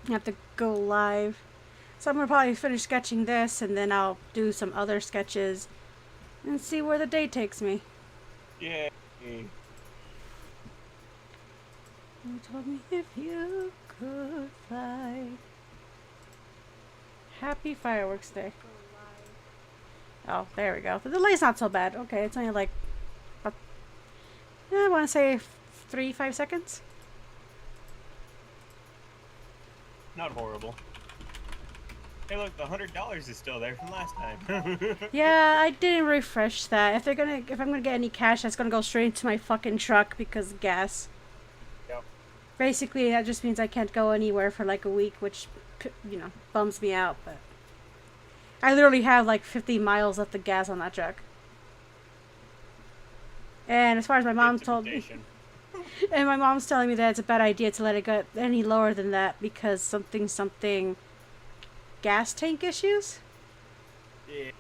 I have to go live. So I'm gonna probably finish sketching this and then I'll do some other sketches and see where the day takes me. Yay. You told me if you could fly. Happy Fireworks Day. Oh, there we go. The delay's not so bad. Okay, it's only like, I want to say 5 seconds. Not horrible. Hey, look, the $100 is still there from last time. Yeah, I didn't refresh that. If I'm gonna get any cash, that's gonna go straight into my fucking truck because gas. Yep. Basically, that just means I can't go anywhere for like a week, which, bums me out. But I literally have like 50 miles left of gas on that truck. And as far as my mom told me, and my mom's telling me that it's a bad idea to let it go any lower than that because something gas tank issues. Yeah.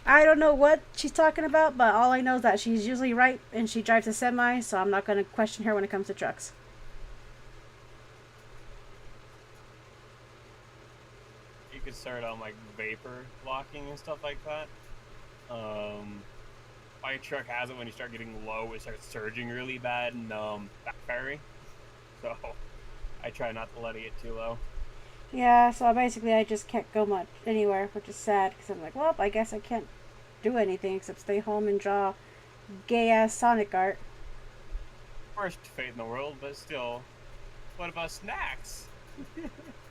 I don't know what she's talking about, but all I know is that she's usually right and she drives a semi, so I'm not going to question her when it comes to trucks. You could start on like vapor locking and stuff like that. My truck has it when you start getting low, it starts surging really bad and backfiring. So I try not to let it get too low. Yeah, so basically I just can't go much anywhere, which is sad because I'm like, well, I guess I can't do anything except stay home and draw gay ass Sonic art. Worst fate in the world, but still. What about snacks?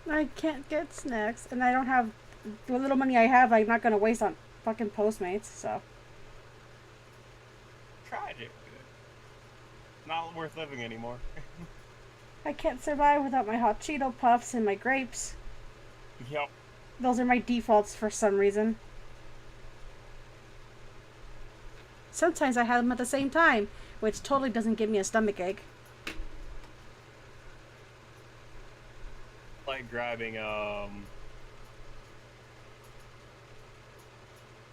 I can't get snacks, and I don't have the little money I have. I'm not gonna waste on fucking Postmates. So Tragic. Not worth living anymore. I can't survive without my hot Cheeto puffs and my grapes. Yep. Those are my defaults for some reason. Sometimes I have them at the same time, which totally doesn't give me a stomach ache. Like grabbing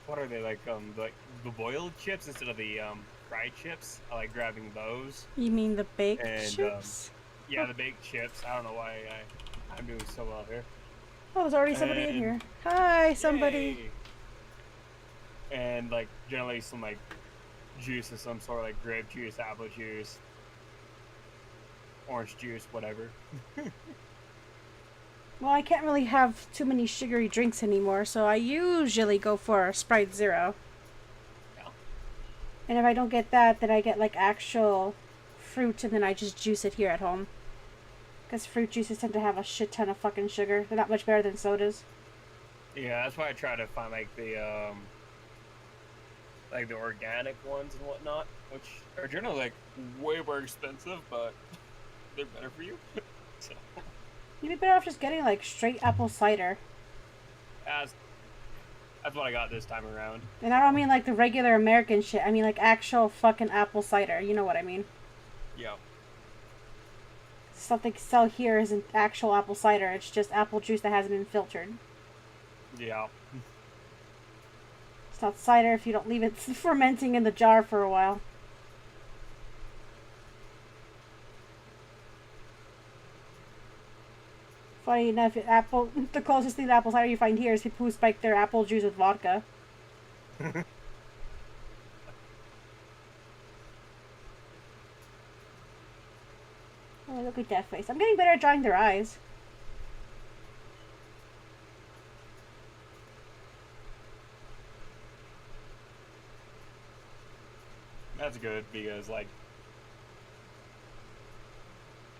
what are they like the boiled chips instead of the fried chips? I like grabbing those. You mean the baked And chips? yeah, the baked chips. I don't know why I'm doing so well here. Oh, there's already somebody in And here. Hi, somebody. yay! And like generally some like juice of some sort, like grape juice, apple juice, orange juice, whatever. Well, I can't really have too many sugary drinks anymore, so I usually go for a Sprite Zero. Yeah. And if I don't get that, then I get like actual fruit and then I just juice it here at home. Because fruit juices tend to have a shit ton of fucking sugar. They're not much better than sodas. Yeah, that's why I try to find like the organic ones and whatnot, which are generally like way more expensive, but they're better for you. So You'd be better off just getting like straight apple cider. that's that's what I got this time around. And I don't mean like the regular American shit. I mean like actual fucking apple cider. You know what I mean. Yeah. Stuff they sell here isn't actual apple cider. It's just apple juice that hasn't been filtered. Yeah. It's not cider if you don't leave it fermenting in the jar for a while. Funny enough, the closest thing to apple cider you find here is people who spike their apple juice with vodka. Oh, look at that face. I'm getting better at drawing their eyes. That's good because like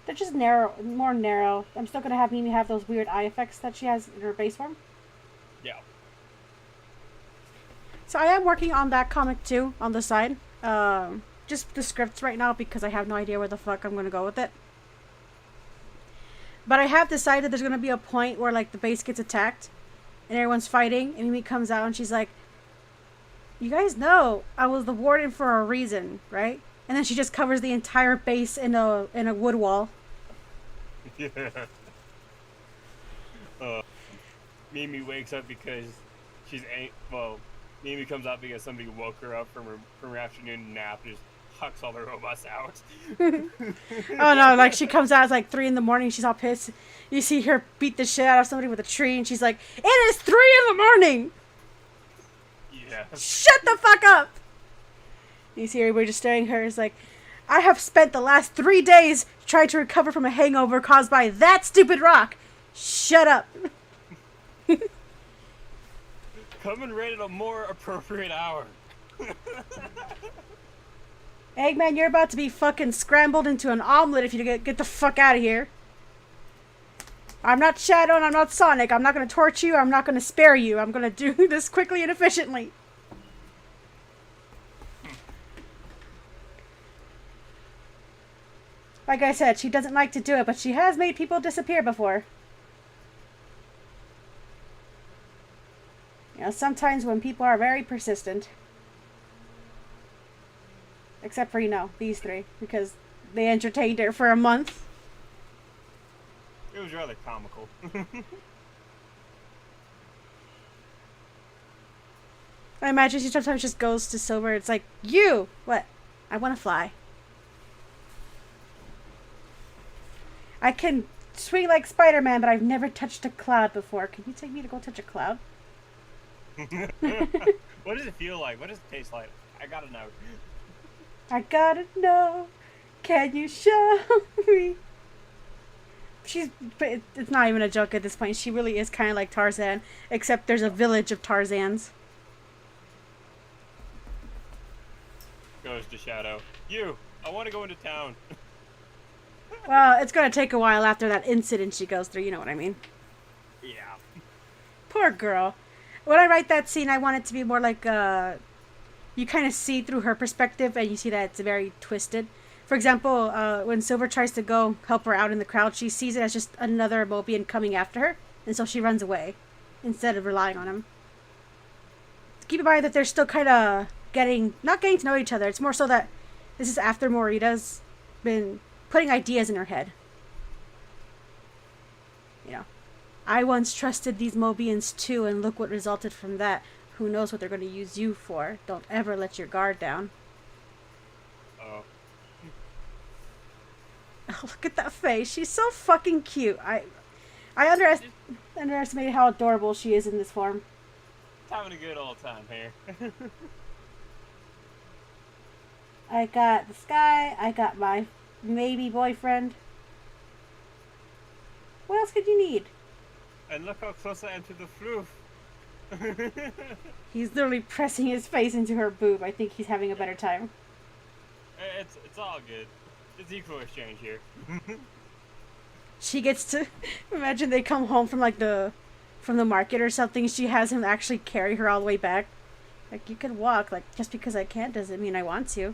They're just narrow, more narrow. I'm still gonna have Mimi have those weird eye effects that she has in her base form. yeah. So I am working on that comic too on the side. Just the scripts right now because I have no idea where the fuck I'm gonna go with it. But I have decided there's gonna be a point where like the base gets attacked, and everyone's fighting, and Mimi comes out and she's like, "You guys know I was the warden for a reason, right?" And then she just covers the entire base in a wood wall. Yeah. Uh, Mimi wakes up because Mimi comes out because somebody woke her up from her afternoon nap. hucks all the robots out. Oh no, like she comes out, it's like 3 in the morning, she's all pissed. You see her beat the shit out of somebody with a tree, and she's like, "It is 3 in the morning! Yeah. Shut the fuck up!" You see everybody just staring at her, it's like, "I have spent the last 3 days trying to recover from a hangover caused by that stupid rock. Shut up." Come and rate at a more appropriate hour. Eggman, you're about to be fucking scrambled into an omelet if you get the fuck out of here. I'm not Shadow and I'm not Sonic. I'm not going to torture you. I'm not going to spare you. I'm going to do this quickly and efficiently. Like I said, she doesn't like to do it, but she has made people disappear before. You know, sometimes when people are very persistent. Except for, you know, these 3. Because they entertained her for a month. It was rather comical. I imagine she sometimes just goes to Silver. It's like, "You! What? I want to fly. I can swing like Spider-Man, but I've never touched a cloud before. Can you take me to go touch a cloud?" What does it feel like? What does it taste like? I gotta know. I gotta know. Can you show me? It's not even a joke at this point. She really is kind of like Tarzan, except there's a village of Tarzans. Goes to Shadow. You! I want to go into town. Well, it's gonna take a while after that incident she goes through. You know what I mean? Yeah. Poor girl. When I write that scene, I want it to be more like you kind of see through her perspective, and you see that it's very twisted. For example, when Silver tries to go help her out in the crowd, she sees it as just another Mobian coming after her, and so she runs away instead of relying on him. Keep in mind that they're still kind of not getting to know each other. It's more so that this is after Morita's been putting ideas in her head. You know, I once trusted these Mobians too, and look what resulted from that. Who knows what they're going to use you for? Don't ever let your guard down. Oh. Oh, look at that face. She's so fucking cute. I underestimated how adorable she is in this form. Having a good old time here. I got the sky. I got my maybe boyfriend. What else could you need? And look how close I am to the roof. He's literally pressing his face into her boob. I think he's having a better time. It's all good. It's equal exchange here. She gets to imagine they come home from like from the market or something. She has him actually carry her all the way back. Like, you can walk. Like, just because I can't doesn't mean I want to.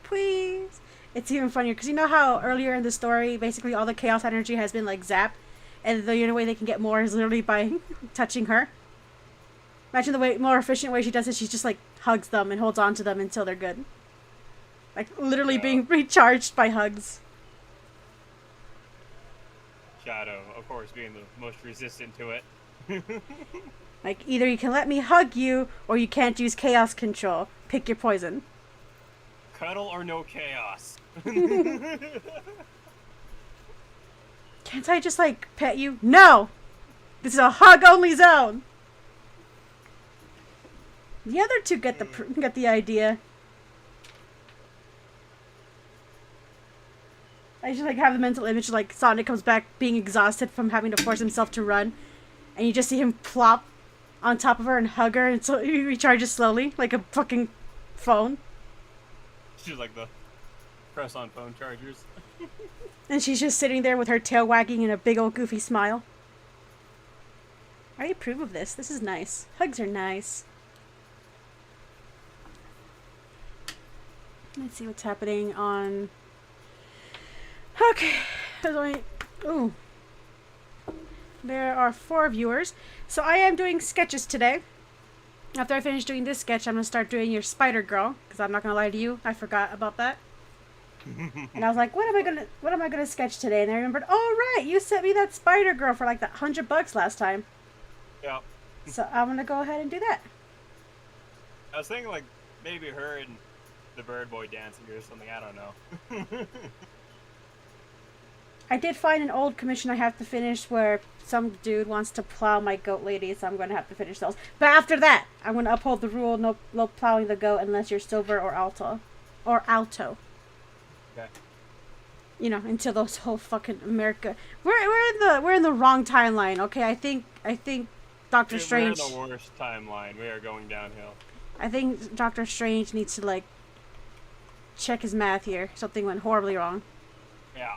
Please. It's even funnier because you know how earlier in the story, basically all the chaos energy has been like zapped, and the only way they can get more is literally by touching her. Imagine the more efficient way she does it. She just like hugs them and holds on to them until they're good. Like literally being recharged by hugs. Shadow, of course, being the most resistant to it. Like, either you can let me hug you, or you can't use chaos control. Pick your poison. Cuddle or no chaos. Can't I just, like, pet you? No! This is a hug-only zone! The other two get the idea. I just, like, have the mental image, like, Sonic comes back being exhausted from having to force himself to run. And you just see him plop on top of her and hug her, and so he recharges slowly, like a fucking phone. She's like the press-on phone chargers. And she's just sitting there with her tail wagging and a big old goofy smile. I approve of this. This is nice. Hugs are nice. Let's see what's happening on... Okay. There's only... Ooh. There are 4 viewers. So I am doing sketches today. After I finish doing this sketch, I'm going to start doing your Spider Girl. Because I'm not going to lie to you, I forgot about that. And I was like, what am I gonna sketch today? And I remembered, oh right, you sent me that Spider Girl for like that $100 last time. Yeah. So I'm gonna go ahead and do that. I was thinking like maybe her and the bird boy dancing or something. I don't know. I did find an old commission I have to finish where some dude wants to plow my goat lady, so I'm going to have to finish those. But after that, I'm going to uphold the rule: no plowing the goat unless you're silver or alto, Okay. You know, until those whole fucking America. We're in the wrong timeline. Okay, I think Doctor Strange. We're in the worst timeline. We are going downhill. I think Doctor Strange needs to like check his math here. Something went horribly wrong. Yeah.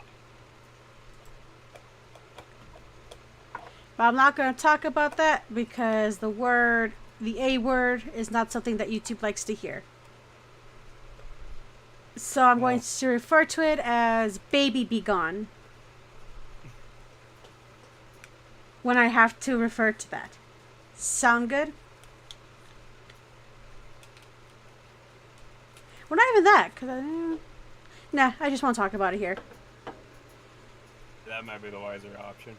But I'm not going to talk about that because the A word, is not something that YouTube likes to hear. So I'm going to refer to it as baby be gone. When I have to refer to that. Sound good? Well, not even that, because nah, I just want to talk about it here. That might be the wiser option.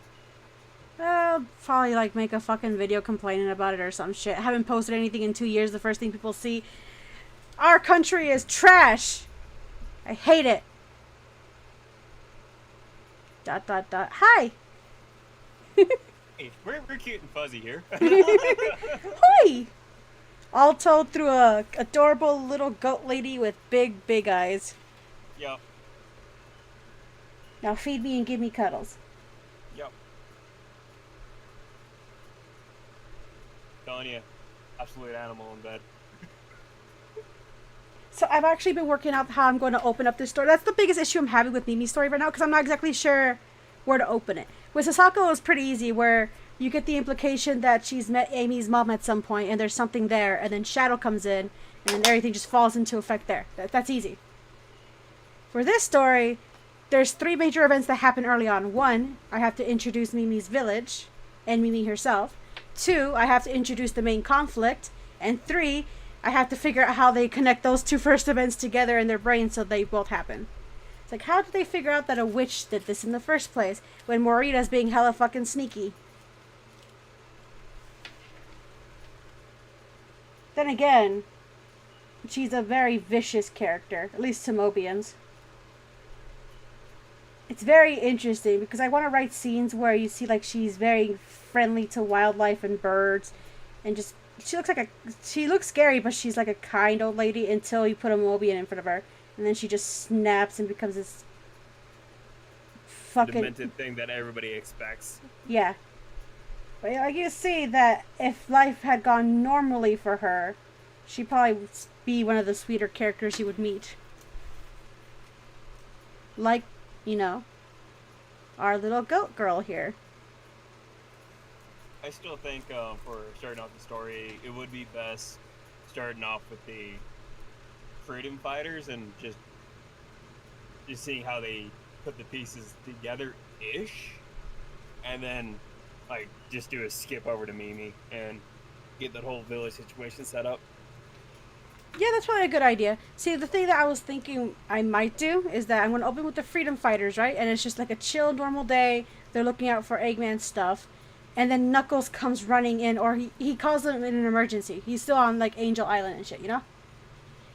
Probably like make a fucking video complaining about it or some shit. I haven't posted anything in 2 years. The first thing people see, our country is trash. I hate it. ... Hi. Hey, we're cute and fuzzy here. Hi. All told through a adorable little goat lady with big eyes. Yep. Now feed me and give me cuddles. Yep. Telling you, absolute animal in bed. So I've actually been working out how I'm going to open up this story. That's the biggest issue I'm having with Mimi's story right now, because I'm not exactly sure where to open it. With Sasako, it was pretty easy, where you get the implication that she's met Amy's mom at some point, and there's something there, and then Shadow comes in, and everything just falls into effect there. That's easy. For this story, there's 3 major events that happen early on. 1, I have to introduce Mimi's village, and Mimi herself. 2, I have to introduce the main conflict. And 3, I have to figure out how they connect those 2 first events together in their brains so they both happen. It's like, how did they figure out that a witch did this in the first place when Morita's being hella fucking sneaky? Then again, she's a very vicious character, at least to Mobians. It's very interesting because I want to write scenes where you see like she's very friendly to wildlife and birds, and just she looks scary, but she's like a kind old lady until you put a Mobian in front of her, and then she just snaps and becomes this fucking demented thing that everybody expects. Yeah. But like you see that if life had gone normally for her, she'd probably be one of the sweeter characters you would meet. Like, you know, our little goat girl here. I still think for starting off the story, it would be best starting off with the freedom fighters and just seeing how they put the pieces together-ish, and then like just do a skip over to Mimi and get that whole village situation set up. Yeah, that's probably a good idea. See, the thing that I was thinking I might do is that I'm going to open with the freedom fighters, right? And it's just like a chill, normal day. They're looking out for Eggman's stuff. And then Knuckles comes running in, or he calls them in an emergency. He's still on, like, Angel Island and shit, you know?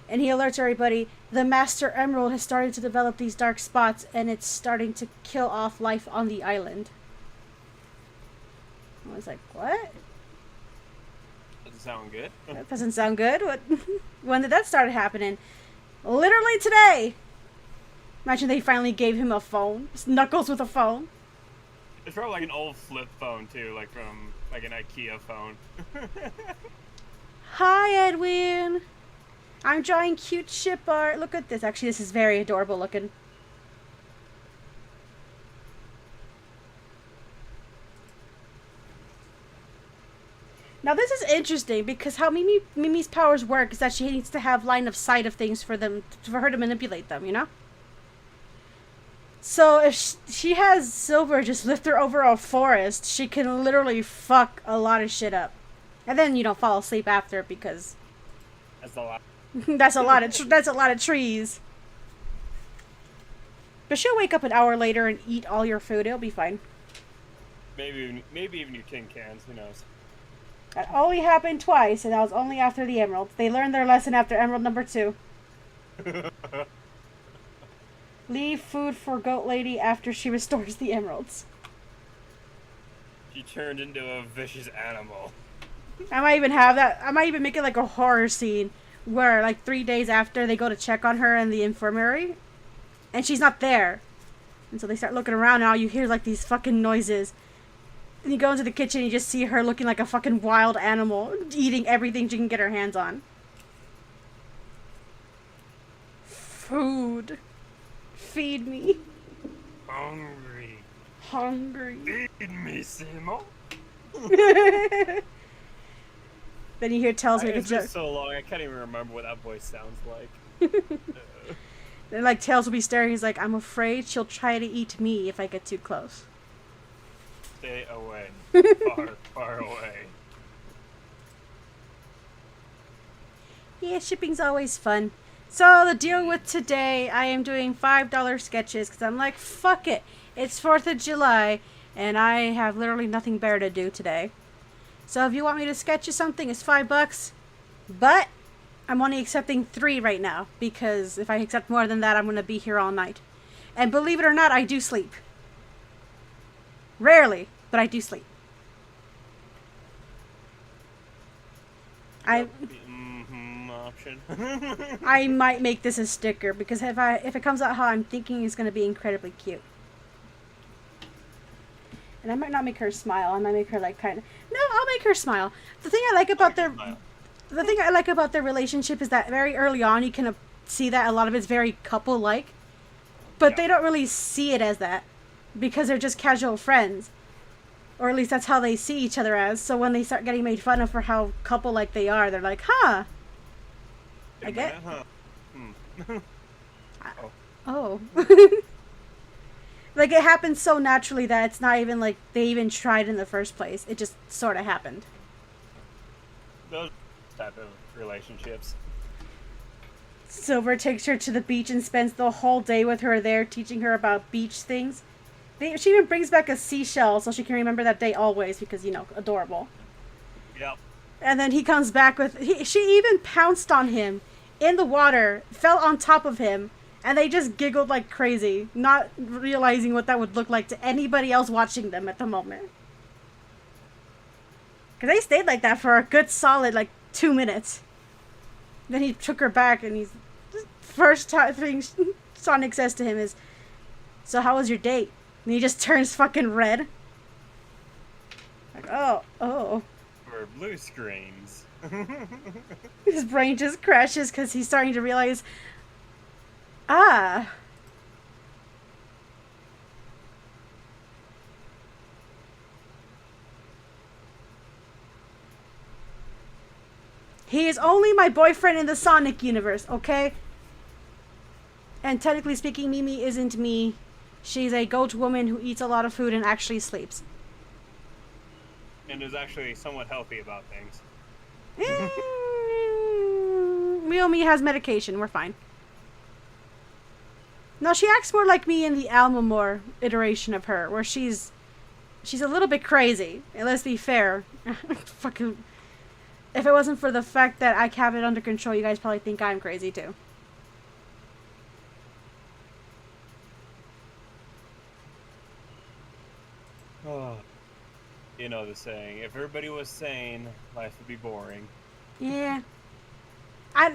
And he alerts everybody, the Master Emerald has started to develop these dark spots, and it's starting to kill off life on the island. I was like, what? Doesn't sound good. That doesn't sound good. What? When did that start happening? Literally today. Imagine they finally gave him a phone. Knuckles with a phone. It's probably like an old flip phone too, like from like an IKEA phone. Hi, Edwin. I'm drawing cute ship art. Look at this. Actually, this is very adorable looking. Now this is interesting because how Mimi's powers work is that she needs to have line of sight of things for her to manipulate them, you know? So if she has Silver just lift her over a forest, she can literally fuck a lot of shit up. And then you don't fall asleep after because That's a lot. that's a lot of trees. But she'll wake up an hour later and eat all your food. It'll be fine. Maybe even your tin cans. Who knows? That only happened twice, and that was only after the emeralds. They learned their lesson after emerald number 2. Leave food for goat lady after she restores the emeralds. She turned into a vicious animal. I might even have that. I might even make it like a horror scene where, like, 3 days after they go to check on her in the infirmary, and she's not there. And so they start looking around, and all you hear, like, these fucking noises. And you go into the kitchen, and you just see her looking like a fucking wild animal, eating everything she can get her hands on. Food. Feed me. Hungry. Hungry. Feed me, Simo. Then you hear Tails make a It's joke. been so long, I can't even remember what that voice sounds like. Then, like, Tails will be staring. He's like, I'm afraid she'll try to eat me if I get too close. Stay away. Far, far away. Yeah, shipping's always fun. So the deal with today, I am doing $5 sketches because I'm like, fuck it. It's 4th of July, and I have literally nothing better to do today. So if you want me to sketch you something, it's $5. But I'm only accepting 3 right now because if I accept more than that, I'm going to be here all night. And believe it or not, I do sleep. Rarely, but I do sleep. Option. I might make this a sticker because if it comes out how I'm thinking, it's going to be incredibly cute. And I might not make her smile. I might make her like kind of. No, I'll make her smile. The thing I like about their relationship is that very early on you can see that a lot of it's very couple-like, but they don't really see it as that because they're just casual friends, or at least that's how they see each other as. So when they start getting made fun of for how couple-like they are, they're like, "Huh." I get. Oh. Like, it happened so naturally that it's not even like they even tried in the first place. It just sort of happened. Those type of relationships. Silver takes her to the beach and spends the whole day with her there, teaching her about beach things. She even brings back a seashell so she can remember that day always because, you know, adorable. Yep. And then he comes back with... She even pounced on him in the water, fell on top of him, and they just giggled like crazy, not realizing what that would look like to anybody else watching them at the moment. Because they stayed like that for a good solid, like, 2 minutes. Then he took her back, and he's... First thing Sonic says to him is, "So how was your date?" And he just turns fucking red. Like, oh. For blue screens. His brain just crashes because he's starting to realize, he is only my boyfriend in the Sonic universe, okay? And technically speaking, Mimi isn't me. She's a goat woman who eats a lot of food and actually sleeps. And is actually somewhat healthy about things. Real me has medication. We're fine. No, she acts more like me in the Almamore iteration of her, where she's a little bit crazy. And let's be fair. Fucking... If it wasn't for the fact that I have it under control, you guys probably think I'm crazy too. Oh. You know the saying, if everybody was sane, life would be boring. Yeah. I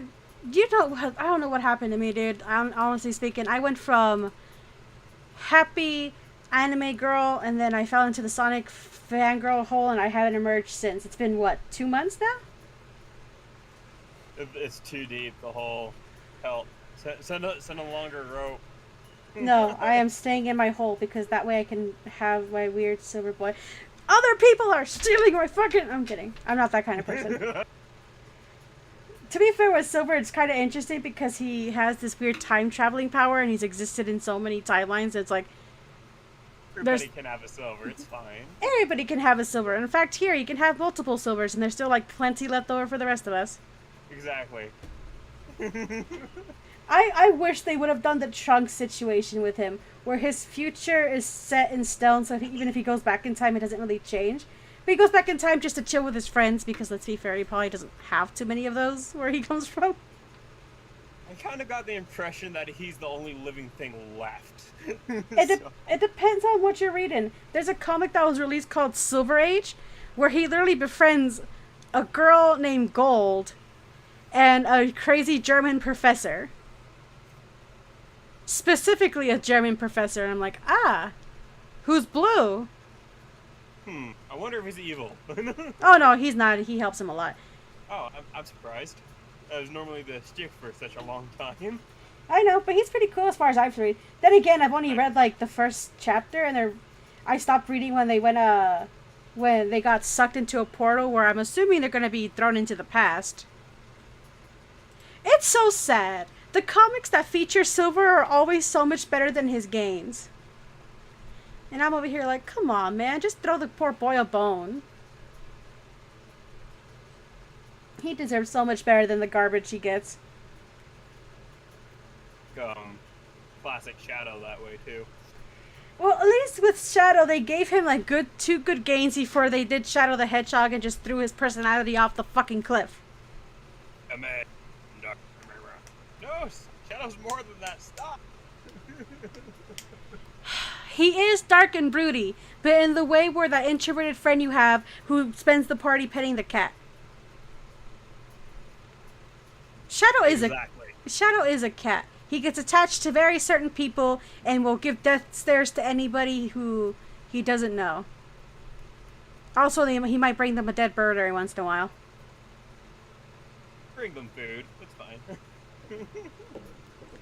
don't know what happened to me, dude. Honestly speaking, I went from happy anime girl, and then I fell into the Sonic fangirl hole, and I haven't emerged since. It's been, what, 2 months now? It's too deep, the whole hell. Send a longer rope. No, I am staying in my hole, because that way I can have my weird silver boy. Other people are stealing my fucking... I'm kidding. I'm not that kind of person. To be fair with Silver, it's kind of interesting because he has this weird time-traveling power, and he's existed in so many timelines. It's like... Everybody can have a silver, it's fine. Everybody can have a silver. In fact, here, you can have multiple silvers, and there's still, like, plenty left over for the rest of us. Exactly. I wish they would have done the Trunks situation with him, where his future is set in stone, so even if he goes back in time, it doesn't really change. But he goes back in time just to chill with his friends because, let's be fair, he probably doesn't have too many of those where he comes from. I kind of got the impression that he's the only living thing left. It depends on what you're reading. There's a comic that was released called Silver Age, where he literally befriends a girl named Gold and a crazy German professor. Specifically a German professor. And I'm like, who's blue? I wonder if he's evil. Oh, no, he's not. He helps him a lot. Oh, I'm surprised. That was normally the stick for such a long time. I know, but he's pretty cool as far as I've read. Then again, I've only read like the first chapter, and I stopped reading when they went when they got sucked into a portal where I'm assuming they're gonna be thrown into the past. It's so sad. The comics that feature Silver are always so much better than his games. And I'm over here like, come on, man, just throw the poor boy a bone. He deserves so much better than the garbage he gets. Classic Shadow that way too. Well, at least with Shadow, they gave him like two good games before they did Shadow the Hedgehog and just threw his personality off the fucking cliff. No, Shadow's more than that. Stop. He is dark and broody, but in the way where that introverted friend you have who spends the party petting the cat. Shadow is a cat. He gets attached to very certain people and will give death stares to anybody who he doesn't know. Also, he might bring them a dead bird every once in a while. Bring them food. That's fine.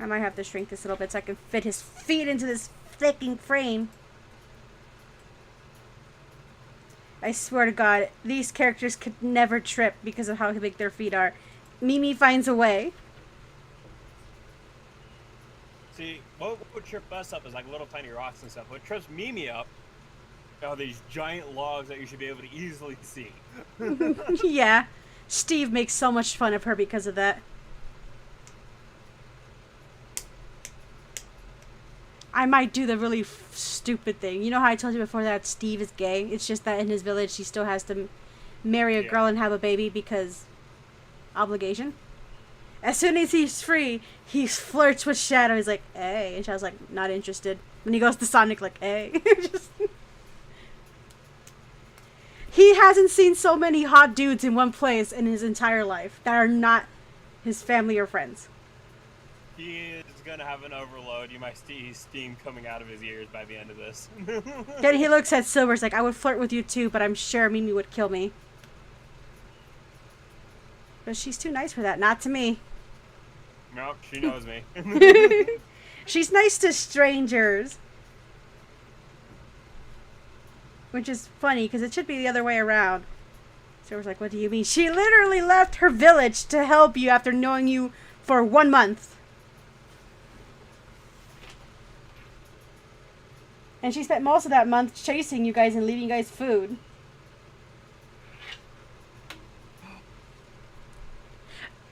I might have to shrink this a little bit so I can fit his feet into this fucking frame. I swear to God, these characters could never trip because of how big their feet are. Mimi finds a way. See, what would trip us up is like little tiny rocks and stuff. What trips Mimi up are these giant logs that you should be able to easily see. Yeah. Steve makes so much fun of her because of that. I might do the really stupid thing. You know how I told you before that Steve is gay? It's just that in his village he still has to marry a girl and have a baby because obligation. As soon as he's free, he flirts with Shadow. He's like, hey. And Shadow's like, not interested. When he goes to Sonic, like, hey. He hasn't seen so many hot dudes in one place in his entire life that are not his family or friends. He is going to have an overload. You might see steam coming out of his ears by the end of this. Then he looks at Silver's like, I would flirt with you too, but I'm sure Mimi would kill me. But she's too nice for that. Not to me. Nope, she knows me. She's nice to strangers. Which is funny, because it should be the other way around. Silver's like, what do you mean? She literally left her village to help you after knowing you for 1 month. And she spent most of that month chasing you guys and leaving you guys food.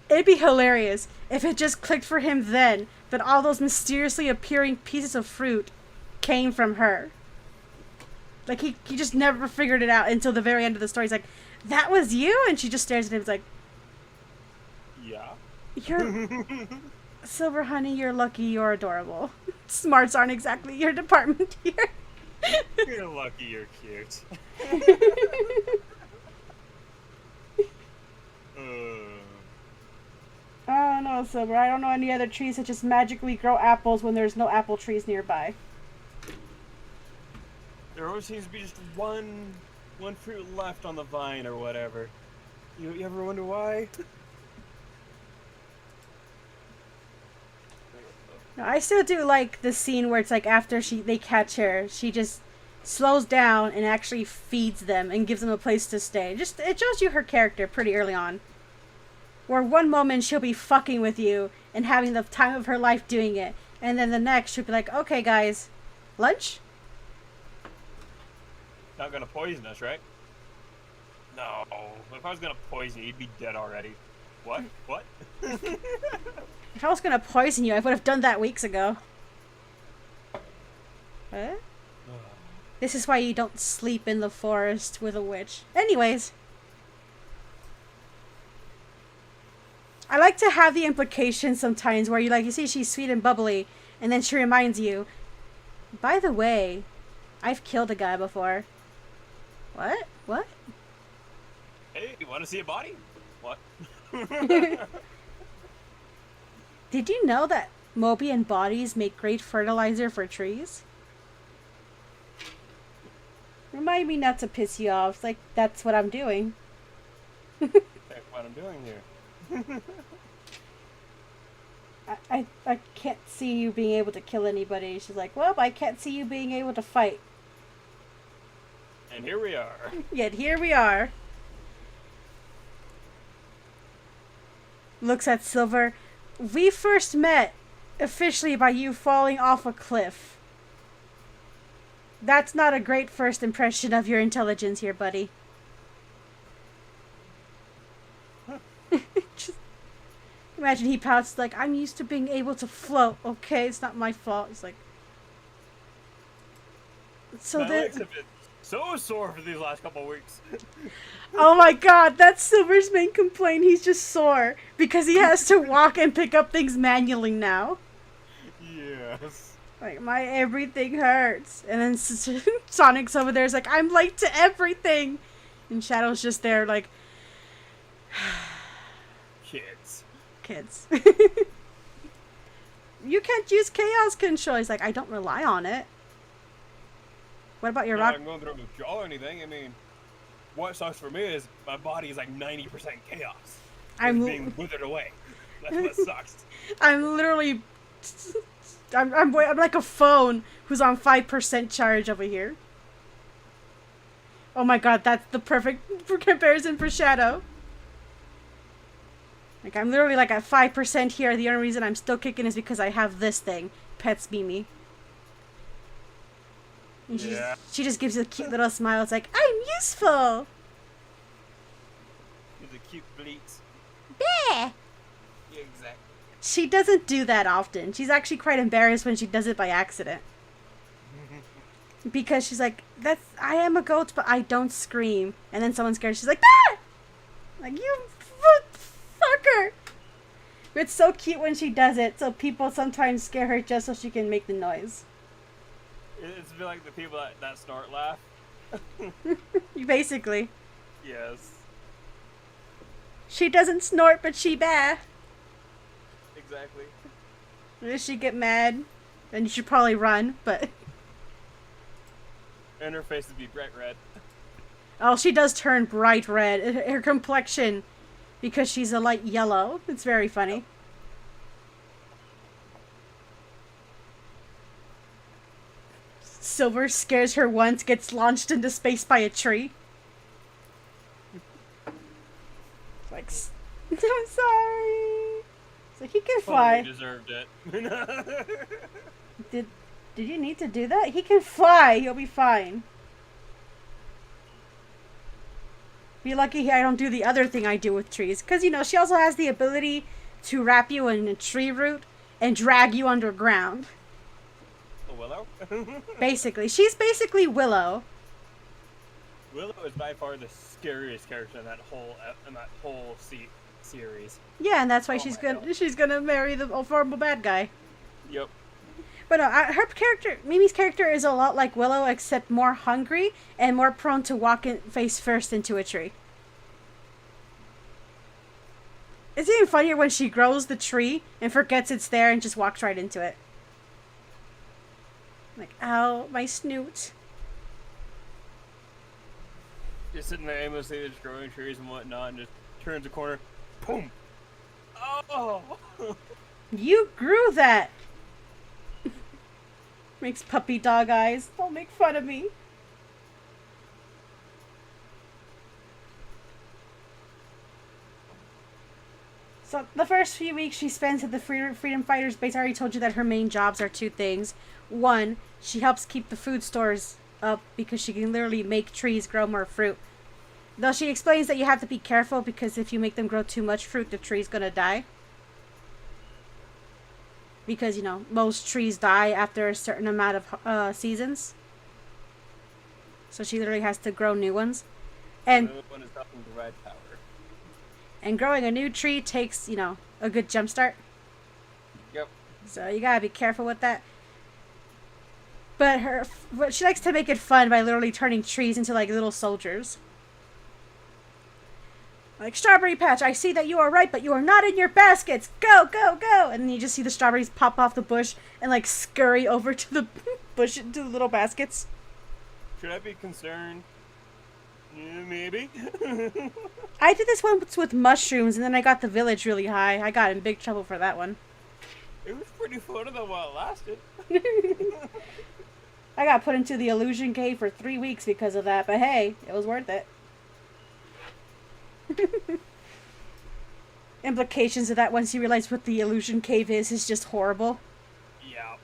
It'd be hilarious if it just clicked for him then that all those mysteriously appearing pieces of fruit came from her. Like, he just never figured it out until the very end of the story. He's like, that was you? And she just stares at him and is like, yeah. You're... Silver, honey, you're lucky, you're adorable. Smarts aren't exactly your department here. You're lucky you're cute. Oh no, Silver, I don't know any other trees that just magically grow apples when there's no apple trees nearby. There always seems to be just one fruit left on the vine or whatever. You ever wonder why? No, I still do like the scene where it's like after they catch her, she just slows down and actually feeds them and gives them a place to stay. Just it shows you her character pretty early on. Where one moment she'll be fucking with you and having the time of her life doing it, and then the next she'll be like, okay guys, lunch? Not gonna poison us, right? No. If I was gonna poison you, you'd be dead already. What? What? If I was gonna poison you, I would have done that weeks ago. What? This is why you don't sleep in the forest with a witch. Anyways. I like to have the implication sometimes where you see she's sweet and bubbly, and then she reminds you, by the way, I've killed a guy before. What? What? Hey, you want to see a body? What? Did you know that Mobian bodies make great fertilizer for trees? Remind me not to piss you off. It's like, that's what I'm doing. That's what I'm doing here. I can't see you being able to kill anybody. She's like, well, I can't see you being able to fight. And here we are. Yet here we are. Looks at Silver. We first met officially by you falling off a cliff. That's not a great first impression of your intelligence here, buddy. Just imagine he pouts like, I'm used to being able to float. Okay, it's not my fault. He's like, so My then, legs have been so sore for these last couple of weeks. oh my god, that's Silver's main complaint. He's just sore because he has to walk and pick up things manually now. Yes. Like, my everything hurts. And then Sonic's over there is like, I'm late to everything. And Shadow's just there like, Kids. kids. You can't use chaos control. He's like, I don't rely on it. What about your rock? I'm going through withdrawal or anything. I mean, what sucks for me is my body is like 90% chaos. I'm being withered away. That's what sucks. I'm literally, I'm like a phone who's on 5% charge over here. Oh my god, that's the perfect comparison for Shadow. Like, I'm literally like at 5% here. The only reason I'm still kicking is because I have this thing, Pets Mimi. And she just gives you a cute little smile. It's like, I'm useful. It's a cute bleat. Yeah. Yeah, exactly. She doesn't do that often. She's actually quite embarrassed when she does it by accident. Because she's like, I am a goat, but I don't scream. And then someone's scared. She's like, ah! Like, you fucker. It's so cute when she does it. So people sometimes scare her just so she can make the noise. It's like the people that snort laugh. Basically. Yes. She doesn't snort, but she bah. Exactly. If she get mad, then you should probably run, but... And her face would be bright red. Oh, she does turn bright red. Her complexion, because she's a light yellow. It's very funny. Silver scares her once, gets launched into space by a tree. Like, I'm sorry. It's like, he can fly. He deserved it. Did you need to do that? He can fly. He'll be fine. Be lucky I don't do the other thing I do with trees. Because, she also has the ability to wrap you in a tree root and drag you underground. Willow? Basically. She's basically Willow. Willow is by far the scariest character in that whole series. Yeah, and that's why she's gonna marry the horrible bad guy. Yep. But no, her character, Mimi's character, is a lot like Willow, except more hungry and more prone to walk face first into a tree. It's even funnier when she grows the tree and forgets it's there and just walks right into it. Like, ow, my snoot. Just sitting there aimlessly, just growing trees and whatnot, and just turns a corner, boom! Oh! You grew that! Makes puppy dog eyes. Don't make fun of me. So, the first few weeks she spends at the Freedom Fighters base, I already told you that her main jobs are two things. One, she helps keep the food stores up because she can literally make trees grow more fruit. Though she explains that you have to be careful because if you make them grow too much fruit, the tree's gonna die. Because, most trees die after a certain amount of seasons. So she literally has to grow new ones. And And the other one is helping provide power. growing a new tree takes, a good jump start. Yep. So you gotta be careful with that. But she likes to make it fun by literally turning trees into like little soldiers. Like, strawberry patch, I see that you are ripe, but you are not in your baskets. Go, go, go! And then you just see the strawberries pop off the bush and like scurry over to the bush into the little baskets. Should I be concerned? Yeah, maybe. I did this once with mushrooms, and then I got the village really high. I got in big trouble for that one. It was pretty fun though while it lasted. I got put into the illusion cave for 3 weeks because of that, but hey, it was worth it. Implications of that once you realize what the illusion cave is just horrible. Yeah.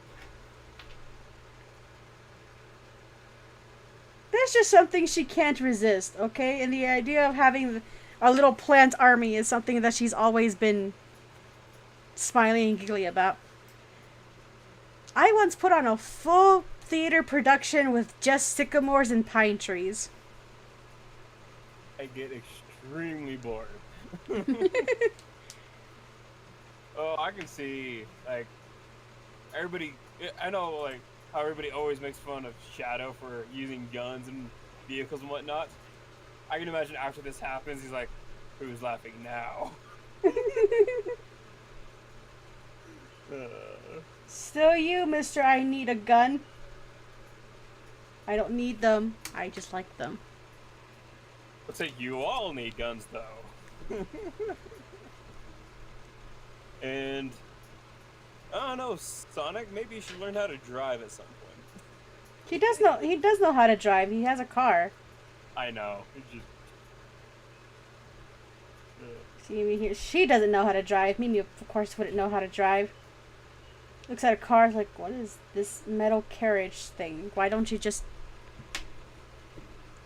There's just something she can't resist, okay? And the idea of having a little plant army is something that she's always been smiling and giggly about. I once put on a full theater production with just sycamores and pine trees. I get extremely bored. Oh, I can see, like, everybody, I know, like, how everybody always makes fun of Shadow for using guns and vehicles and whatnot. I can imagine after this happens, he's like, who's laughing now? Still you, Mr. I need a gun. I don't need them. I just like them. Let's say you all need guns, though. And, I don't know, Sonic, maybe you should learn how to drive at some point. He does know how to drive. He has a car. I know. It's just... See me here. She doesn't know how to drive. Mimi, of course, wouldn't know how to drive. Looks at a car like, what is this metal carriage thing? Why don't you just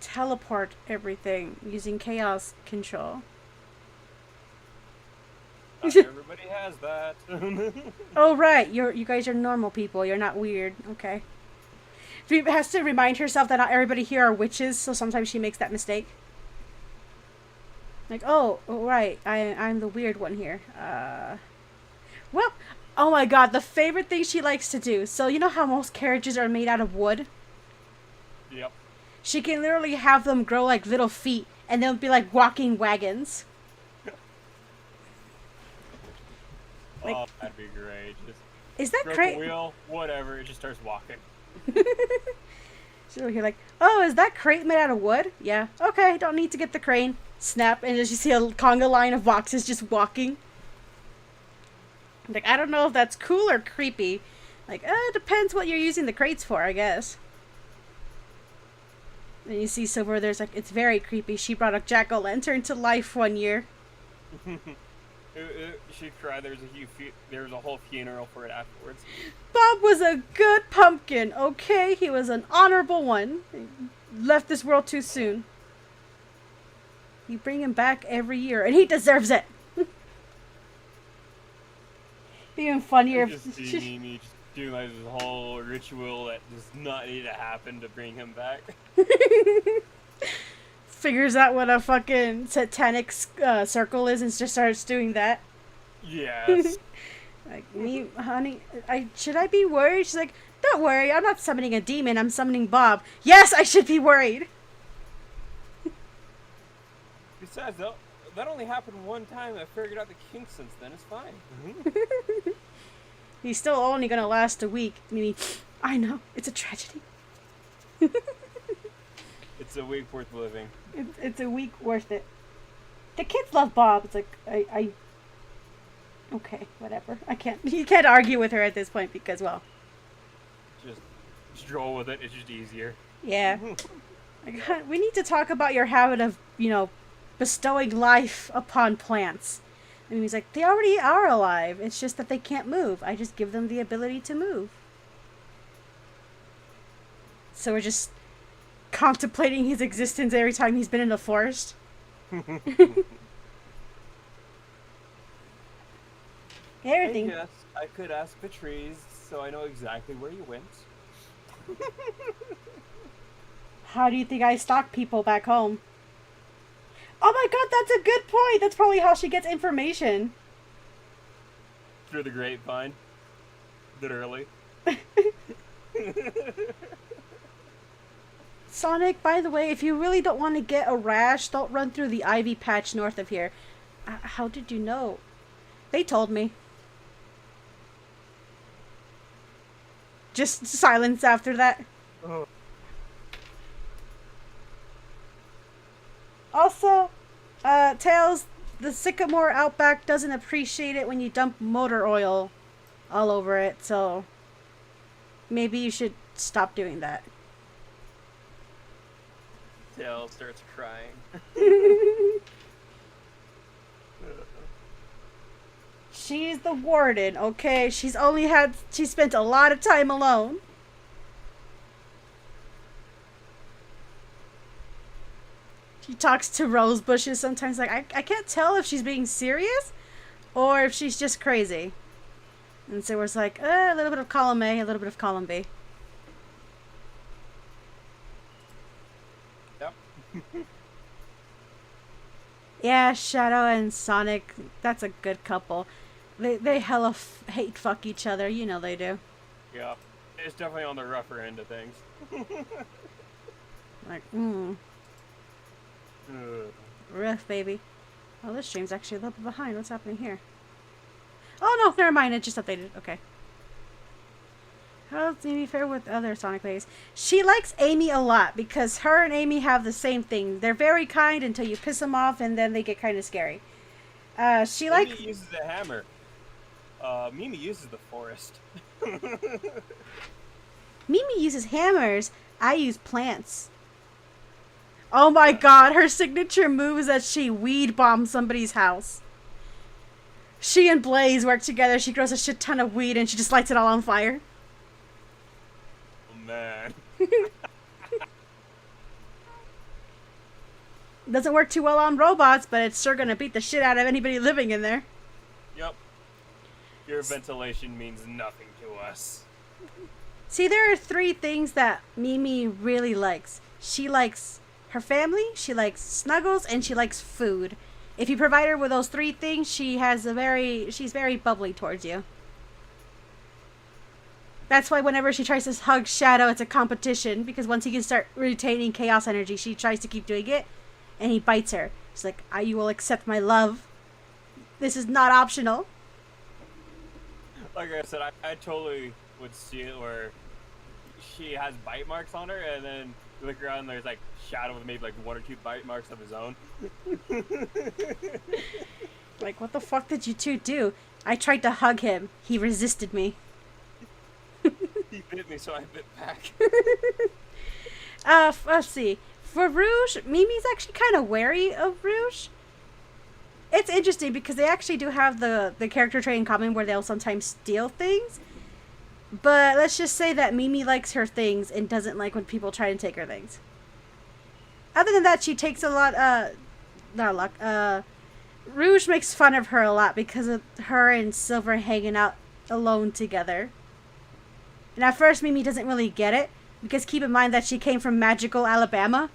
teleport everything using chaos control? Not everybody has that. Oh right, you guys are normal people. You're not weird. Okay. She has to remind herself that not everybody here are witches, so sometimes she makes that mistake. Like, oh right, I'm the weird one here. Well, oh my god, the favorite thing she likes to do. So you know how most carriages are made out of wood? Yep. She can literally have them grow like little feet, and they'll be like walking wagons. Like, oh, that'd be great. Just is that broke great? a wheel, whatever, it just starts walking. So you're like, oh, is that crate made out of wood? Yeah. Okay, don't need to get the crane. Snap, and as you see a conga line of boxes just walking. Like, I don't know if that's cool or creepy. Like, it depends what you're using the crates for, I guess. And you see Silver, there's like, it's very creepy. She brought a jack-o'-lantern to life one year. She cried. There was a whole funeral for it afterwards. Bob was a good pumpkin, okay? He was an honorable one. He left this world too soon. You bring him back every year, and he deserves it. Be even funnier Just see Mimi just doing like this whole ritual that does not need to happen to bring him back. Figures out what a fucking satanic circle is and just starts doing that. Yes. Like, me, honey, should I be worried? She's like, don't worry, I'm not summoning a demon, I'm summoning Bob. Yes, I should be worried. Besides, that only happened one time. I figured out the kinks since then. It's fine. He's still only gonna last a week. Mimi, I know, it's a tragedy. It's a week worth living. It's a week worth it. The kids love Bob. It's like, okay, whatever. You can't argue with her at this point because, well. Just stroll with it. It's just easier. Yeah. Like, we need to talk about your habit of, bestowing life upon plants. And he's like, they already are alive. It's just that they can't move. I just give them the ability to move. So we're just contemplating his existence every time he's been in the forest. Everything. Yes, I could ask the trees, so I know exactly where you went. How do you think I stalk people back home? Oh my god, that's a good point. That's probably how she gets information. Through the grapevine. Literally. Sonic, by the way, if you really don't want to get a rash, don't run through the ivy patch north of here. How did you know? They told me. Just silence after that. Oh. Also, Tails, the Sycamore Outback doesn't appreciate it when you dump motor oil all over it, so maybe you should stop doing that. Tail starts crying. She's the warden, okay? She spent a lot of time alone. She talks to rose bushes sometimes, like, I can't tell if she's being serious or if she's just crazy. And so it's like, a little bit of column A, a little bit of column B. Yep. Yeah, Shadow and Sonic, that's a good couple. They hella hate fuck each other, you know they do. Yeah. It's definitely on the rougher end of things. Like, Ugh. rough, baby. Oh, this stream's actually a little bit behind. What's happening here? Oh, no, never mind. It just updated. Okay. How does Amy fare with other Sonic ladies? She likes Amy a lot because her and Amy have the same thing. They're very kind until you piss them off, and then they get kind of scary. She likes... Amy uses a hammer. Mimi uses the forest. Mimi uses hammers. I use plants. Oh my god, her signature move is that she weed bombs somebody's house. She and Blaze work together. She grows a shit ton of weed and she just lights it all on fire. Oh man. Doesn't work too well on robots, but it's sure gonna beat the shit out of anybody living in there. Yep. Your ventilation means nothing to us. See, there are 3 things that Mimi really likes. She likes her family, she likes snuggles, and she likes food. If you provide her with those 3 things, she's very bubbly towards you. That's why whenever she tries to hug Shadow, it's a competition, because once he can start retaining chaos energy, she tries to keep doing it, and he bites her. She's like, you will accept my love. This is not optional. Like I said, I totally would see it where she has bite marks on her, and then you look around and there's like Shadow with maybe like 1 or 2 bite marks of his own. Like, what the fuck did you 2 do? I tried to hug him. He resisted me. He bit me, so I bit back. Let's see. For Rouge, Mimi's actually kind of wary of Rouge. It's interesting because they actually do have the character trait in common where they'll sometimes steal things. But let's just say that Mimi likes her things and doesn't like when people try to take her things. Other than that, she takes a lot, not a lot, Rouge makes fun of her a lot because of her and Silver hanging out alone together. And at first, Mimi doesn't really get it, because keep in mind that she came from magical Alabama.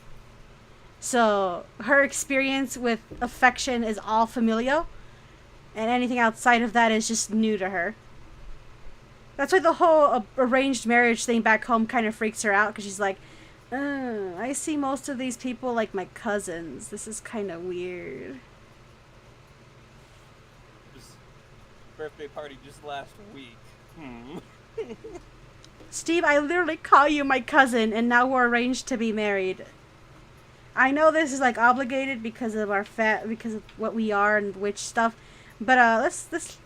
So, her experience with affection is all familial, and anything outside of that is just new to her. That's why the whole arranged marriage thing back home kind of freaks her out, because she's like, I see most of these people like my cousins. This is kind of weird. Just birthday party just last week. Steve, I literally call you my cousin, and now we're arranged to be married. I know this is like obligated because of because of what we are and witch stuff, but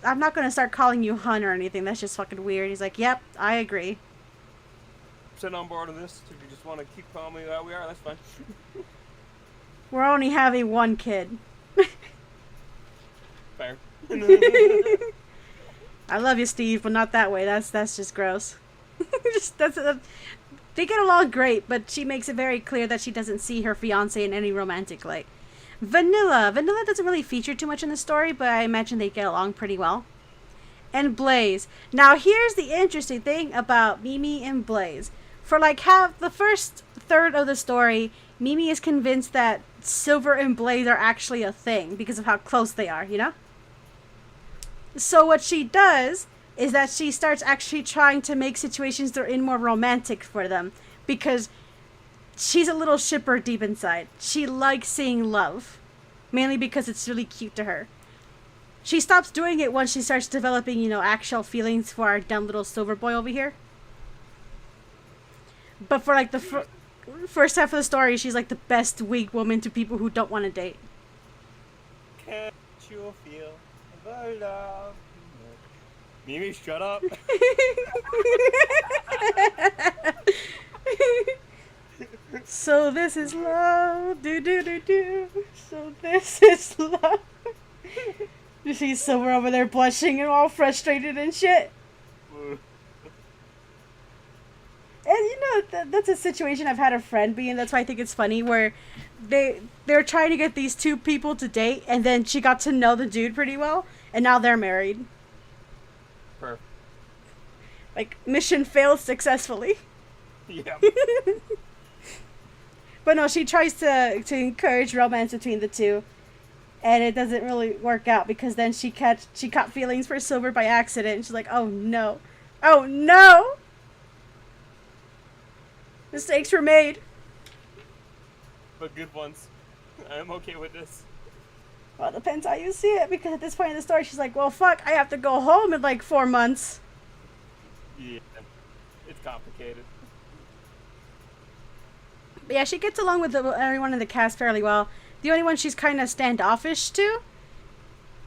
I'm not gonna start calling you hun or anything. That's just fucking weird. He's like, yep, I agree. Sit on board with this. If you just want to keep calling me that we are, that's fine. We're only having 1 kid. Fair. I love you, Steve, but not that way. That's just gross. They get along great, but she makes it very clear that she doesn't see her fiance in any romantic light. Vanilla doesn't really feature too much in the story, but I imagine they get along pretty well. And Blaze. Now here's the interesting thing about Mimi and Blaze. For like the first third of the story, Mimi is convinced that Silver and Blaze are actually a thing because of how close they are, you know? So what she does is that she starts actually trying to make situations they're in more romantic for them because she's a little shipper deep inside. She likes seeing love, mainly because it's really cute to her. She stops doing it once she starts developing, you know, actual feelings for our dumb little silver boy over here. But for like the first half of the story, she's like the best weak woman to people who don't want to date. Can't you feel the love? Mimi, shut up. So this is love. Do do do do. So this is love. You see Silver over there blushing and all frustrated and shit. And you know, that's a situation I've had a friend be in. That's why I think it's funny where they're trying to get these two people to date, and then she got to know the dude pretty well, and now they're married. Perfect. Like, mission failed successfully. Yeah. But no, she tries to encourage romance between the two. And it doesn't really work out because then she caught feelings for Silver by accident. And she's like, oh no. Oh no! Mistakes were made. But good ones. I'm okay with this. Well, it depends how you see it, because at this point in the story, she's like, well, fuck, I have to go home in like 4 months. Yeah. It's complicated. But yeah, she gets along with everyone in the cast fairly well. The only one she's kind of standoffish to,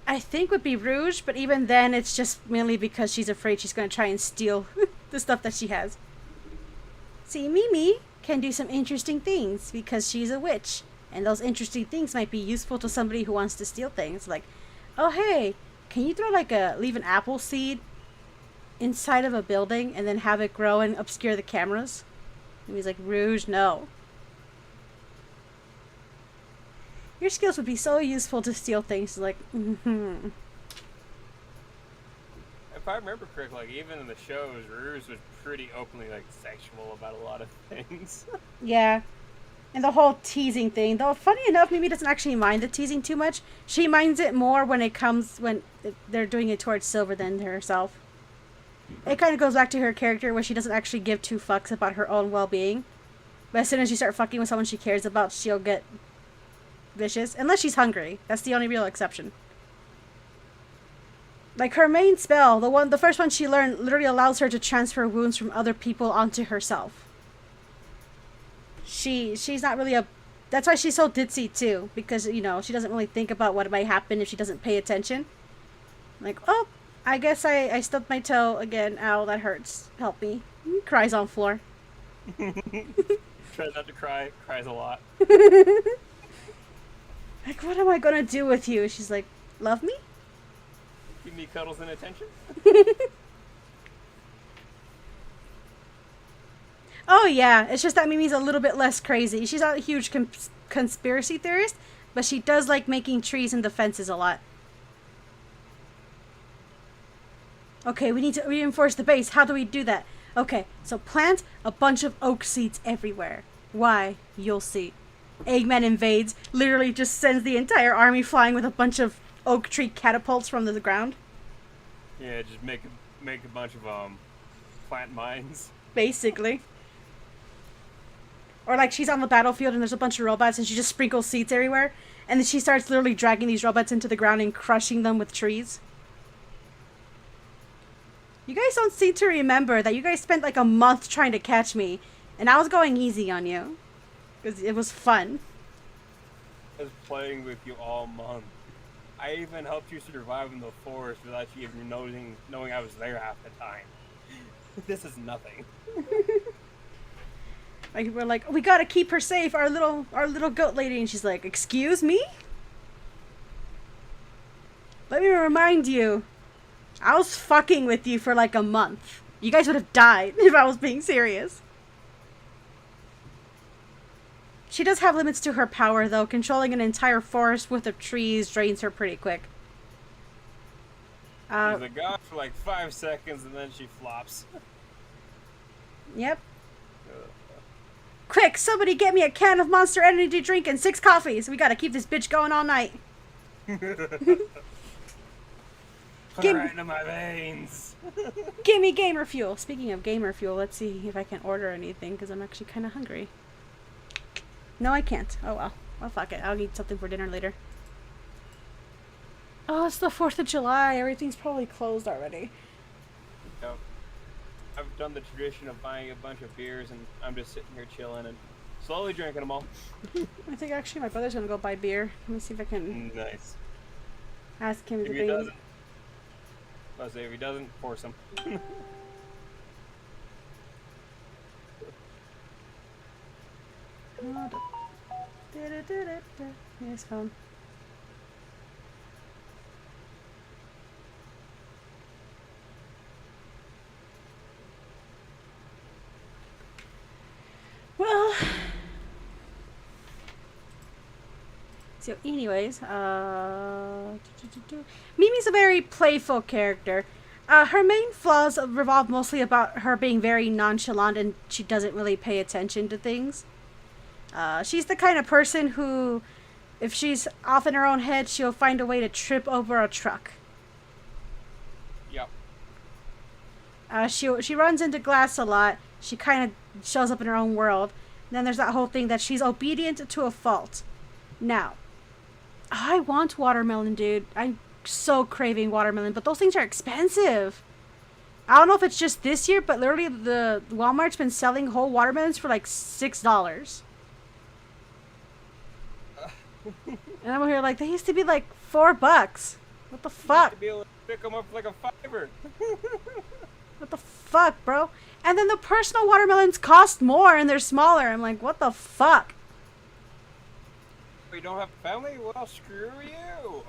I think, would be Rouge, but even then, it's just mainly because she's afraid she's going to try and steal the stuff that she has. See, Mimi can do some interesting things because she's a witch, and those interesting things might be useful to somebody who wants to steal things. Like, oh hey, can you throw leave an apple seed inside of a building and then have it grow and obscure the cameras? And he's like, Rouge, no. Your skills would be so useful to steal things. Like, mm-hmm. If I remember correctly, like, even in the shows, Rouge was pretty openly like sexual about a lot of things. Yeah. And the whole teasing thing. Though, funny enough, Mimi doesn't actually mind the teasing too much. She minds it more when they're doing it towards Silver than herself. It kind of goes back to her character where she doesn't actually give two fucks about her own well-being. But as soon as you start fucking with someone she cares about, she'll get vicious. Unless she's hungry. That's the only real exception. Like, her main spell, the first one she learned, literally allows her to transfer wounds from other people onto herself. She's not really that's why she's so ditzy too, because, you know, she doesn't really think about what might happen if she doesn't pay attention. Like, oh, I guess I stubbed my toe again. Ow, that hurts. Help me. Cries on floor. Tries not to cry. Cries a lot. Like, what am I gonna do with you? She's like, love me? Give me cuddles and attention. Oh yeah, it's just that Mimi's a little bit less crazy. She's not a huge conspiracy theorist, but she does like making trees and defenses a lot. Okay, we need to reinforce the base. How do we do that? Okay, so plant a bunch of oak seeds everywhere. Why? You'll see. Eggman invades, literally just sends the entire army flying with a bunch of oak tree catapults from the ground. Yeah, just make a bunch of plant mines. Basically. Or like she's on the battlefield and there's a bunch of robots and she just sprinkles seeds everywhere, and then she starts literally dragging these robots into the ground and crushing them with trees. You guys don't seem to remember that you guys spent like a month trying to catch me, and I was going easy on you. Because it was fun. I was playing with you all month. I even helped you survive in the forest without you even knowing I was there half the time. This is nothing. Like, we're like, we gotta keep her safe, our little goat lady, and she's like, excuse me? Let me remind you, I was fucking with you for like a month. You guys would have died if I was being serious. She does have limits to her power, though. Controlling an entire forest worth of trees drains her pretty quick. She's a god for like 5 seconds and then she flops. Yep. Quick, somebody get me a can of Monster Energy drink and 6 coffees. We gotta keep this bitch going all night. Put Give it me- right into my veins. Give me gamer fuel. Speaking of gamer fuel, let's see if I can order anything because I'm actually kind of hungry. No, I can't. Oh well. Well, fuck it. I'll eat something for dinner later. Oh, it's the 4th of July. Everything's probably closed already. Yep. I've done the tradition of buying a bunch of beers, and I'm just sitting here chilling and slowly drinking them all. I think actually my brother's gonna go buy beer. Let me see if I can Nice. ask him If to he bring. doesn't, I'll say if he doesn't, force him. His phone. Well, so anyways, Mimi's a very playful character. Her main flaws revolve mostly about her being very nonchalant and she doesn't really pay attention to things. She's the kind of person who, if she's off in her own head, she'll find a way to trip over a truck. Yep. She runs into glass a lot. She kind of shows up in her own world. And then there's that whole thing that she's obedient to a fault. Now, I want watermelon, dude. I'm so craving watermelon, but those things are expensive. I don't know if it's just this year, but literally the Walmart's been selling whole watermelons for like $6. And I'm over here like, they used to be like $4. What the fuck? To be able to pick them up like a fiver. What the fuck, bro? And then the personal watermelons cost more and they're smaller. I'm like, what the fuck? You don't have a family? Well, screw you.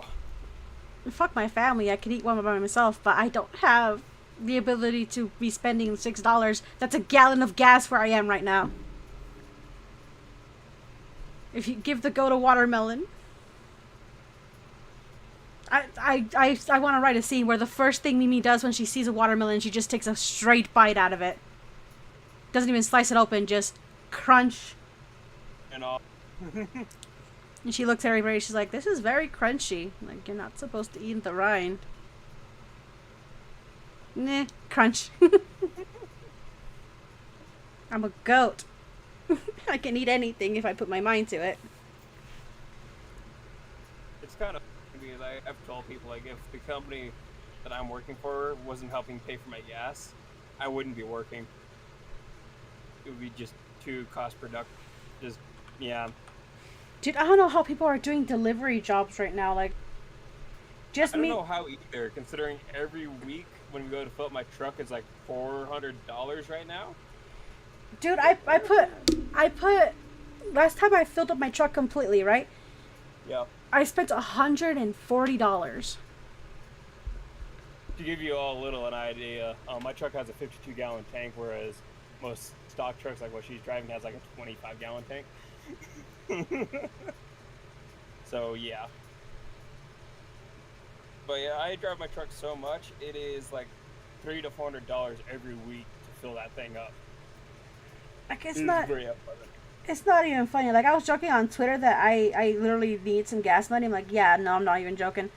Fuck my family. I can eat one by myself, but I don't have the ability to be spending $6. That's a gallon of gas where I am right now. If you give the goat a watermelon. I want to write a scene where the first thing Mimi does when she sees a watermelon, she just takes a straight bite out of it. Doesn't even slice it open, just crunch. And all. And she looks at everybody, she's like, this is very crunchy. I'm like, you're not supposed to eat the rind. Nah, crunch. I'm a goat. I can eat anything if I put my mind to it. It's kind of because I've told people, like, if the company that I'm working for wasn't helping pay for my gas, I wouldn't be working. It would be just too cost productive. Just, yeah. Dude, I don't know how people are doing delivery jobs right now. Like, just I don't me. know how either, considering every week when we go to fill up my truck, it's like $400 right now. Dude, I put. Last time I filled up my truck completely, right? Yeah. I spent $140. To give you all a little an idea, my truck has a 52-gallon tank, whereas most stock trucks, like what she's driving, has like a 25-gallon tank. So yeah. But yeah, I drive my truck so much, it is like $300 to $400 every week to fill that thing up. Like, It's very upsetting. it's not even funny. Like, I was joking on Twitter that I literally need some gas money. I'm like, yeah, no, I'm not even joking.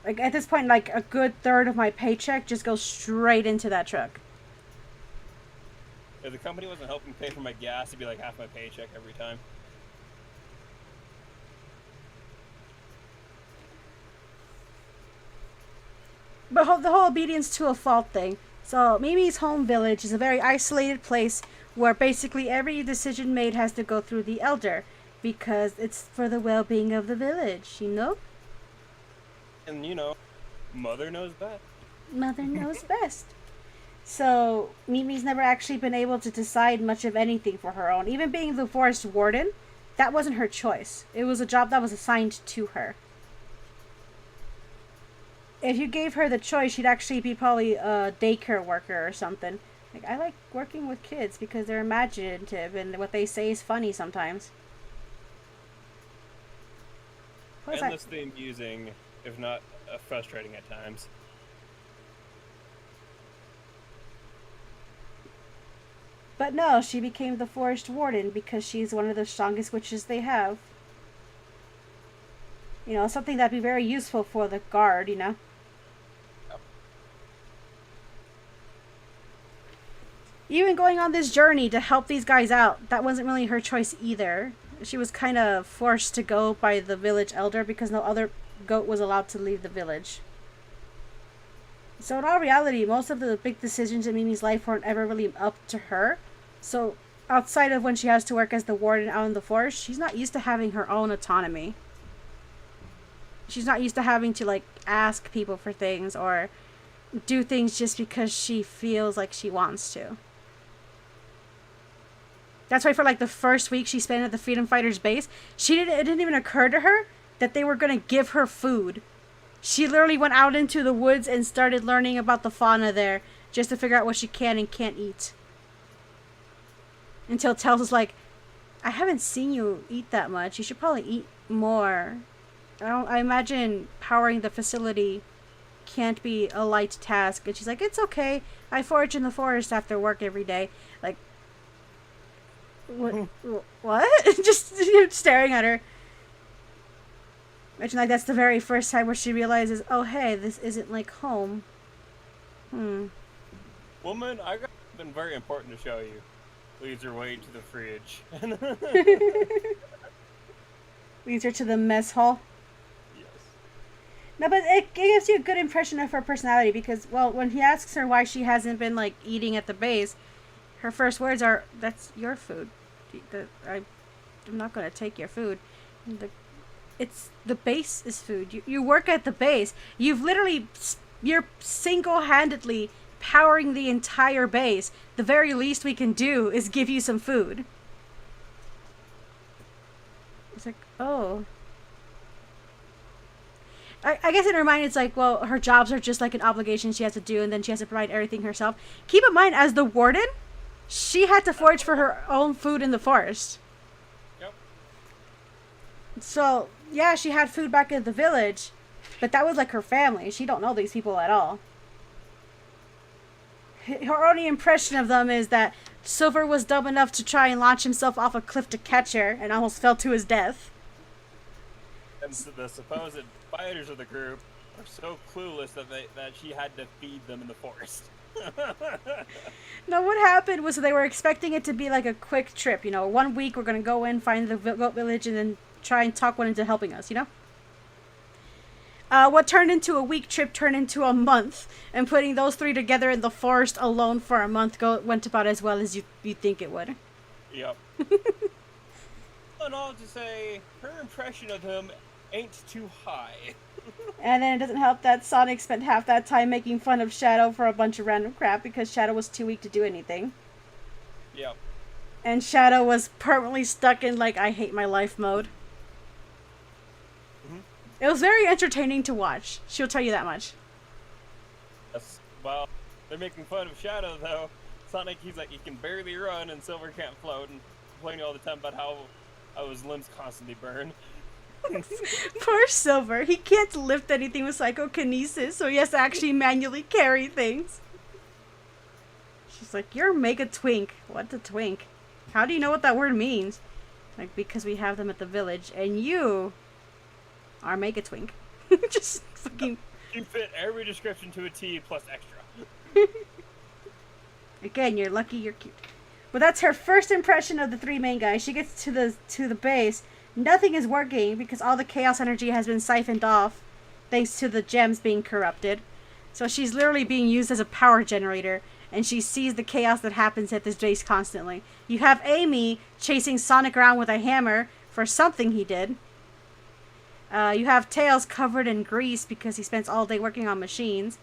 Like, at this point, like, a good third of my paycheck just goes straight into that truck. If the company wasn't helping pay for my gas, it'd be like half my paycheck every time. But the whole obedience to a fault thing. So, Mimi's home village is a very isolated place where basically every decision made has to go through the elder because it's for the well-being of the village, you know? And, you know, mother knows best. Mother knows best. So, Mimi's never actually been able to decide much of anything for her own. Even being the forest warden, that wasn't her choice. It was a job that was assigned to her. If you gave her the choice, she'd actually be probably a daycare worker or something. Like, I like working with kids because they're imaginative and what they say is funny sometimes. What is that? Endlessly amusing, if not frustrating at times. But no, she became the forest warden because she's one of the strongest witches they have. You know, something that'd be very useful for the guard, you know? Yep. Even going on this journey to help these guys out, that wasn't really her choice either. She was kind of forced to go by the village elder because no other goat was allowed to leave the village. So in all reality, most of the big decisions in Mimi's life weren't ever really up to her. So outside of when she has to work as the warden out in the forest, she's not used to having her own autonomy. She's not used to having to, like, ask people for things or do things just because she feels like she wants to. That's why for, like, the first week she spent at the Freedom Fighters base, it didn't even occur to her that they were going to give her food. She literally went out into the woods and started learning about the fauna there just to figure out what she can and can't eat. Until Tails was like, I haven't seen you eat that much. You should probably eat more. I imagine powering the facility can't be a light task. And she's like, it's okay. I forage in the forest after work every day. Like, what? Just staring at her. Imagine, like, that's the very first time where she realizes, oh, hey, this isn't like home. Woman, I got something very important to show you. Leads her way to the fridge. Leads her to the mess hall. Yes. No, but it gives you a good impression of her personality because, well, when he asks her why she hasn't been, like, eating at the base, her first words are, that's your food. I'm not going to take your food. The base is food. You work at the base. You're single-handedly powering the entire base. The very least we can do is give you some food. It's like, oh. I guess in her mind it's like, well, her jobs are just like an obligation she has to do and then she has to provide everything herself. Keep in mind, as the warden, she had to forage for her own food in the forest. Yep. So, yeah, she had food back in the village, but that was like her family. She don't know these people at all. Her only impression of them is that Silver was dumb enough to try and launch himself off a cliff to catch her and almost fell to his death. And the supposed fighters of the group are so clueless that she had to feed them in the forest. No, what happened was they were expecting it to be like a quick trip. You know, 1 week we're going to go in, find the goat village, and then try and talk one into helping us, you know? What turned into a week trip turned into a month, and putting those three together in the forest alone for a month went about as well as you think it would. Yep. And all to say, her impression of him ain't too high. And then it doesn't help that Sonic spent half that time making fun of Shadow for a bunch of random crap because Shadow was too weak to do anything. Yep. And Shadow was permanently stuck in, like, I hate my life mode. Mm-hmm. It was very entertaining to watch. She'll tell you that much. Yes. Well, they're making fun of Shadow, though. Sonic, he's like, he can barely run, and Silver can't float, and complaining all the time about how his limbs constantly burn. Poor Silver. He can't lift anything with psychokinesis, so he has to actually manually carry things. She's like, you're mega twink. What's a twink? How do you know what that word means? Like, because we have them at the village, and you are mega twink. Just fucking... You fit every description to a T plus extra. Again, you're lucky you're cute. But that's her first impression of the three main guys. She gets to the base. Nothing is working because all the chaos energy has been siphoned off thanks to the gems being corrupted. So she's literally being used as a power generator, and she sees the chaos that happens at this base constantly. You have Amy chasing Sonic around with a hammer for something he did. You have Tails covered in grease because he spends all day working on machines.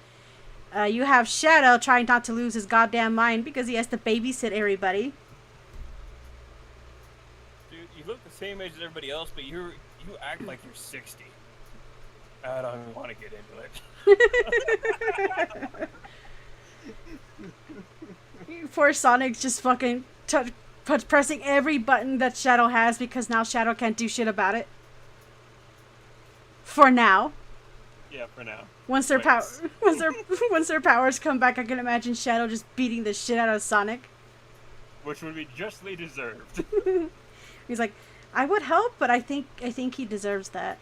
You have Shadow trying not to lose his goddamn mind because he has to babysit everybody. You look the same age as everybody else, but you act like you're 60. I don't even want to get into it. Poor Sonic's just fucking pressing every button that Shadow has because now Shadow can't do shit about it. For now. Yeah, for now. Once their once their powers come back, I can imagine Shadow just beating the shit out of Sonic. which would be justly deserved. He's like, I would help, but I think he deserves that.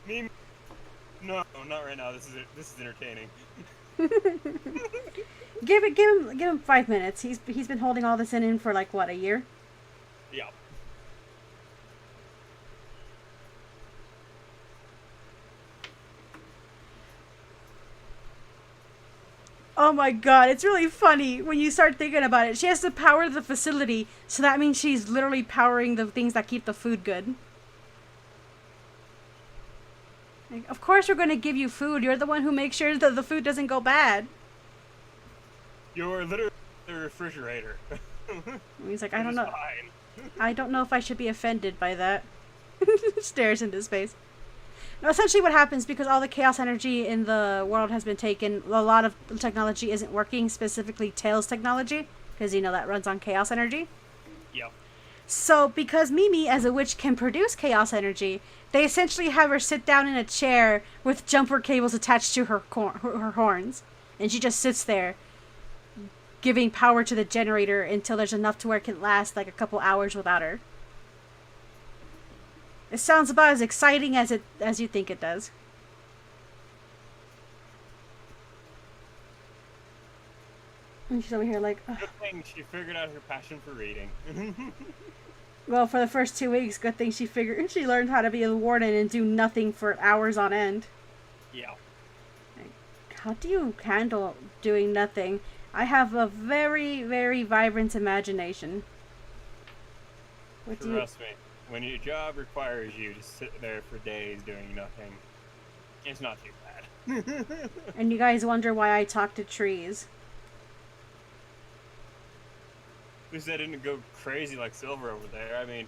Me? No, not right now. This is entertaining. Give him 5 minutes. He's been holding all this in for like what, a year? Yeah. Oh my god, it's really funny when you start thinking about it. She has to power the facility, so that means she's literally powering the things that keep the food good. Like, of course we're going to give you food. You're the one who makes sure that the food doesn't go bad. You're literally the refrigerator. And he's like, I Which don't is know. fine. I don't know if I should be offended by that. Stares into space. Now, essentially what happens, because all the chaos energy in the world has been taken, a lot of technology isn't working, specifically Tails technology, because, you know, that runs on chaos energy. Yep. So, because Mimi, as a witch, can produce chaos energy, they essentially have her sit down in a chair with jumper cables attached to her horns. And she just sits there, giving power to the generator until there's enough to where it can last like a couple hours without her. It sounds about as exciting as you think it does. And she's over here like, ugh. Good thing she figured out her passion for reading. Well, for the first 2 weeks, good thing she learned how to be a warden and do nothing for hours on end. Yeah. Like, how do you handle doing nothing? I have a very, very vibrant imagination. Trust me, when your job requires you to sit there for days doing nothing, it's not too bad. And you guys wonder why I talk to trees. At least I didn't go crazy like Silver over there. I mean,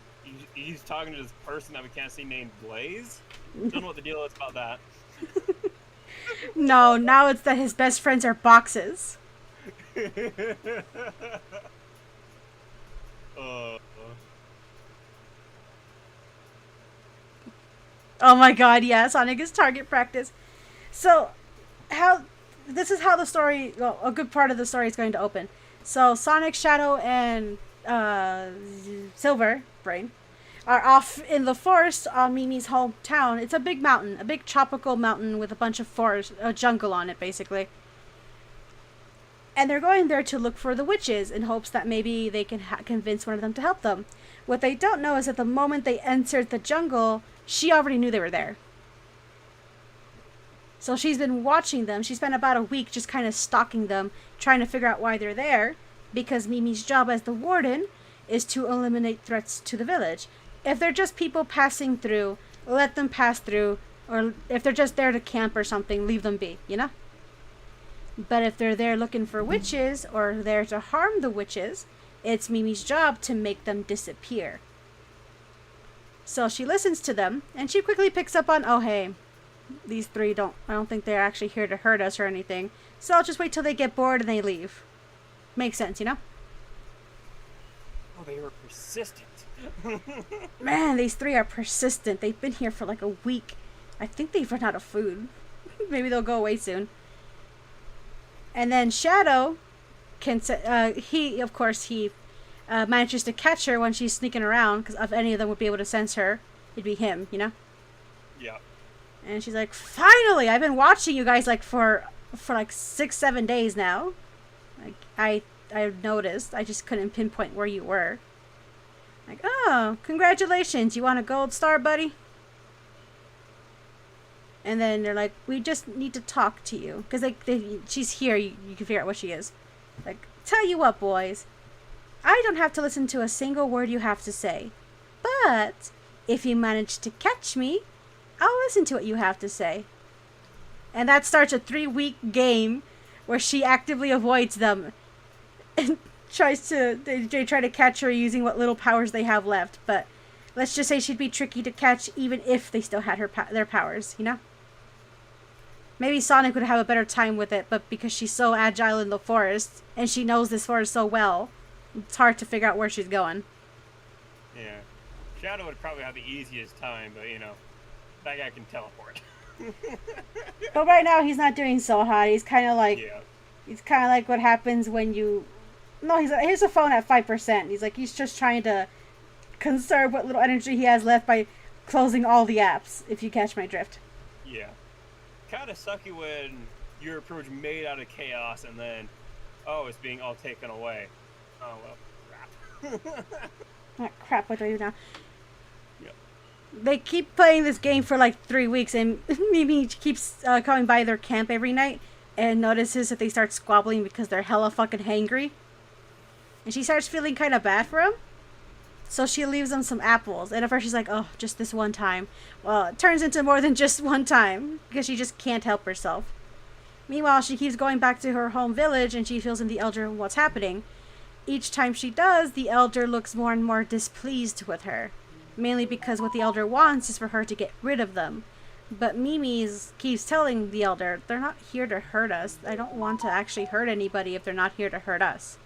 he's talking to this person that we can't see named Blaze. Don't know what the deal is about that. No, now it's that his best friends are boxes. Oh my god, yeah, Sonic is target practice. So, this is how the story, well, a good part of the story is going to open. So, Sonic, Shadow, and Silver Brain are off in the forest on Mimi's hometown. It's a big mountain, a big tropical mountain with a bunch of forest, jungle on it, basically. And they're going there to look for the witches in hopes that maybe they can convince one of them to help them. What they don't know is that the moment they entered the jungle, she already knew they were there. So she's been watching them. She spent about a week just kind of stalking them, trying to figure out why they're there, because Mimi's job as the warden is to eliminate threats to the village. If they're just people passing through, let them pass through, or if they're just there to camp or something, leave them be, you know? But if they're there looking for witches, or there to harm the witches, it's Mimi's job to make them disappear. So she listens to them, and she quickly picks up on, oh hey, these three I don't think they're actually here to hurt us or anything. So I'll just wait till they get bored and they leave. Makes sense, you know? Oh, they were persistent. Man, these three are persistent. They've been here for like a week. I think they've run out of food. Maybe they'll go away soon. And then Shadow he manages to catch her when she's sneaking around, because if any of them would be able to sense her, it'd be him, you know? Yeah. And she's like, finally! I've been watching you guys like for like 6-7 days now. Like, I've noticed. I just couldn't pinpoint where you were. Like, oh, congratulations. You want a gold star, buddy? And then they're like, we just need to talk to you. Because she's here. You can figure out what she is. Like, tell you what, boys. I don't have to listen to a single word you have to say. But if you manage to catch me, I'll listen to what you have to say. And that starts a 3-week game where she actively avoids them and they try to catch her using what little powers they have left. But let's just say she'd be tricky to catch even if they still had their powers, you know? Maybe Sonic would have a better time with it, but because she's so agile in the forest and she knows this forest so well, it's hard to figure out where she's going. Yeah. Shadow would probably have the easiest time, but you know, that guy can teleport. But right now he's not doing so hot. He's kind of like, Yeah. It's kind of like what happens when you. No, here's a phone at 5%. He's like, he's just trying to conserve what little energy he has left by closing all the apps, if you catch my drift. Yeah. Kind of sucky when your approach made out of chaos and then, oh, it's being all taken away. Oh, well, crap. Oh, crap, what do I do now? Yep. They keep playing this game for like 3 weeks, and Mimi keeps coming by their camp every night and notices that they start squabbling because they're hella fucking hangry. And she starts feeling kind of bad for them. So she leaves them some apples. And at first she's like, oh, just this one time. Well, it turns into more than just one time because she just can't help herself. Meanwhile, she keeps going back to her home village and she feels in the elder what's happening. Each time she does, the elder looks more and more displeased with her. Mainly because what the elder wants is for her to get rid of them. But Mimi keeps telling the elder, they're not here to hurt us. I don't want to actually hurt anybody if they're not here to hurt us.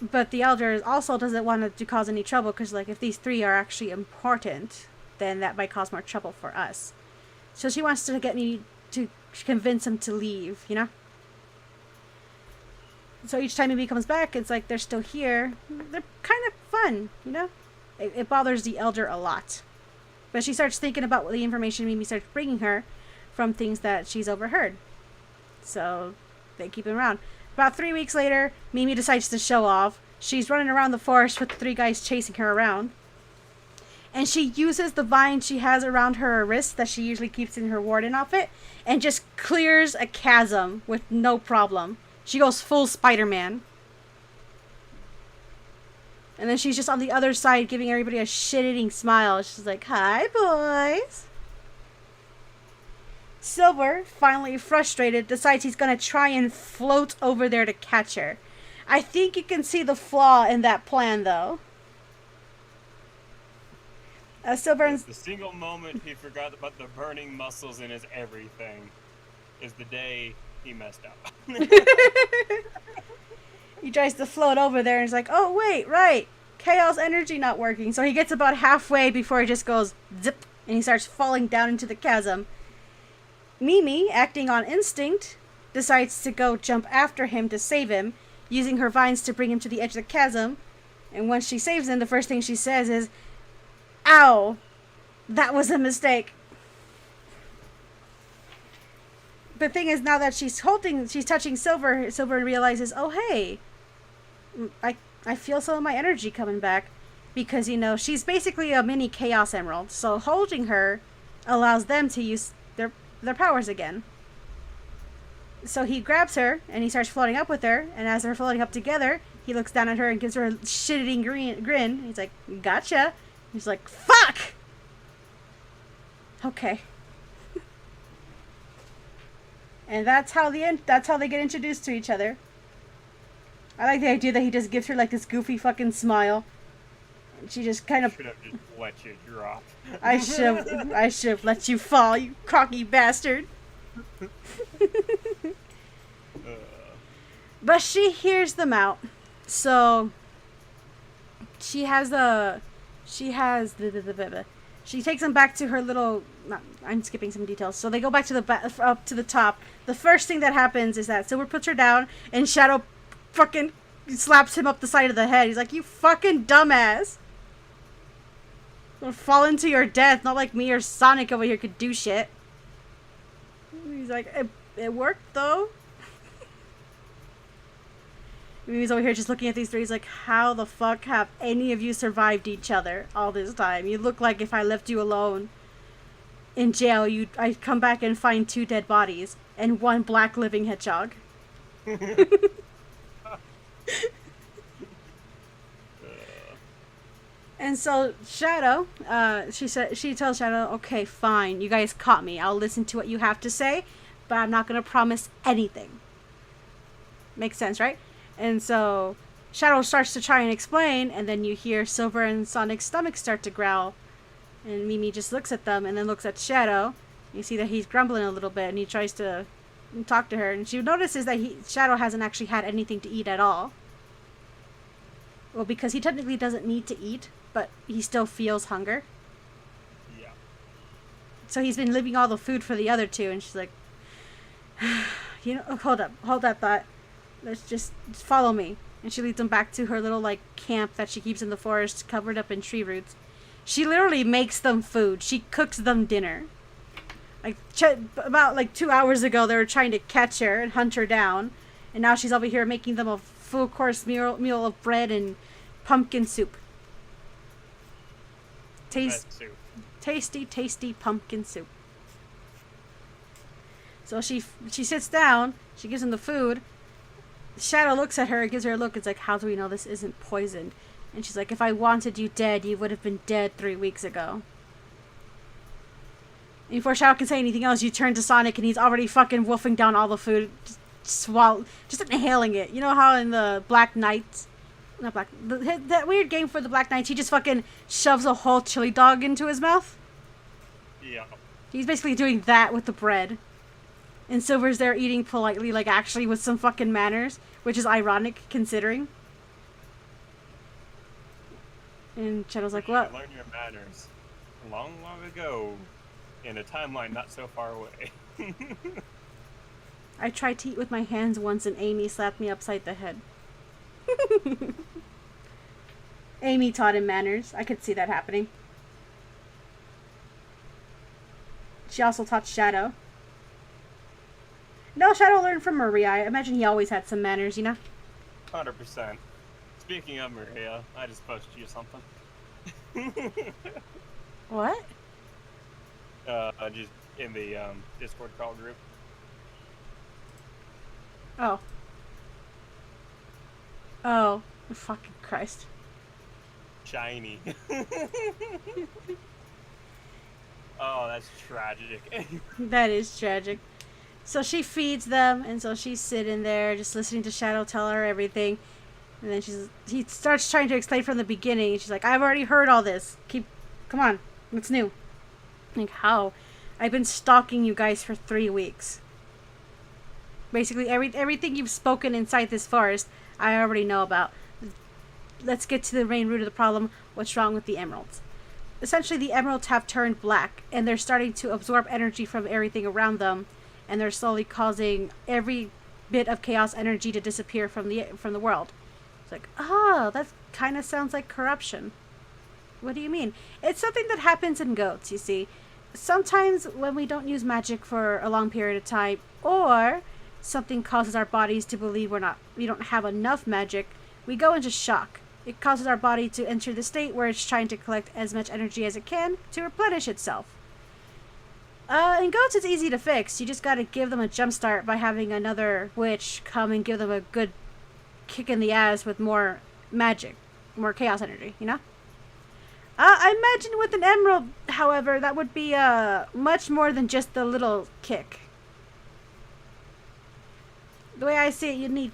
But the elder also doesn't want it to cause any trouble because, like, if these three are actually important, then that might cause more trouble for us. So she wants to get me to convince him to leave, you know? So each time Mimi comes back, it's like they're still here. They're kind of fun, you know? It bothers the elder a lot. But she starts thinking about what the information Mimi starts bringing her from things that she's overheard. So they keep him around. About 3 weeks later, Mimi decides to show off. She's running around the forest with the three guys chasing her around. And she uses the vine she has around her wrist that she usually keeps in her warden outfit and just clears a chasm with no problem. She goes full Spider-Man. And then she's just on the other side giving everybody a shit-eating smile. She's like, hi, boys. Silver, finally frustrated, decides he's going to try and float over there to catch her. I think you can see the flaw in that plan, though. Silver... The single moment he forgot about the burning muscles in his everything is the day he messed up. He tries to float over there and he's like, oh, wait, right. Chaos energy not working. So he gets about halfway before he just goes zip and he starts falling down into the chasm. Mimi, acting on instinct, decides to go jump after him to save him, using her vines to bring him to the edge of the chasm. And once she saves him, the first thing she says is, ow, that was a mistake. The thing is, now that she's touching Silver, Silver realizes, oh, hey, I feel some of my energy coming back. Because, you know, she's basically a mini Chaos Emerald. So holding her allows them to use their powers again. So he grabs her and he starts floating up with her. And as they're floating up together, he looks down at her and gives her a shit-eating grin. He's like, gotcha. He's like, fuck! Okay. And that's how they get introduced to each other. I like the idea that he just gives her like this goofy fucking smile. And she just kind of... Should have just let you drop. I should have let you fall, you cocky bastard. But she hears them out. So she takes them back to her little... I'm skipping some details. So they go back to up to the top. The first thing that happens is that Silver puts her down and Shadow fucking slaps him up the side of the head. He's like, you fucking dumbass. You'll fall into your death. Not like me or Sonic over here could do shit. He's like, it worked though. He's over here just looking at these three. He's like, how the fuck have any of you survived each other all this time? You look like if I left you alone in jail, I'd come back and find 2 dead bodies and 1 black living hedgehog. And so Shadow, she tells Shadow, okay, fine, you guys caught me. I'll listen to what you have to say, but I'm not going to promise anything. Makes sense, right? And so Shadow starts to try and explain, and then you hear Silver and Sonic's stomach start to growl. And Mimi just looks at them and then looks at Shadow. You see that he's grumbling a little bit, and he tries to talk to her. And she notices that Shadow hasn't actually had anything to eat at all. Well, because he technically doesn't need to eat, but he still feels hunger. Yeah. So he's been leaving all the food for the other two, and she's like, You know, hold that thought. Let's just follow me. And she leads them back to her little like camp that she keeps in the forest, covered up in tree roots. She literally makes them food. She cooks them dinner. Like about like 2 hours ago, they were trying to catch her and hunt her down, and now she's over here making them a full course meal of bread and pumpkin soup. Tasty pumpkin soup. So she sits down. She gives him the food. Shadow looks at her, gives her a look. It's like, how do we know this isn't poisoned? And she's like, if I wanted you dead, you would have been dead 3 weeks ago. And before Shadow can say anything else, you turn to Sonic and he's already fucking wolfing down all the food. Just inhaling it. You know how in the Black Knight, that weird game for the Black Knights, he just fucking shoves a whole chili dog into his mouth? Yeah. He's basically doing that with the bread. And Silver's there eating politely, like actually with some fucking manners, which is ironic considering. And Shadow's like, what? You learned your manners long ago in a timeline not so far away. I tried to eat with my hands once and Amy slapped me upside the head. Amy taught him manners. I could see that happening. She also taught Shadow. No, Shadow learned from Maria. I imagine he always had some manners, you know? 100%. Speaking of Maria, I just posted you something. What? Just in the Discord call group. Oh. Oh, fucking Christ. Shiny. Oh, that's tragic. That is tragic. So she feeds them, and so she's sitting there just listening to Shadow tell her everything. And then he starts trying to explain from the beginning. And she's like, I've already heard all this. Come on, what's new? Like, how? I've been stalking you guys for 3 weeks. Basically, everything you've spoken inside this forest, I already know about. Let's get to the main root of the problem. What's wrong with the emeralds? Essentially, the emeralds have turned black, and they're starting to absorb energy from everything around them, and they're slowly causing every bit of chaos energy to disappear from the world. It's like, that kind of sounds like corruption. What do you mean? It's something that happens in goats, you see. Sometimes when we don't use magic for a long period of time, or something causes our bodies to believe we don't have enough magic, we go into shock. It causes our body to enter the state where it's trying to collect as much energy as it can to replenish itself. In goats, it's easy to fix. You just gotta give them a jump start by having another witch come and give them a good kick in the ass with more magic, more chaos energy, you know? I imagine with an emerald, however, that would be much more than just the little kick. The way I see it,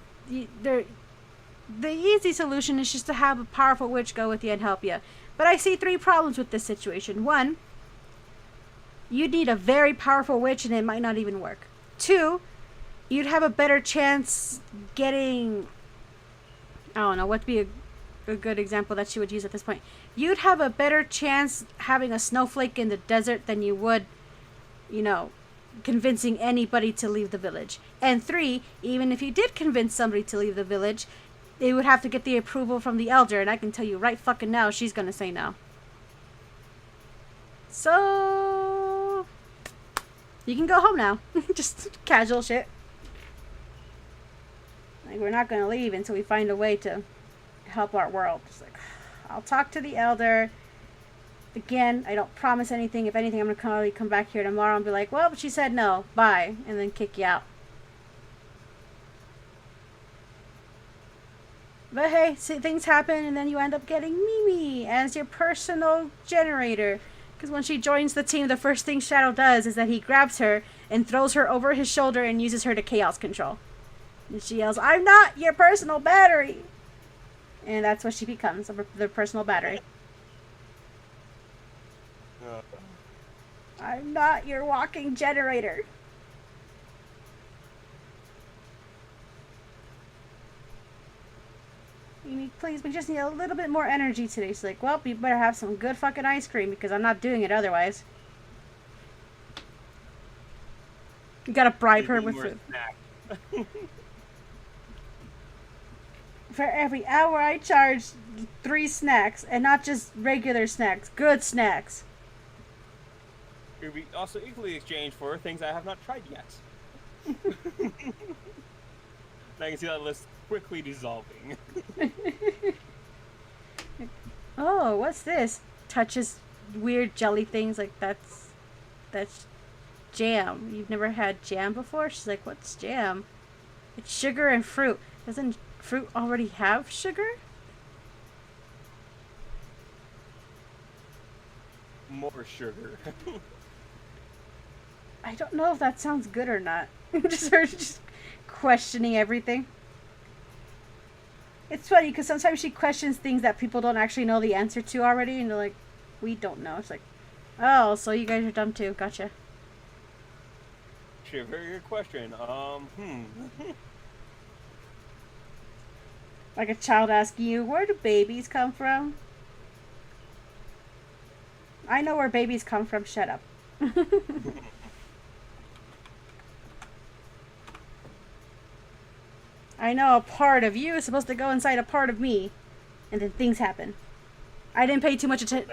the easy solution is just to have a powerful witch go with you and help you. But I see 3 problems with this situation. 1, you'd need a very powerful witch and it might not even work. 2, you'd have a better chance getting... I don't know, what'd be a good example that she would use at this point. You'd have a better chance having a snowflake in the desert than you would, convincing anybody to leave the village. And 3, even if you did convince somebody to leave the village, they would have to get the approval from the elder, and I can tell you right fucking now, she's gonna say no. So... you can go home now. Just casual shit. Like, we're not gonna leave until we find a way to help our world. Just like, I'll talk to the elder. Again, I don't promise anything. If anything, I'm gonna come back here tomorrow and be like, well, she said no, bye, and then kick you out. But hey, see, things happen, and then you end up getting Mimi as your personal generator. Because when she joins the team, the first thing Shadow does is that he grabs her and throws her over his shoulder and uses her to chaos control. And she yells, I'm not your personal battery! And that's what she becomes, their personal battery. I'm not your walking generator. Please, we just need a little bit more energy today. She's like, well, you better have some good fucking ice cream because I'm not doing it otherwise. You gotta bribe her with food. For every hour I charge 3 snacks, and not just regular snacks, good snacks. It would be also equally exchanged for things I have not tried yet. I can see that list quickly dissolving. Oh, what's this? Touches weird jelly things like that's jam. You've never had jam before? She's like, what's jam? It's sugar and fruit. Doesn't fruit already have sugar? More sugar. I don't know if that sounds good or not. Just her just questioning everything. It's funny because sometimes she questions things that people don't actually know the answer to already, and they're like, we don't know. It's like, oh, so you guys are dumb too. Gotcha. Actually, a very good question. Like a child asking you, where do babies come from? I know where babies come from. Shut up. I know a part of you is supposed to go inside a part of me, and then things happen. I didn't pay too much attention.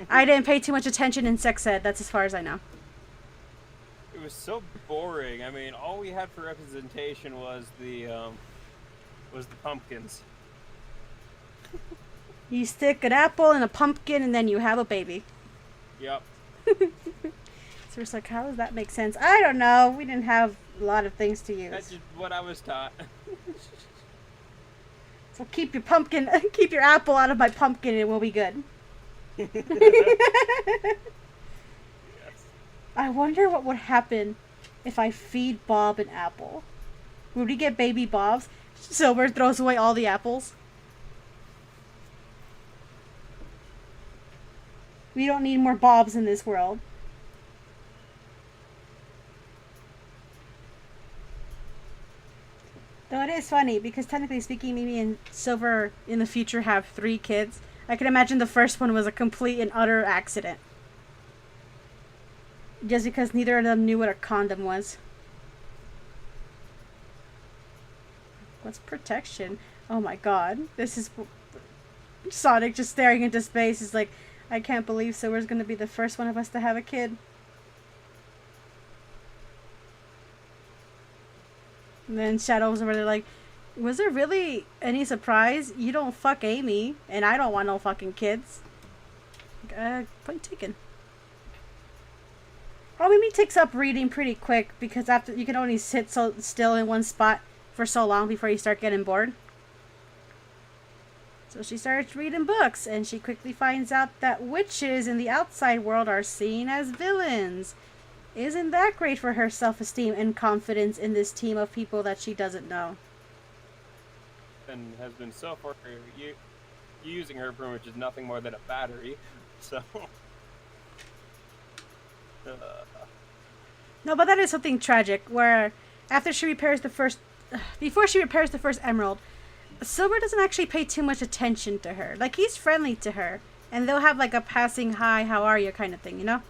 I didn't pay too much attention in sex ed. That's as far as I know. It was so boring. I mean, all we had for representation was the pumpkins. You stick an apple in a pumpkin, and then you have a baby. Yep. So it's like, how does that make sense? I don't know. We didn't have a lot of things to use. That's just what I was taught. So keep your pumpkin, keep your apple out of my pumpkin, and we'll be good. Yes. I wonder what would happen if I feed Bob an apple. Would we get baby Bobs? Silver throws away all the apples. We don't need more Bobs in this world. Though it is funny, because technically speaking, Mimi and Silver in the future have 3 kids. I can imagine the first one was a complete and utter accident. Just because neither of them knew what a condom was. What's protection? Oh my god. This is... Sonic just staring into space is like, I can't believe Silver's gonna be the first one of us to have a kid. And then Shadow's over there like, was there really any surprise? You don't fuck Amy, and I don't want no fucking kids. Point taken. Oh, Mimi takes up reading pretty quick because after you can only sit so still in one spot for so long before you start getting bored. So she starts reading books, and she quickly finds out that witches in the outside world are seen as villains. Isn't that great for her self-esteem and confidence in this team of people that she doesn't know? And has been so far using her pretty much is nothing more than a battery. So. No, but that is something tragic. Where after she repairs the first, before she repairs the first emerald, Silver doesn't actually pay too much attention to her. Like, he's friendly to her, and they'll have like a passing hi, how are you kind of thing, you know?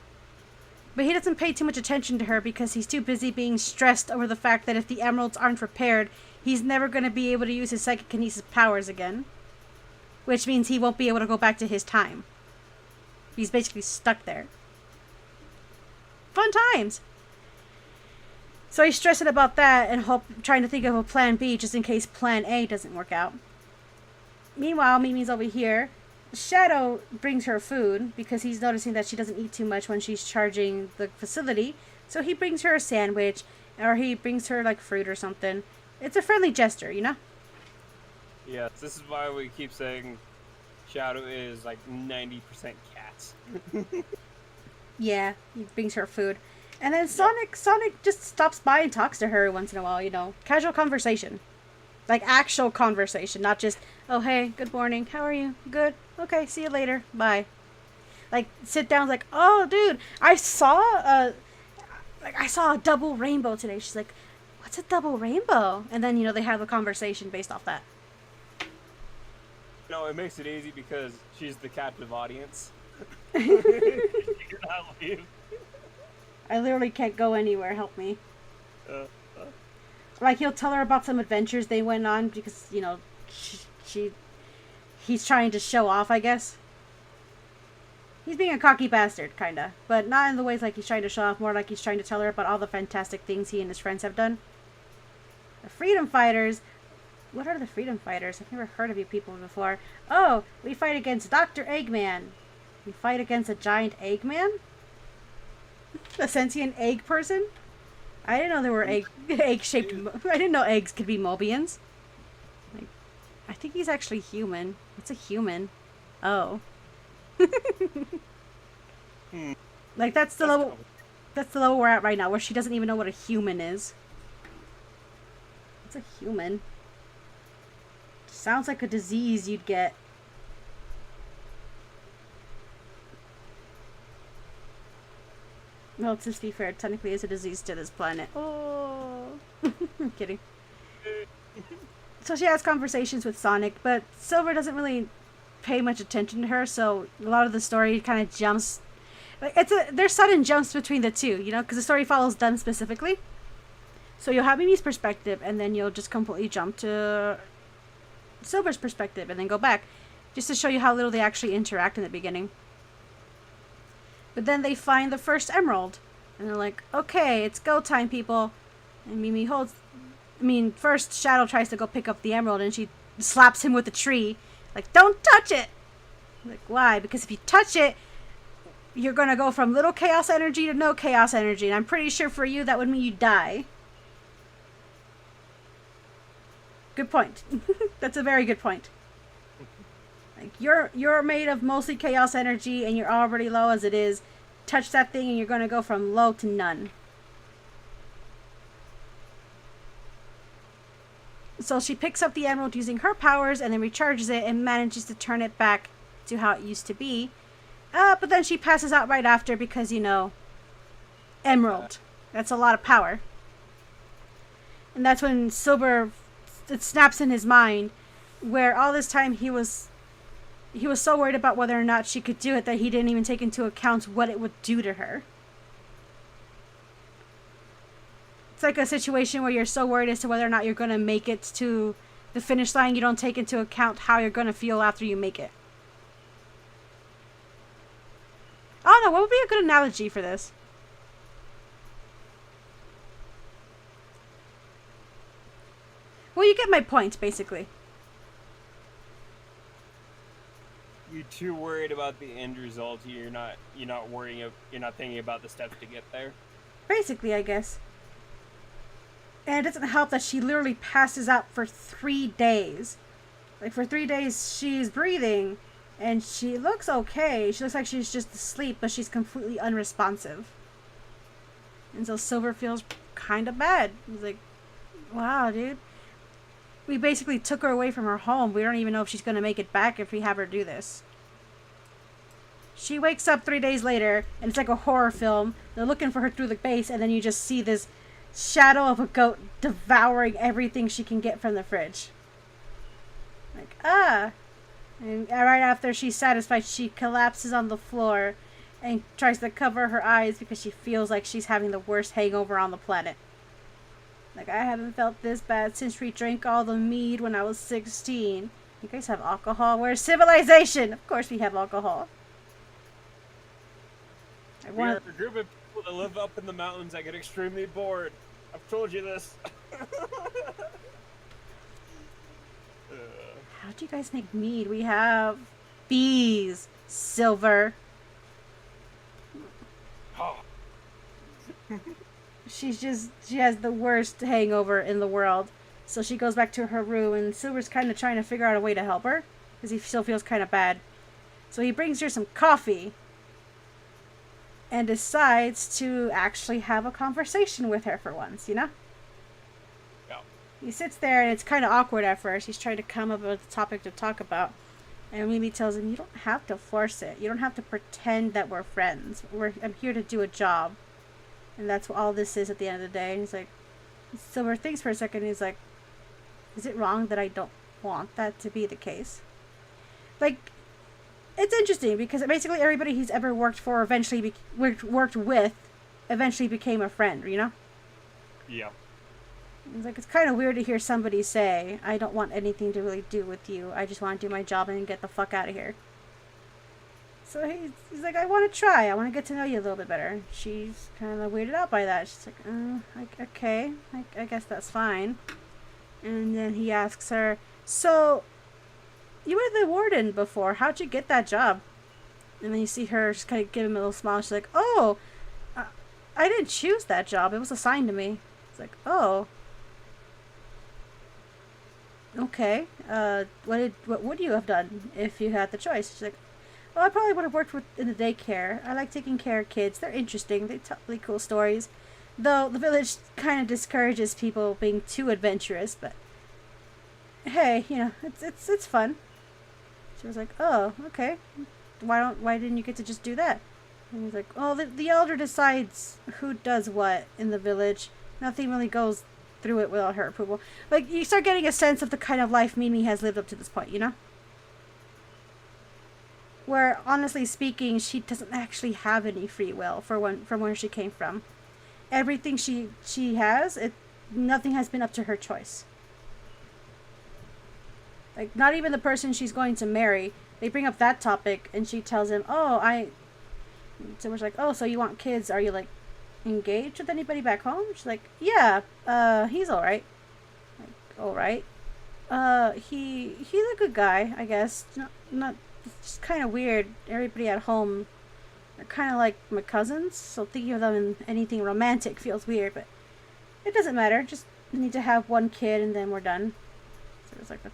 But he doesn't pay too much attention to her because he's too busy being stressed over the fact that if the emeralds aren't repaired, he's never going to be able to use his psychokinesis powers again. Which means he won't be able to go back to his time. He's basically stuck there. Fun times! So he's stressing about that and trying to think of a plan B just in case plan A doesn't work out. Meanwhile, Mimi's over here. Shadow brings her food because he's noticing that she doesn't eat too much when she's charging the facility. So he brings her a sandwich, or he brings her like fruit or something. It's a friendly gesture, you know? Yes, this is why we keep saying Shadow is like 90% cats. Yeah, he brings her food. And then Sonic just stops by and talks to her once in a while, you know. Casual conversation. Like actual conversation, not just, oh hey, good morning, how are you? Good? Okay, see you later. Bye. Like, sit down, like, oh dude, I saw a double rainbow today. She's like, what's a double rainbow? And then, you know, they have a conversation based off that. No, it makes it easy because she's the captive audience. I literally can't go anywhere, help me. Like, he'll tell her about some adventures they went on because, he's trying to show off, I guess. He's being a cocky bastard, kinda. But not in the ways like he's trying to show off, more like he's trying to tell her about all the fantastic things he and his friends have done. The freedom fighters. What are the freedom fighters? I've never heard of you people before. Oh, we fight against Dr. Eggman. We fight against a giant Eggman? A sentient egg person? I didn't know there were egg-shaped... I didn't know eggs could be Mobians. Like, I think he's actually human. What's a human? Oh. Like, that's the level... That's the level we're at right now, where she doesn't even know what a human is. What's a human? Sounds like a disease you'd get. Well, to be fair, technically it's a disease to this planet. Oh, I'm kidding. So she has conversations with Sonic, but Silver doesn't really pay much attention to her, so a lot of the story kind of jumps. There's sudden jumps between the two, because the story follows them specifically. So you'll have Mimi's perspective, and then you'll just completely jump to Silver's perspective, and then go back, just to show you how little they actually interact in the beginning. But then they find the first emerald, and they're like, okay, it's go time, people. And Mimi first Shadow tries to go pick up the emerald, and she slaps him with a tree. Like, don't touch it! Like, why? Because if you touch it, you're gonna go from little chaos energy to no chaos energy, and I'm pretty sure for you that would mean you die. Good point. That's a very good point. Like, you're made of mostly chaos energy, and you're already low as it is. Touch that thing, and you're gonna go from low to none. So she picks up the emerald using her powers, and then recharges it, and manages to turn it back to how it used to be. But then she passes out right after because, emerald. That's a lot of power. And that's when Silver, it snaps in his mind, where all this time he was so worried about whether or not she could do it that he didn't even take into account what it would do to her. It's like a situation where you're so worried as to whether or not you're going to make it to the finish line, you don't take into account how you're going to feel after you make it. Oh no, what would be a good analogy for this? Well, you get my point, basically. You're too worried about the end result. You're not thinking about the steps to get there. Basically, I guess. And it doesn't help that she literally passes out for 3 days. Like, for 3 days, she's breathing, and she looks okay. She looks like she's just asleep, but she's completely unresponsive. And so Silver feels kind of bad. He's like, wow, dude. We basically took her away from her home. We don't even know if she's going to make it back if we have her do this. She wakes up 3 days later, and it's like a horror film. They're looking for her through the base, and then you just see this shadow of a goat devouring everything she can get from the fridge. Like, And right after she's satisfied, she collapses on the floor and tries to cover her eyes because she feels like she's having the worst hangover on the planet. Like, I haven't felt this bad since we drank all the mead when I was 16. You guys have alcohol? Where's civilization? Of course we have alcohol. We're a group of people that live up in the mountains that get extremely bored. I've told you this. How do you guys make mead? We have bees, Silver. Oh. She has the worst hangover in the world. So she goes back to her room, and Silver's kind of trying to figure out a way to help her, because he still feels kind of bad. So he brings her some coffee, and decides to actually have a conversation with her for once, Yeah. He sits there, and it's kind of awkward at first. He's trying to come up with a topic to talk about. And Mimi tells him, you don't have to force it. You don't have to pretend that we're friends. I'm here to do a job. And that's what all this is at the end of the day. And he's like, Silver thinks for a second, and he's like, is it wrong that I don't want that to be the case? Like, it's interesting, because basically everybody he's ever worked for, worked with, eventually became a friend, Yeah. It's like, it's kind of weird to hear somebody say, I don't want anything to really do with you. I just want to do my job and get the fuck out of here. So he's like, I want to try. I want to get to know you a little bit better. She's kind of weirded out by that. She's like, okay, I guess that's fine. And then he asks her, so, you were the warden before. How'd you get that job? And then you see her just kind of give him a little smile. She's like, oh, I didn't choose that job. It was assigned to me. It's like, oh. Okay. What would you have done if you had the choice? She's like, well, I probably would have worked in the daycare. I like taking care of kids. They're interesting. They tell really cool stories. Though the village kind of discourages people being too adventurous, but hey, it's fun. She was like, oh, okay. Why didn't you get to just do that? And he's like, oh, the elder decides who does what in the village. Nothing really goes through it without her approval. Like, you start getting a sense of the kind of life Mimi has lived up to this point, Where, honestly speaking, she doesn't actually have any free will from where she came from. Everything she has, nothing has been up to her choice. Like, not even the person she's going to marry. They bring up that topic, and she tells him, so we're like, oh, so you want kids? Are you, like, engaged with anybody back home? She's like, yeah, he's alright. Like, alright. He's a good guy, I guess. Not it's just kind of weird. Everybody at home are kind of like my cousins, so thinking of them in anything romantic feels weird, but it doesn't matter. Just need to have one kid and then we're done. So it's like, that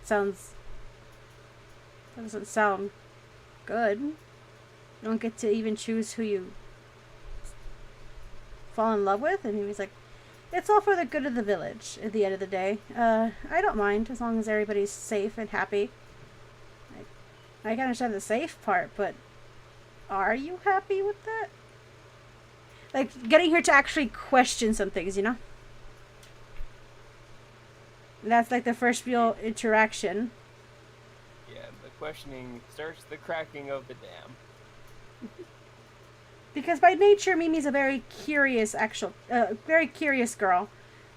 doesn't sound good. You don't get to even choose who you fall in love with. And he was like, it's all for the good of the village at the end of the day. I don't mind as long as everybody's safe and happy. I can understand the safe part, but are you happy with that? Like, getting her to actually question some things, That's like the first real interaction. Yeah, the questioning starts the cracking of the dam. Because by nature, Mimi's a very curious girl.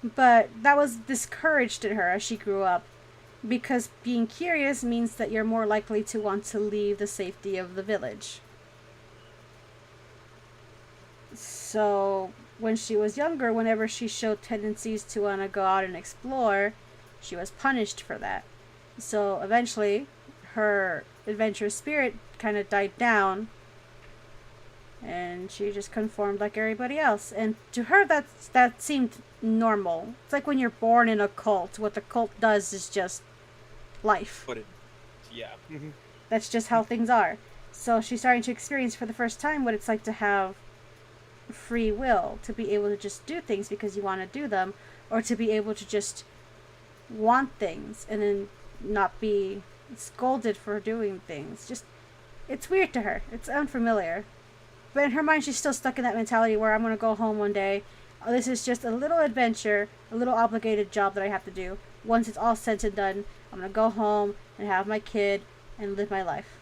But that was discouraged in her as she grew up. Because being curious means that you're more likely to want to leave the safety of the village. So, when she was younger, whenever she showed tendencies to want to go out and explore, she was punished for that. So, eventually, her adventurous spirit kind of died down, and she just conformed like everybody else. And to her, that seemed normal. It's like when you're born in a cult. What the cult does is just life. Yeah. That's just how things are. So she's starting to experience for the first time what it's like to have free will, to be able to just do things because you want to do them, or to be able to just want things and then not be scolded for doing things. Just, it's weird to her. It's unfamiliar. But in her mind, she's still stuck in that mentality where I'm going to go home one day. This is just a little adventure, a little obligated job that I have to do. Once it's all said and done, I'm going to go home and have my kid and live my life.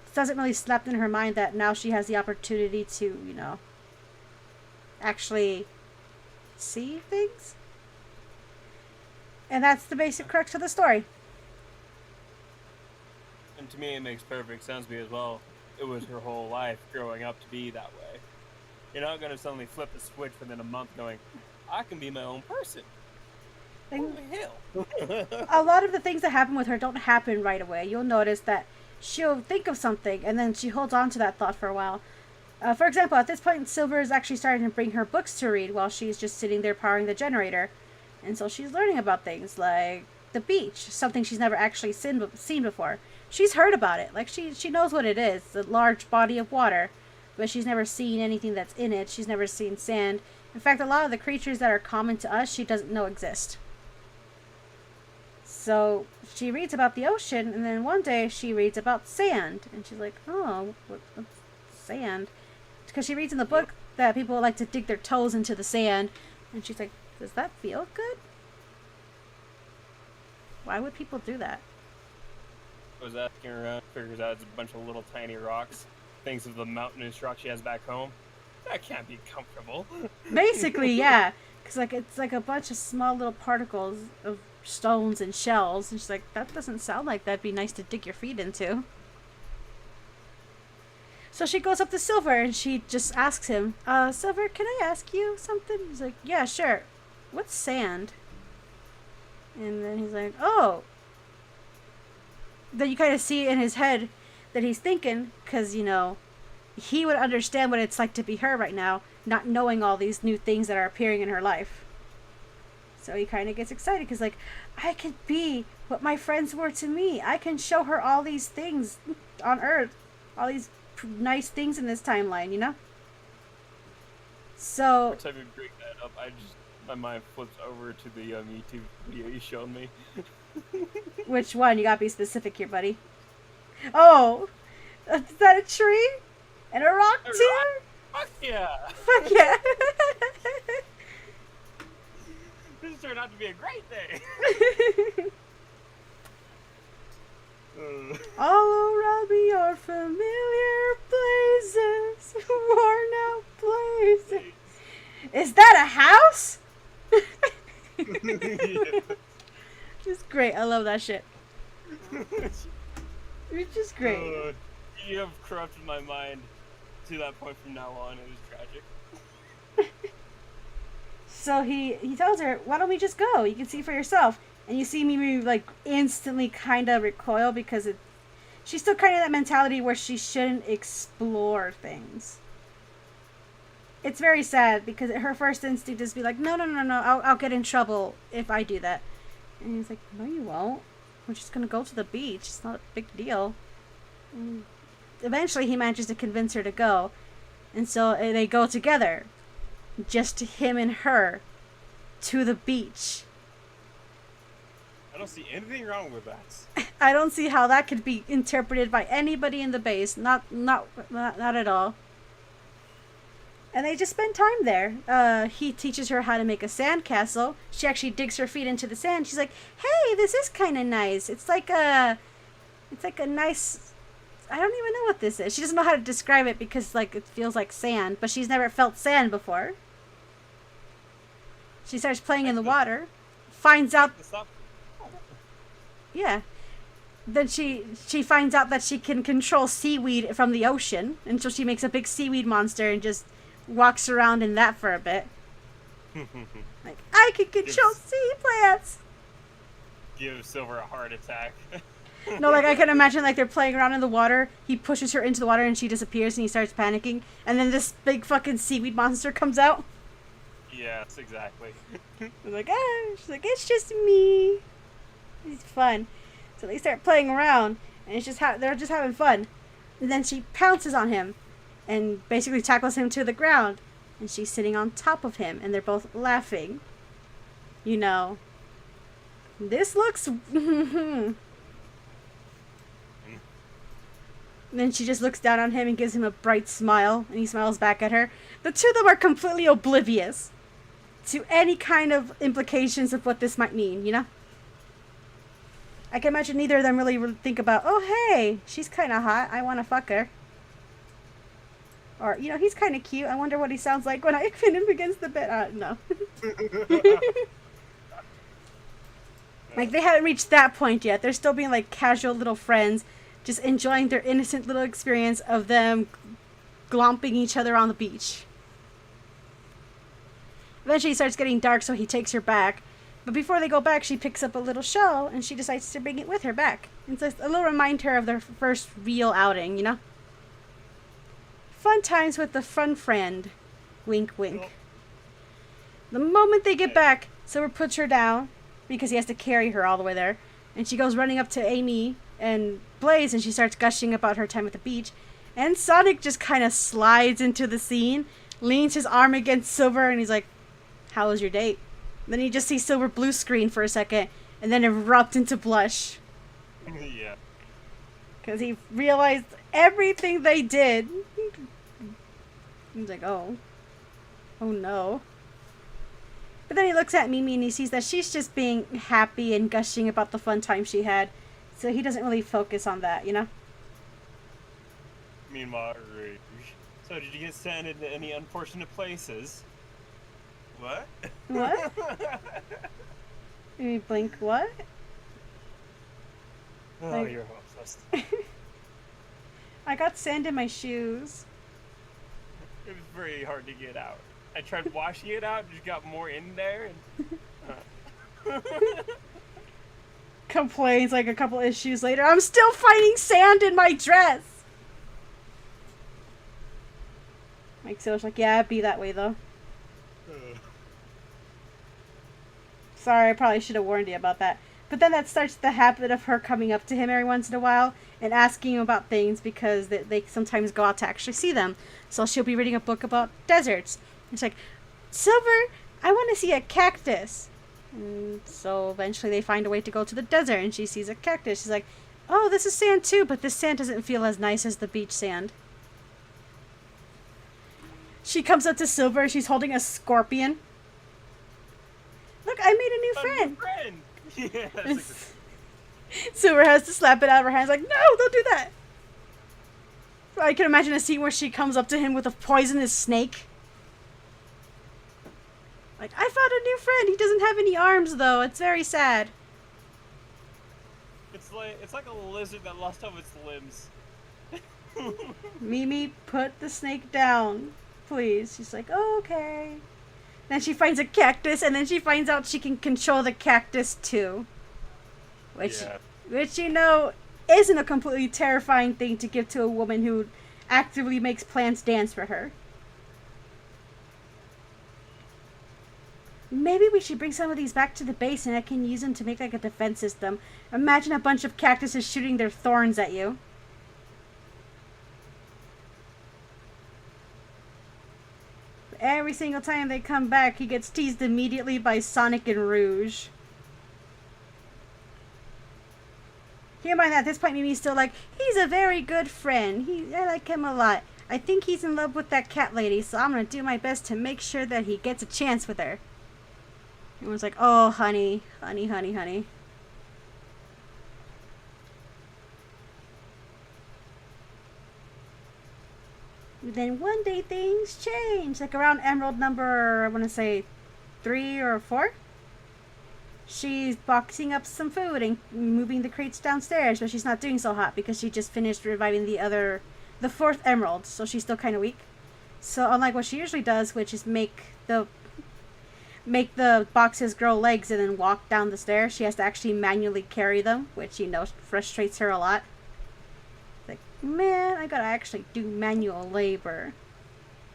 It doesn't really slap in her mind that now she has the opportunity to, actually see things. And that's the basic crux of the story. And to me, it makes perfect sense because, well, it was her whole life growing up to be that way. You're not going to suddenly flip the switch within a month going, I can be my own person. What the hell? A lot of the things that happen with her don't happen right away. You'll notice that she'll think of something and then she holds on to that thought for a while. For example, at this point, Silver is actually starting to bring her books to read while she's just sitting there powering the generator. And so she's learning about things like the beach, something she's never actually seen before. She's heard about it. Like, she knows what it is, a large body of water. But she's never seen anything that's in it. She's never seen sand. In fact, a lot of the creatures that are common to us, she doesn't know exist. So she reads about the ocean, and then one day she reads about sand. And she's like, oh, what's sand? Because she reads in the book that people like to dig their toes into the sand. And she's like, does that feel good? Why would people do that? I was asking around, figures out it's a bunch of little tiny rocks. Thinks of the mountainous rock she has back home. That can't be comfortable. Basically, yeah. Because, like, it's like a bunch of small little particles of stones and shells. And she's like, that doesn't sound like that'd be nice to dig your feet into. So she goes up to Silver and she just asks him, Silver, can I ask you something? He's like, yeah, sure. What's sand? And then he's like, oh. Then you kind of see in his head that he's thinking, because, you know, he would understand what it's like to be her right now, not knowing all these new things that are appearing in her life. So he kind of gets excited because, like, I could be what my friends were to me. I can show her all these things on Earth, all these nice things in this timeline, you know? So Every time you bring that up, my mind flips over to the YouTube video you showed me. which one? You gotta be specific here, buddy. Oh, is that a tree? And a rock too? Fuck yeah! Fuck yeah! This turned out to be a great day. All around me are familiar places, worn out places. Is that a house? Yeah. It's great. I love that shit. It's just great. You have corrupted my mind to that point from now on. It was tragic. So he tells her, why don't we just go? You can see for yourself. And you see Mimi, like, instantly kind of recoil because she's still kind of that mentality where she shouldn't explore things. It's very sad because her first instinct is to be like, no, I'll get in trouble if I do that. And he's like, no, you won't. We're just going to go to the beach. It's not a big deal. And eventually he manages to convince her to go. And so they go together. Just him and her to the beach. I don't see anything wrong with that. I don't see how that could be interpreted by anybody in the base. Not at all. And they just spend time there. He teaches her how to make a sand castle. She actually digs her feet into the sand. She's like, "Hey, this is kind of nice. It's like a nice. I don't even know what this is." She doesn't know how to describe it because, like, it feels like sand, but she's never felt sand before. She starts playing in the water, finds out. Yeah. Then she finds out that she can control seaweed from the ocean, and so she makes a big seaweed monster and just walks around in that for a bit. Like, I can control sea plants. Give Silver a heart attack. No, like, I can imagine, like, they're playing around in the water. He pushes her into the water and she disappears and he starts panicking. And then this big fucking seaweed monster comes out. Yes, exactly. He's like, she's like, it's just me. It's fun. So they start playing around and it's just they're just having fun. And then she pounces on him and basically tackles him to the ground. And she's sitting on top of him and they're both laughing. You know, this looks... And then she just looks down on him and gives him a bright smile, and he smiles back at her. The two of them are completely oblivious to any kind of implications of what this might mean, you know? I can imagine neither of them really think about, oh, hey, she's kind of hot, I want to fuck her. Or, you know, he's kind of cute, I wonder what he sounds like when I pin him against the bed. No. Like, they haven't reached that point yet. They're still being, like, casual little friends, just enjoying their innocent little experience of them glomping each other on the beach. Eventually it starts getting dark, so he takes her back. But before they go back, she picks up a little shell, and she decides to bring it with her back. It's a little reminder of their first real outing, you know? Fun times with the fun friend. Wink, wink. Cool. The moment they get back, Silver puts her down, because he has to carry her all the way there. And she goes running up to Amy and Blaze, and she starts gushing about her time at the beach. And Sonic just kind of slides into the scene, leans his arm against Silver, and he's like, how was your date? And then you just see Silver blue screen for a second, and then erupt into blush. Yeah. Because he realized everything they did. He's like, oh no. But then he looks at Mimi and he sees that she's just being happy and gushing about the fun time she had. So he doesn't really focus on that, you know? Meanwhile, so did you get sent into any unfortunate places? What? What? Amy blink, what? Oh, Like- you're hopeless. I got sand in my shoes. It was very hard to get out. I tried washing it out, just got more in there. And, Complains like a couple issues later. I'm still finding sand in my dress. Mike Silver's like, yeah, it'd be that way though. Sorry, I probably should have warned you about that. But then that starts the habit of her coming up to him every once in a while and asking him about things because they sometimes go out to actually see them. So she'll be reading a book about deserts. It's like, Silver, I want to see a cactus. And so eventually they find a way to go to the desert and she sees a cactus. She's like, oh, this is sand too, but this sand doesn't feel as nice as the beach sand. She comes up to Silver. She's holding a scorpion. Look, I made a new friend. Yeah, that's Silver has to slap it out of her hands like, no, don't do that. I can imagine a scene where she comes up to him with a poisonous snake. Like, I found a new friend. He doesn't have any arms, though. It's very sad. it's like a lizard that lost all of its limbs. Mimi, put the snake down, please. She's like, oh, okay. Then she finds a cactus, and then she finds out she can control the cactus, too. Which, you know, isn't a completely terrifying thing to give to a woman who actively makes plants dance for her. Maybe we should bring some of these back to the base and I can use them to make like a defense system. Imagine a bunch of cactuses shooting their thorns at you. Every single time they come back, he gets teased immediately by Sonic and Rouge. Keep in mind that at this point, Mimi's still like, he's a very good friend. I like him a lot. I think he's in love with that cat lady, so I'm going to do my best to make sure that he gets a chance with her. Everyone's like, oh, honey, honey, honey, honey. Then one day things change. Like around Emerald number, I want to say 3 or 4. She's boxing up some food and moving the crates downstairs, but she's not doing so hot because she just finished reviving the 4th Emerald, so she's still kind of weak. So unlike what she usually does, which is make the boxes grow legs and then walk down the stairs, she has to actually manually carry them, which, you know, frustrates her a lot. Like, man, I gotta actually do manual labor.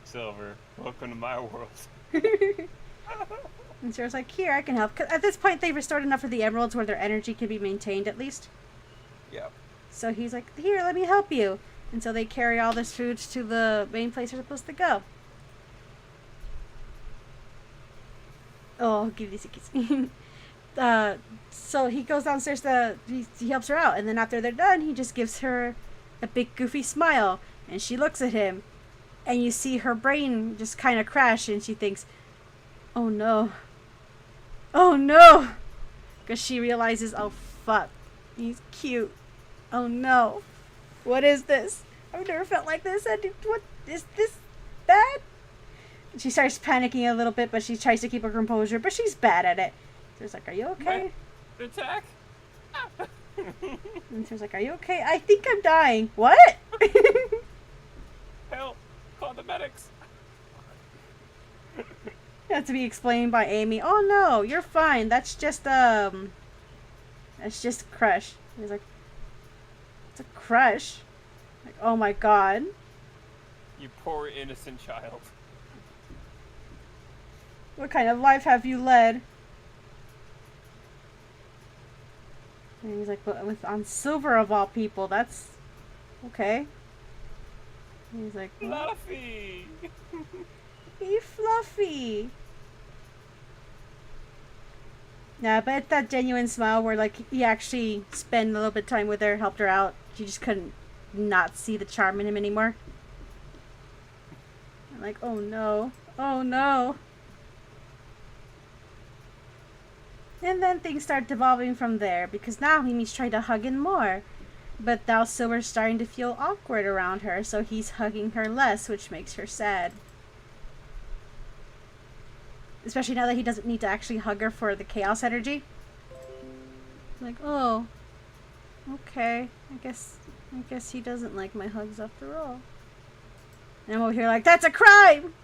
Silver, welcome to my world. And Sarah's like, here, I can help. 'Cause at this point, they've restored enough of the emeralds where their energy can be maintained, at least. Yep. So he's like, here, let me help you. And so they carry all this food to the main place they're supposed to go. Oh, give this a kiss. So he goes downstairs he helps her out. And then after they're done, he just gives her a big goofy smile. And she looks at him. And you see her brain just kind of crash. And she thinks, oh no. Oh no! Because she realizes, oh fuck, he's cute. Oh no. What is this? I've never felt like this. What is this bad? She starts panicking a little bit, but she tries to keep her composure, but she's bad at it. Sarah's like, are you okay? What? Attack! And Sarah's like, are you okay? I think I'm dying. What? Help! Call the medics! Had to be explained by Amy. Oh no, you're fine. That's just a crush. And he's like, it's a crush? Like, oh my god. You poor innocent child. What kind of life have you led? And he's like, but on Silver of all people, that's okay. And he's like, what? Fluffy! Be fluffy. Yeah, but it's that genuine smile where, like, he actually spent a little bit of time with her, helped her out. She just couldn't not see the charm in him anymore. I'm like, oh no. Oh no. And then things start devolving from there, because now Mimi's trying to hug him more. But now Silver's starting to feel awkward around her, so he's hugging her less, which makes her sad. Especially now that he doesn't need to actually hug her for the chaos energy. Like, oh, okay. I guess he doesn't like my hugs after all. And I'm over here like, that's a crime!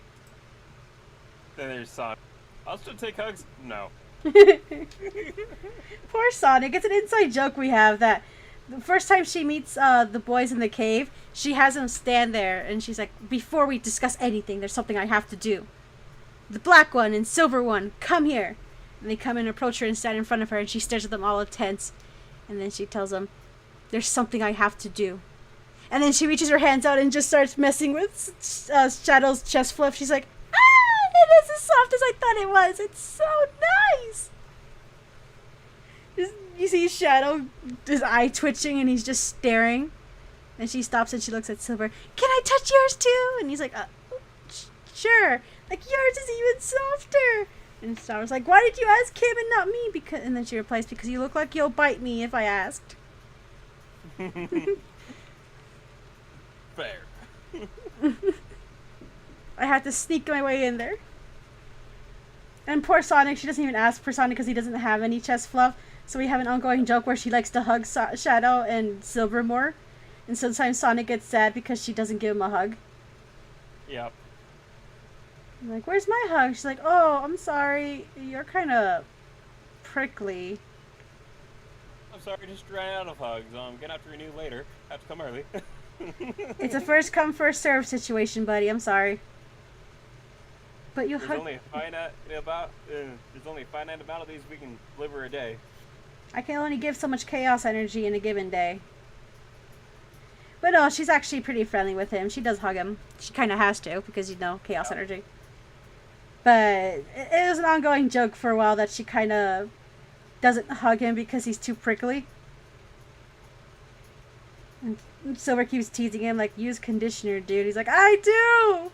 Then there's Sonic. I'll still take hugs? No. Poor Sonic. It's an inside joke we have that the first time she meets the boys in the cave, she has him stand there and she's like, before we discuss anything, there's something I have to do. The black one and silver one, come here. And they come and approach her and stand in front of her and she stares at them all tense. And then she tells them, there's something I have to do. And then she reaches her hands out and just starts messing with Shadow's chest fluff. She's like, ah, it is as soft as I thought it was. It's so nice. You see Shadow, his eye twitching, and he's just staring. And she stops and she looks at Silver. Can I touch yours too? And he's like, sure. Like, yours is even softer. And Silver's like, why did you ask him and not me? And then she replies, because you look like you'll bite me if I asked. Fair. I had to sneak my way in there. And poor Sonic, she doesn't even ask for Sonic because he doesn't have any chest fluff. So we have an ongoing joke where she likes to hug Shadow and Silver more. And sometimes Sonic gets sad because she doesn't give him a hug. Yep. I'm like, where's my hug? She's like, oh, I'm sorry. You're kind of prickly. I'm sorry, just ran out of hugs. Gonna have to renew later. Have to come early. It's a first come, first serve situation, buddy. I'm sorry. But you there's hug... only a finite amount of these we can deliver a day. I can only give so much chaos energy in a given day. But no, she's actually pretty friendly with him. She does hug him. She kind of has to because, you know, chaos energy. But it was an ongoing joke for a while that she kind of doesn't hug him because he's too prickly. And Silver keeps teasing him like, use conditioner, dude. He's like, I do!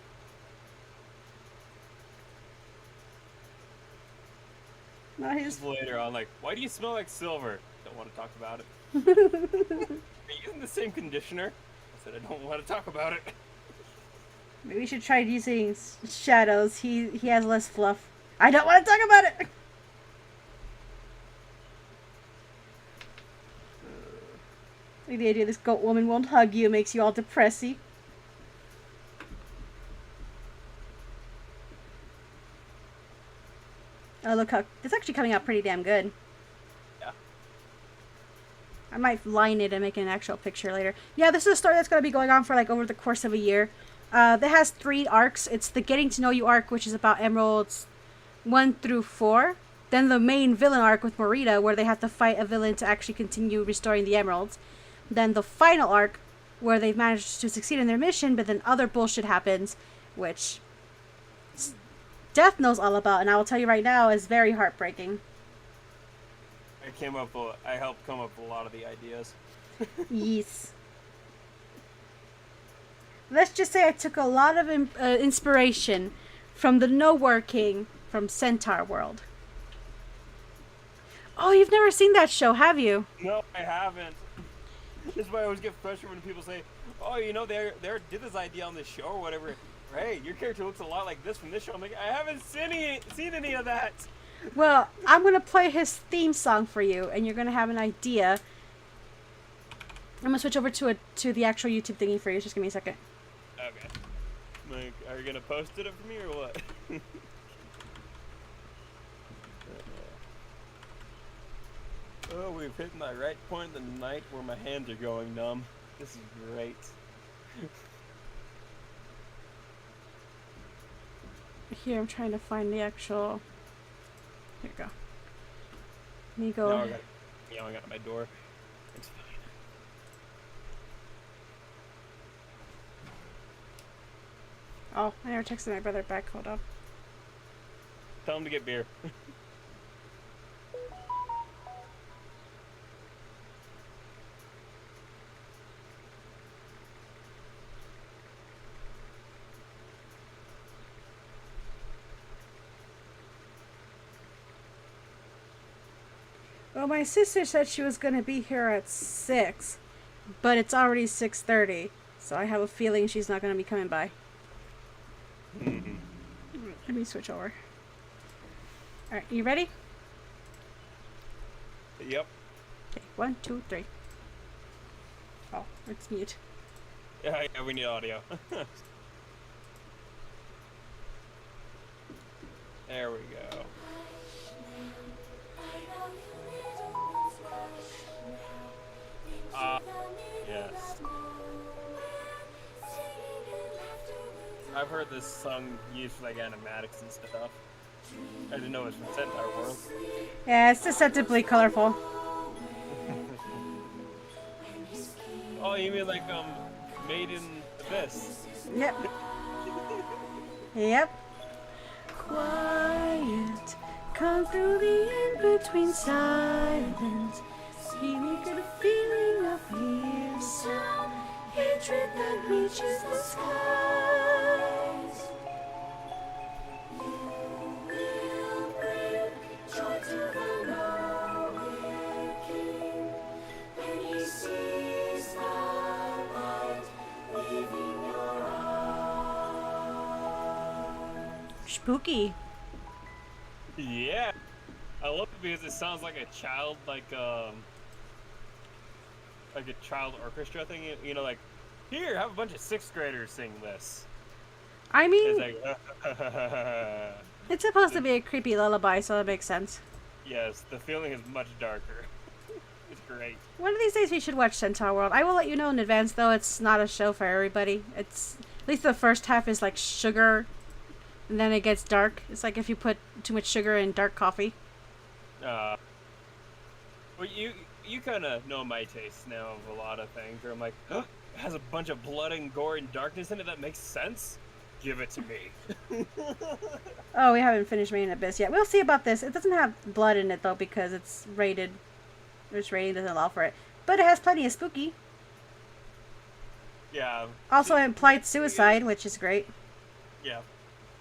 Not his... Just later on, like, why do you smell like Silver? Don't want to talk about it. Are you using the same conditioner? I said I don't want to talk about it. Maybe we should try using Shadows. He has less fluff. I don't want to talk about it! Like the idea this goat woman won't hug you makes you all depressy. Oh, look how... It's actually coming out pretty damn good. Yeah. I might line it and make an actual picture later. Yeah, this is a story that's going to be going on for like over the course of a year. That has 3 arcs. It's the Getting to Know You arc, which is about Emeralds 1 through 4. Then the main villain arc with Morita, where they have to fight a villain to actually continue restoring the Emeralds. Then the final arc, where they've managed to succeed in their mission, but then other bullshit happens, which Death knows all about, and I will tell you right now, is very heartbreaking. I helped come up with a lot of the ideas. Yes. Let's just say I took a lot of inspiration from the Nowhere King from Centaur World. Oh, you've never seen that show, have you? No, I haven't. This is why I always get frustrated when people say, oh, you know, they did this idea on this show or whatever. Hey, your character looks a lot like this from this show. I'm like, I haven't seen any of that. Well, I'm going to play his theme song for you, and you're going to have an idea. I'm going to switch over to the actual YouTube thingy for you. Just give me a second. Okay. Like, are you going to post it for me or what? Oh, we've hit that right point in the night where my hands are going numb. This is great. Here, I'm trying to find the actual... Here you go. Let me go... Now I got yelling at my door. It's fine. Oh, I never texted my brother back. Hold on. Tell him to get beer. Well, my sister said she was going to be here at 6, but it's already 6:30, so I have a feeling she's not going to be coming by. Mm-hmm. Let me switch over. Alright, you ready? Yep. Okay, 1, 2, 3. Oh, it's mute. Yeah, we need audio. There we go. Yes. I've heard this song used for like animatics and stuff. I didn't know it was from Centaur World. Yeah, it's deceptively colorful. Oh, you mean like Made in Abyss? Yep. Yep. Quiet, come through the in-between silence. See me get a feeling of fear, sound, hatred that reaches the skies. You will bring joy to the lonely king when he sees the light leaving your arms. Spooky. Yeah. I love it because it sounds like a child, like a child orchestra thing. You know, like, here, have a bunch of 6th graders sing this. I mean, It's like, it's supposed to be a creepy lullaby, so that makes sense. yes, the feeling is much darker. It's great. One of these days we should watch Centaur World. I will let you know in advance, though. It's not a show for everybody. It's at least the first half is like sugar, and then it gets dark. It's like if you put too much sugar in dark coffee. Well, you kind of know my taste now of a lot of things. Where I'm like, oh, it has a bunch of blood and gore and darkness in it. That makes sense. Give it to me. Oh, we haven't finished Made in Abyss yet. We'll see about this. It doesn't have blood in it though because it's rated. Its rating doesn't allow for it, but it has plenty of spooky. Yeah. Also implied suicide, which is great. Yeah.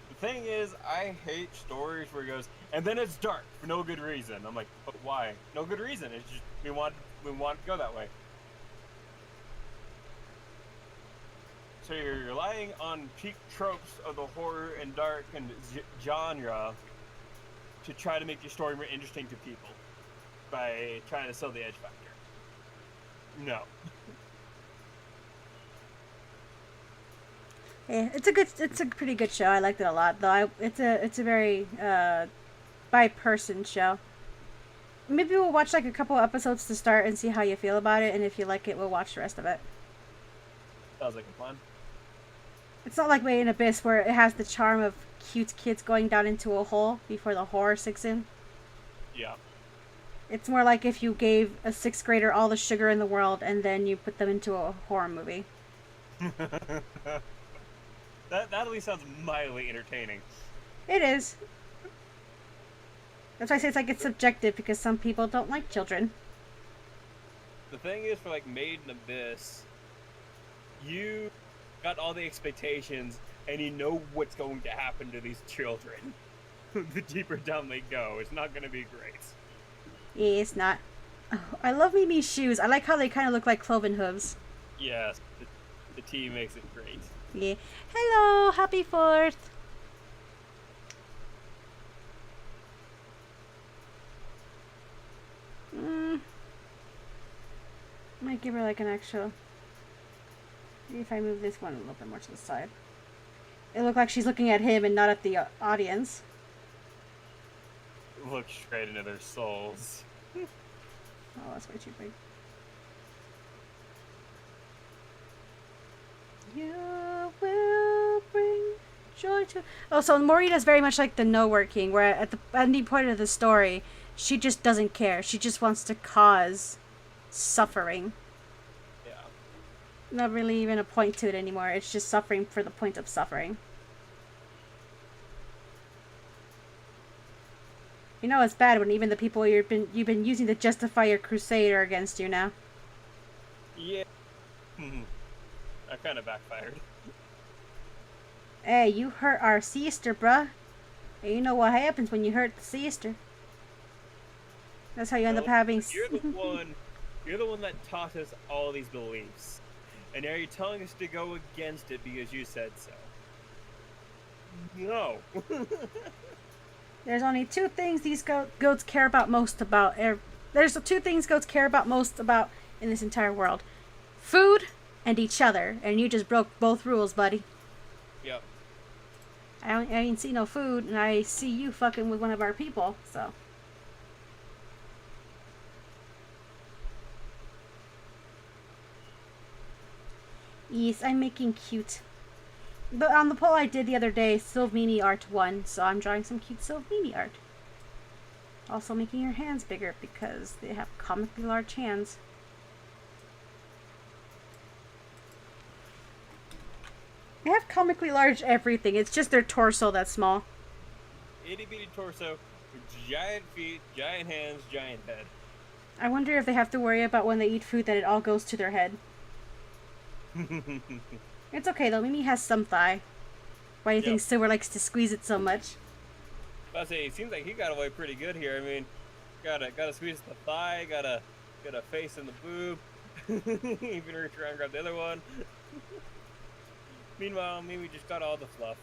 The thing is, I hate stories where it goes, and then it's dark for no good reason. I'm like, but why? No good reason. It's just we want to go that way. So you're relying on cheap tropes of the horror and dark and genre to try to make your story more interesting to people by trying to sell the edge factor. No. Yeah, it's a pretty good show. I liked it a lot, though. It's a very by person show. Maybe we'll watch like a couple episodes to start and see how you feel about it, and if you like it, we'll watch the rest of it. Sounds like a plan. It's not like Made in Abyss where it has the charm of cute kids going down into a hole before the horror sinks in. Yeah. It's more like if you gave a 6th grader all the sugar in the world and then you put them into a horror movie. That at least sounds mildly entertaining. It is. That's why I say it's subjective because some people don't like children. The thing is, for like Made in Abyss, you got all the expectations and you know what's going to happen to these children. The deeper down they go, it's not going to be great. Yeah, it's not. Oh, I love Mimi's shoes. I like how they kind of look like cloven hooves. Yes, the tea makes it great. Yeah. Hello, happy 4th. Might give her like an extra. Maybe if I move this one a little bit more to the side. It looked like she's looking at him and not at the audience. Look straight into their souls. Oh, that's way too big. You will bring joy to. Oh, so Morita's very much like the nowhere king, where at the ending point of the story, she just doesn't care. She just wants to cause suffering. Yeah. Not really even a point to it anymore. It's just suffering for the point of suffering. You know it's bad when even the people you've been using to justify your crusade are against you now. Yeah. That kind of backfired. Hey, you hurt our sister, bruh. And you know what happens when you hurt the sister. That's how you end up having. You're the one that taught us all these beliefs, and now you're telling us to go against it because you said so. No. There's only two things these goats care about most about. There's two things goats care about most about in this entire world: food and each other. And you just broke both rules, buddy. Yep. I ain't see no food, and I see you fucking with one of our people. So. Yes, I'm making cute. But on the poll I did the other day, Sylvini art won, so I'm drawing some cute Sylvini art. Also making your hands bigger because they have comically large hands. They have comically large everything. It's just their torso that's small. Itty bitty torso, with giant feet, giant hands, giant head. I wonder if they have to worry about when they eat food that it all goes to their head. It's okay though, Mimi has some thigh. Why do you think Silver likes to squeeze it so much? I say, it seems like he got away pretty good here. I mean, gotta squeeze the thigh, gotta face in the boob. Even reach around and grab the other one. Meanwhile, Mimi just got all the fluff.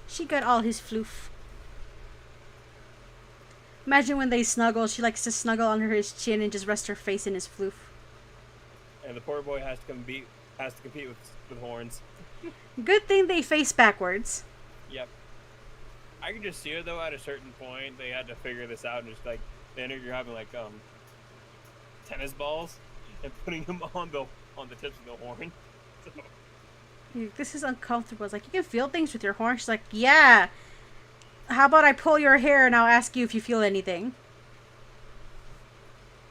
She got all his floof. Imagine when they snuggle, she likes to snuggle under his chin and just rest her face in his floof. And the poor boy has to compete with horns. Good thing they face backwards. Yep. I can just see it though. At a certain point, they had to figure this out and just like then you're having like tennis balls and putting them on the tips of the horn. So. This is uncomfortable. It's like, you can feel things with your horn. She's like, yeah. How about I pull your hair and I'll ask you if you feel anything.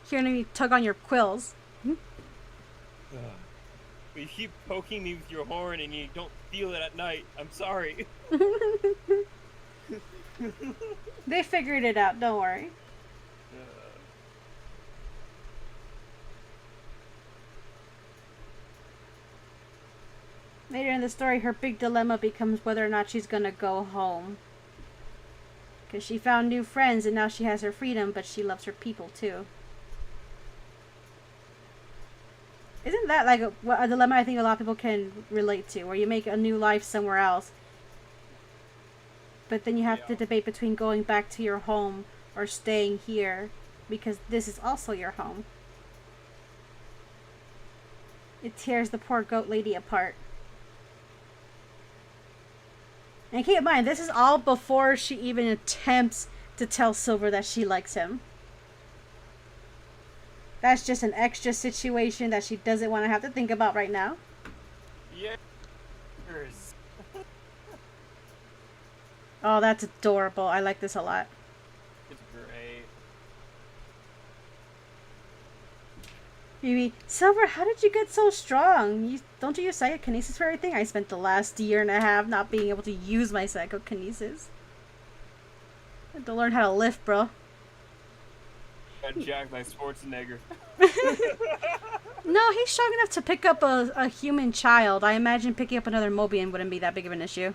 Here, let me tug on your quills. But you keep poking me with your horn and you don't feel it at night. I'm sorry. They figured it out, don't worry. Later in the story, her big dilemma becomes whether or not she's gonna go home. Because she found new friends and now she has her freedom, but she loves her people too. Isn't that like a dilemma I think a lot of people can relate to, where you make a new life somewhere else, but then you have to debate between going back to your home or staying here, because this is also your home. It tears the poor goat lady apart. And keep in mind, this is all before she even attempts to tell Silver that she likes him. That's just an extra situation that she doesn't want to have to think about right now. Yes. Oh, that's adorable. I like this a lot. It's great. Maybe, Silver, how did you get so strong? Don't you use psychokinesis for everything? I spent the last year and a half not being able to use my psychokinesis. I had to learn how to lift, bro. Got jacked like Schwarzenegger. No, he's strong enough to pick up a human child. I imagine picking up another Mobian wouldn't be that big of an issue.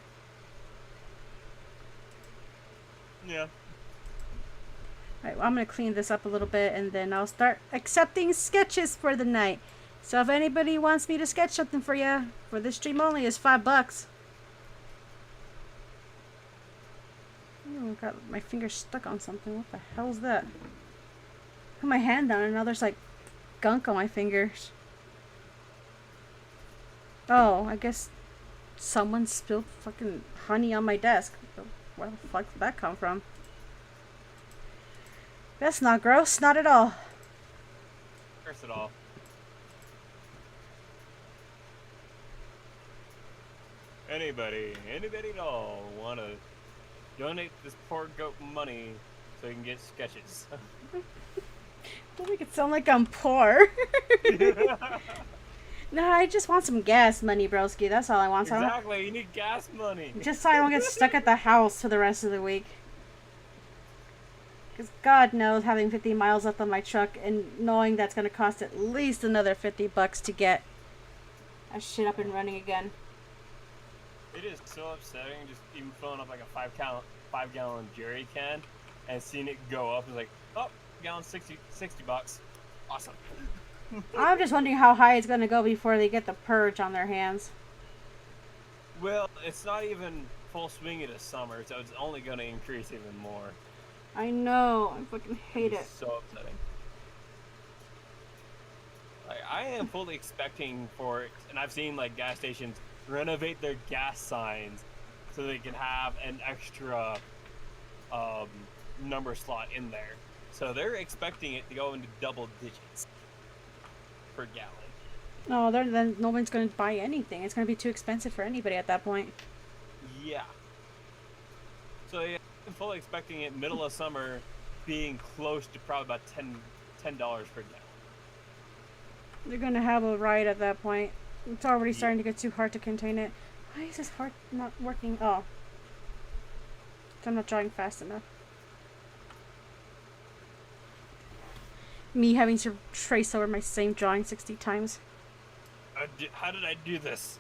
Yeah. Alright, well, I'm going to clean this up a little bit and then I'll start accepting sketches for the night. So if anybody wants me to sketch something for you, for this stream only, is $5. Oh, I got my finger stuck on something. What the hell is that? Put my hand down and now there's like gunk on my fingers. Oh, I guess someone spilled fucking honey on my desk. Where the fuck did that come from? That's not gross, not at all. Gross at all. Anybody at all want to donate this poor goat money so you can get sketches? Don't make it sound like I'm poor. No, I just want some gas money, broski. That's all I want. Exactly, you need gas money. Just so I don't get stuck at the house for the rest of the week. Because God knows, having 50 miles left on my truck and knowing that's going to cost at least another $50 to get that shit up and running again. It is so upsetting just even filling up like a 5-gallon jerry can and seeing it go up. It's like, oh, gallon $60. Awesome. I'm just wondering how high it's going to go before they get the purge on their hands. Well, it's not even full swing into summer, so it's only going to increase even more. I know. I fucking hate it. So upsetting. Like, I am fully expecting for it, and I've seen like gas stations renovate their gas signs so they can have an extra um, number slot in there. So they're expecting it to go into double digits per gallon. No, then no one's going to buy anything. It's going to be too expensive for anybody at that point. Yeah. So yeah, I'm fully expecting it middle of summer being close to probably about $10 per gallon. They're going to have a riot at that point. It's already Yeah. starting to get too hard to contain it. Why is this heart not working? Oh. I'm not drawing fast enough. Me having to trace over my same drawing 60 times. How did I do this?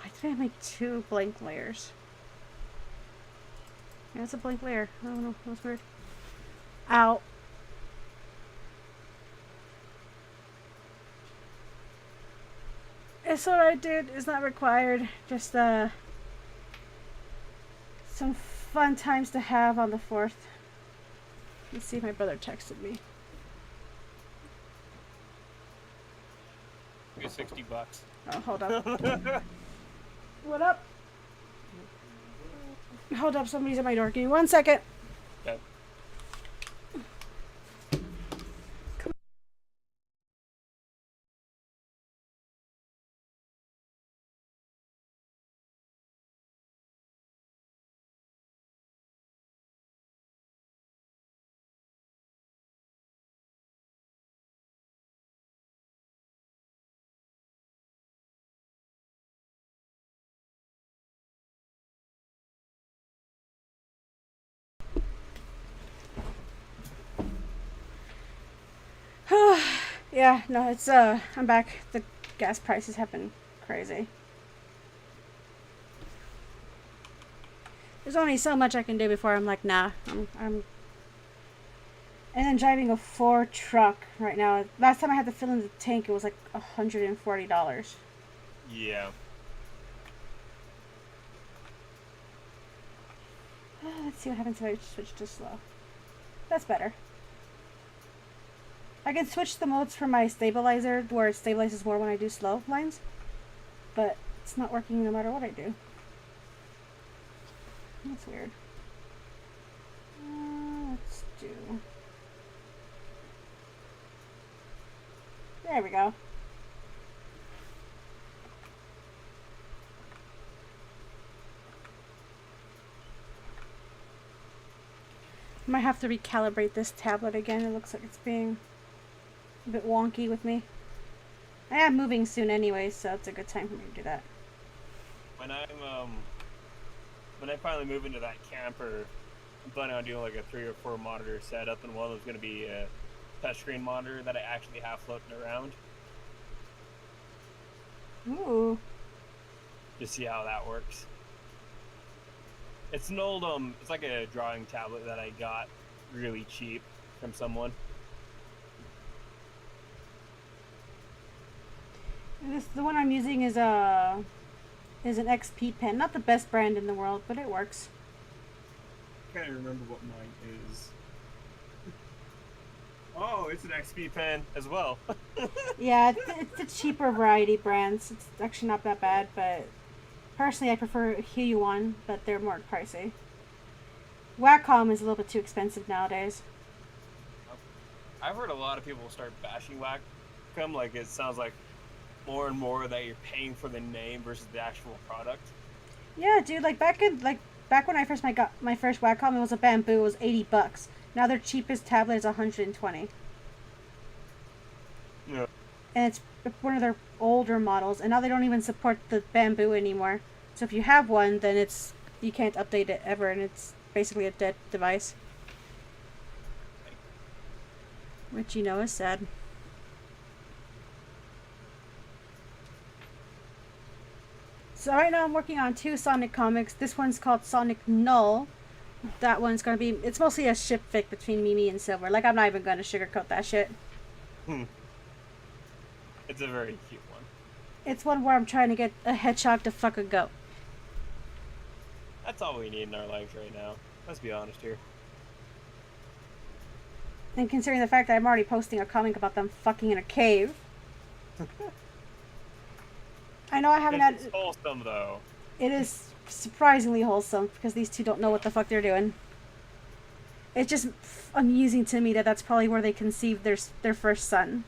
Why did I make 2 blank layers? Yeah, it's a blank layer. I don't know. That was weird. Ow. It's what I did. It's not required. Just some fun times to have on the 4th. Let's see if my brother texted me. It's $60. Oh, hold up. What up? Hold up, somebody's at my door. Give me 1 second. Okay. Yeah, no, it's I'm back. The gas prices have been crazy. There's only so much I can do before I'm like, nah, I'm and then driving a Ford truck right now. Last time I had to fill in the tank, it was like $140. Yeah. Let's see what happens if I switch to slow. That's better. I can switch the modes for my stabilizer where it stabilizes more when I do slow lines, but it's not working no matter what I do. That's weird. Let's do... There we go. I might have to recalibrate this tablet again. It looks like it's being a bit wonky with me. I am moving soon anyway, so it's a good time for me to do that. When I finally move into that camper, I'm planning on doing like a 3 or 4 monitor setup, and one of them's going to be a touchscreen monitor that I actually have floating around. Ooh. To see how that works. It's an old it's like a drawing tablet that I got really cheap from someone. The one I'm using is an XP pen. Not the best brand in the world, but it works. I can't remember what mine is. Oh, it's an XP pen as well. Yeah, it's the cheaper variety brands. It's actually not that bad, but personally I prefer Huion, but they're more pricey. Wacom is a little bit too expensive nowadays. I've heard a lot of people start bashing Wacom, like it sounds like more and more that you're paying for the name versus the actual product. Yeah, dude, back when I first got my first Wacom, it was a bamboo. It was $80. Now their cheapest tablet is $120. Yeah. And it's one of their older models, and now they don't even support the bamboo anymore. So if you have one, then you can't update it ever, and it's basically a dead device. Which is sad. So right now I'm working on 2 Sonic comics. This one's called Sonic Null. That one's gonna be, it's mostly a ship fic between Mimi and Silver. I'm not even gonna sugarcoat that shit. It's a very cute one. It's one where I'm trying to get a hedgehog to fuck a goat. That's all we need in our lives right now. Let's be honest here. And considering the fact that I'm already posting a comic about them fucking in a cave. I know I haven't had... It's wholesome, though. It is surprisingly wholesome, because these two don't know what the fuck they're doing. It's just amusing to me that that's probably where they conceived their first son.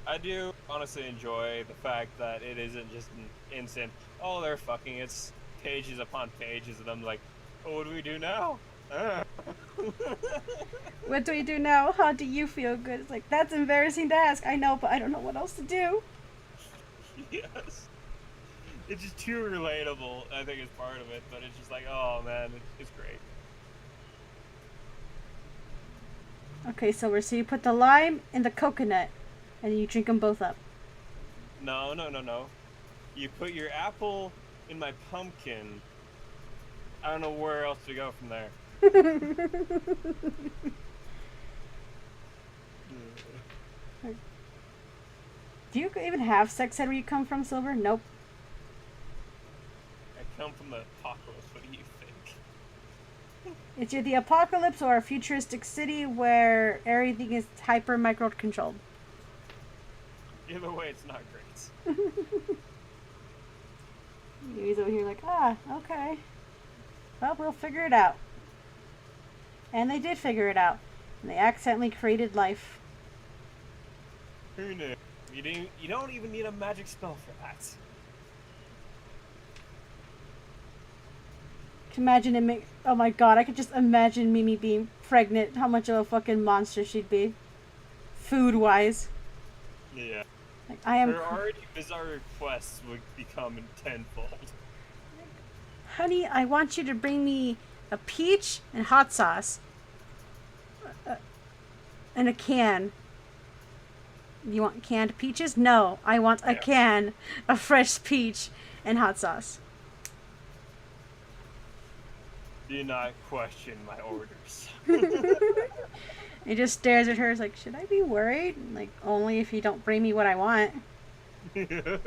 I do honestly enjoy the fact that it isn't just an instant, oh, they're fucking. It's pages upon pages of them like, oh, what do we do now? What do we do now? How do you feel good? It's like, that's embarrassing to ask. I know, but I don't know what else to do. Yes. It's just too relatable, I think, is part of it. But it's just like, oh, man, it's great. Okay, so you put the lime in the coconut, and you drink them both up. No. You put your apple in my pumpkin. I don't know where else to go from there. Do you even have sex ed where you come from, Silver? Nope. I come from the apocalypse. What do you think? It's either the apocalypse or a futuristic city where everything is hyper micro controlled. Either way, it's not great. He's over here like, okay. Well, we'll figure it out. And they did figure it out. And they accidentally created life. Who knew? You don't even need a magic spell for that. Imagine it oh my god, I could just imagine Mimi being pregnant. How much of a fucking monster she'd be. Food-wise. Yeah. Like, I am... Her already bizarre requests would become tenfold. Honey, I want you to bring me a peach and hot sauce. And a can. You want canned peaches? No, I want a can of fresh peach and hot sauce. Do not question my orders. He just stares at her. He's like, should I be worried? Like, only if you don't bring me what I want. It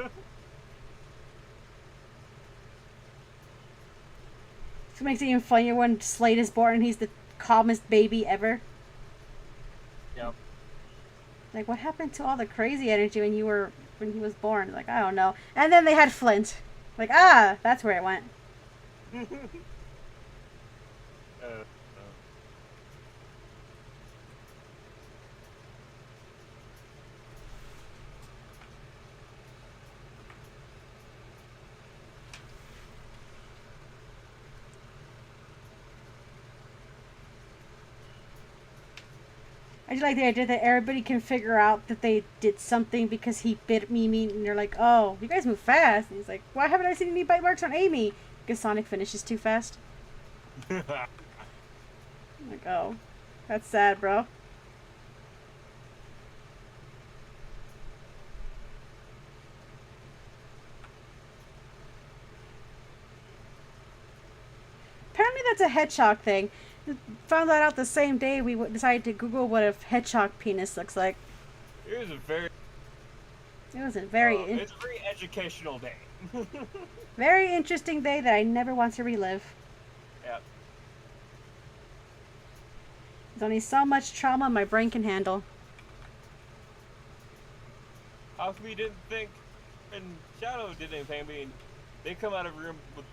makes it even funnier when Slade is born and he's the calmest baby ever. Yep. Like, what happened to all the crazy energy when he was born? Like, I don't know. And then they had Flint. Like, that's where it went. I just like the idea that everybody can figure out that they did something because he bit Mimi, and they're like, oh, you guys move fast. And he's like, why haven't I seen any bite marks on Amy? Because Sonic finishes too fast. I'm like, oh, that's sad, bro. Apparently that's a hedgehog thing. Found that out the same day we decided to Google what a hedgehog penis looks like. It was a very... It's a very educational day. Very interesting day that I never want to relive. Yep. There's only so much trauma my brain can handle. How come you didn't think... And Shadow did anything, I mean, they come out of a room with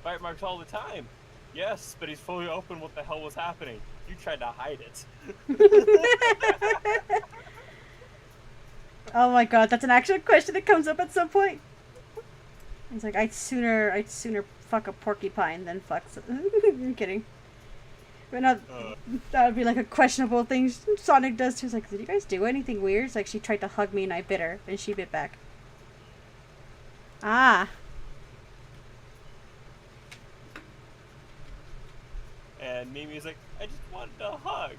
bite marks all the time. Yes, but he's fully open. What the hell was happening? You tried to hide it. Oh my god, that's an actual question that comes up at some point. It's like, I'd sooner fuck a porcupine than fuck... I'm kidding. But not, that would be like a questionable thing Sonic does too. It's like, did you guys do anything weird? It's like, she tried to hug me and I bit her, and she bit back. Ah. And Mimi's like, I just wanted a hug.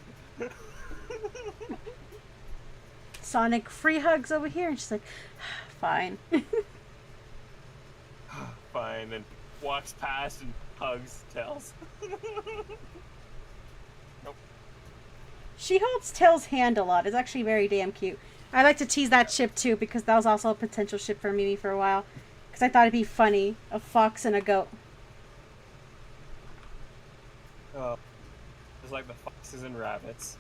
Sonic, free hugs over here. And she's like, fine. Fine, and walks past and hugs Tails. Nope. She holds Tails' hand a lot. It's actually very damn cute. I like to tease that ship too, because that was also a potential ship for Mimi for a while. Because I thought it'd be funny. A fox and a goat. Just like the foxes and rabbits.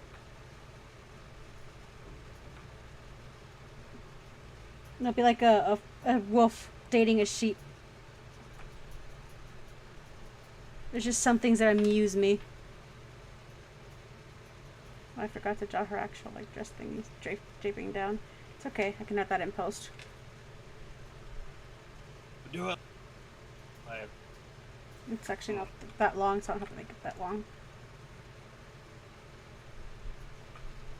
It'll be like a wolf dating a sheep. There's just some things that amuse me. Oh, I forgot to draw her actual like dress thingy draping down. It's okay. I can add that in post. Do it. It's actually not that long, so I don't have to make it that long.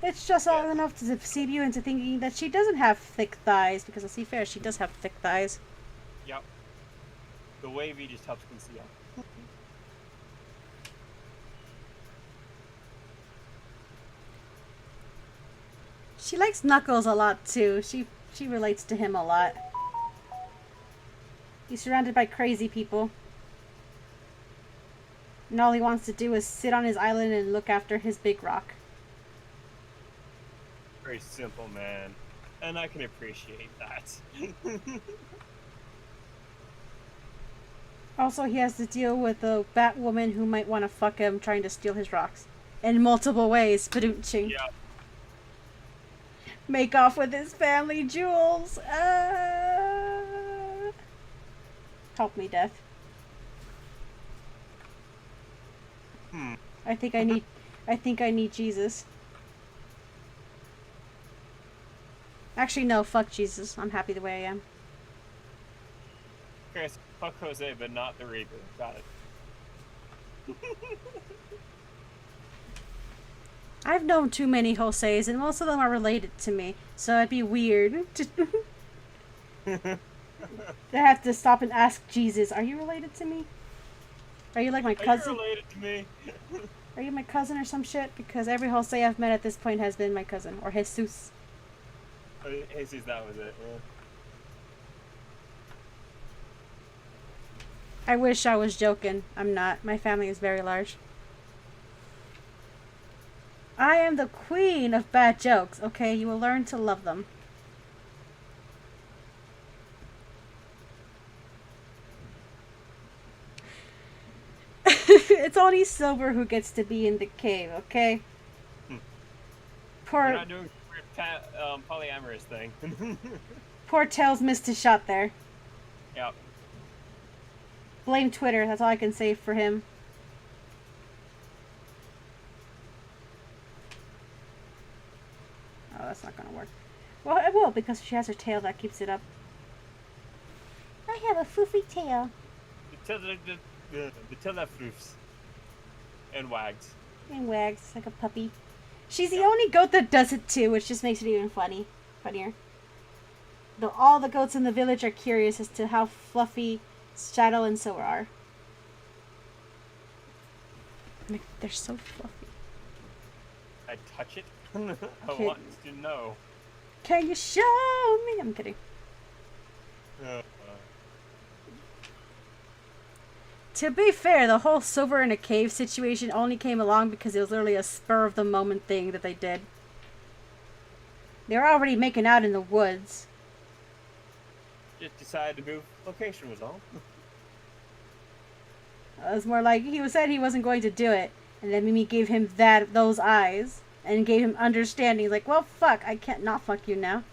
It's just long enough to deceive you into thinking that she doesn't have thick thighs, because let's be fair, she does have thick thighs. Yep. The wavy just helps conceal. She likes Knuckles a lot too. She relates to him a lot. He's surrounded by crazy people. And all he wants to do is sit on his island and look after his big rock. Very simple man. And I can appreciate that. Also, he has to deal with a Batwoman who might want to fuck him trying to steal his rocks. In multiple ways, Badooching. Yeah. Make off with his family jewels. Help me, Death. I think I need Jesus. Actually, no, fuck Jesus. I'm happy the way I am. Okay, so fuck Jose, but not the Reaper. Got it. I've known too many Jose's, and most of them are related to me, so it'd be weird to have to stop and ask Jesus, "Are you related to me? Are you like my cousin? Are you related to me? Are you my cousin or some shit?" Because every Jose I've met at this point has been my cousin, or Jesus. Oh, Jesus, that was it. Yeah. I wish I was joking. I'm not. My family is very large. I am the queen of bad jokes, okay? You will learn to love them. It's only Silver who gets to be in the cave, okay? Poor... You're not doing polyamorous thing. Poor Tails missed his shot there. Yep. Blame Twitter, that's all I can say for him. Oh, that's not gonna work. Well, it will, because she has her tail that keeps it up. I have a foofy tail. The tail that floofs. And wags. And wags like a puppy. She's the only goat that does it too, which just makes it even funnier. Though all the goats in the village are curious as to how fluffy Shadow and Silver are. Like, they're so fluffy. I touch it? I want to know. Can you show me? I'm kidding. To be fair, the whole Silver in a cave situation only came along because it was literally a spur of the moment thing that they did. They were already making out in the woods. Just decided to move location was all. It was more like he said he wasn't going to do it, and then Mimi gave him those eyes and gave him understanding. Like, well, fuck, I can't not fuck you now.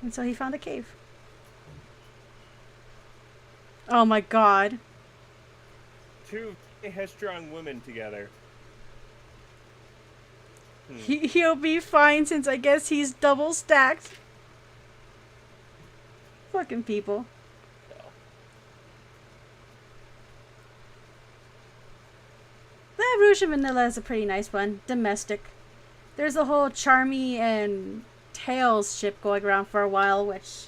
And so he found a cave. Oh my god. Two headstrong women together. He'll be fine since I guess he's double stacked. Fucking people. That Rouge and Vanilla is a pretty nice one. Domestic. There's a whole Charmy and Tails ship going around for a while, which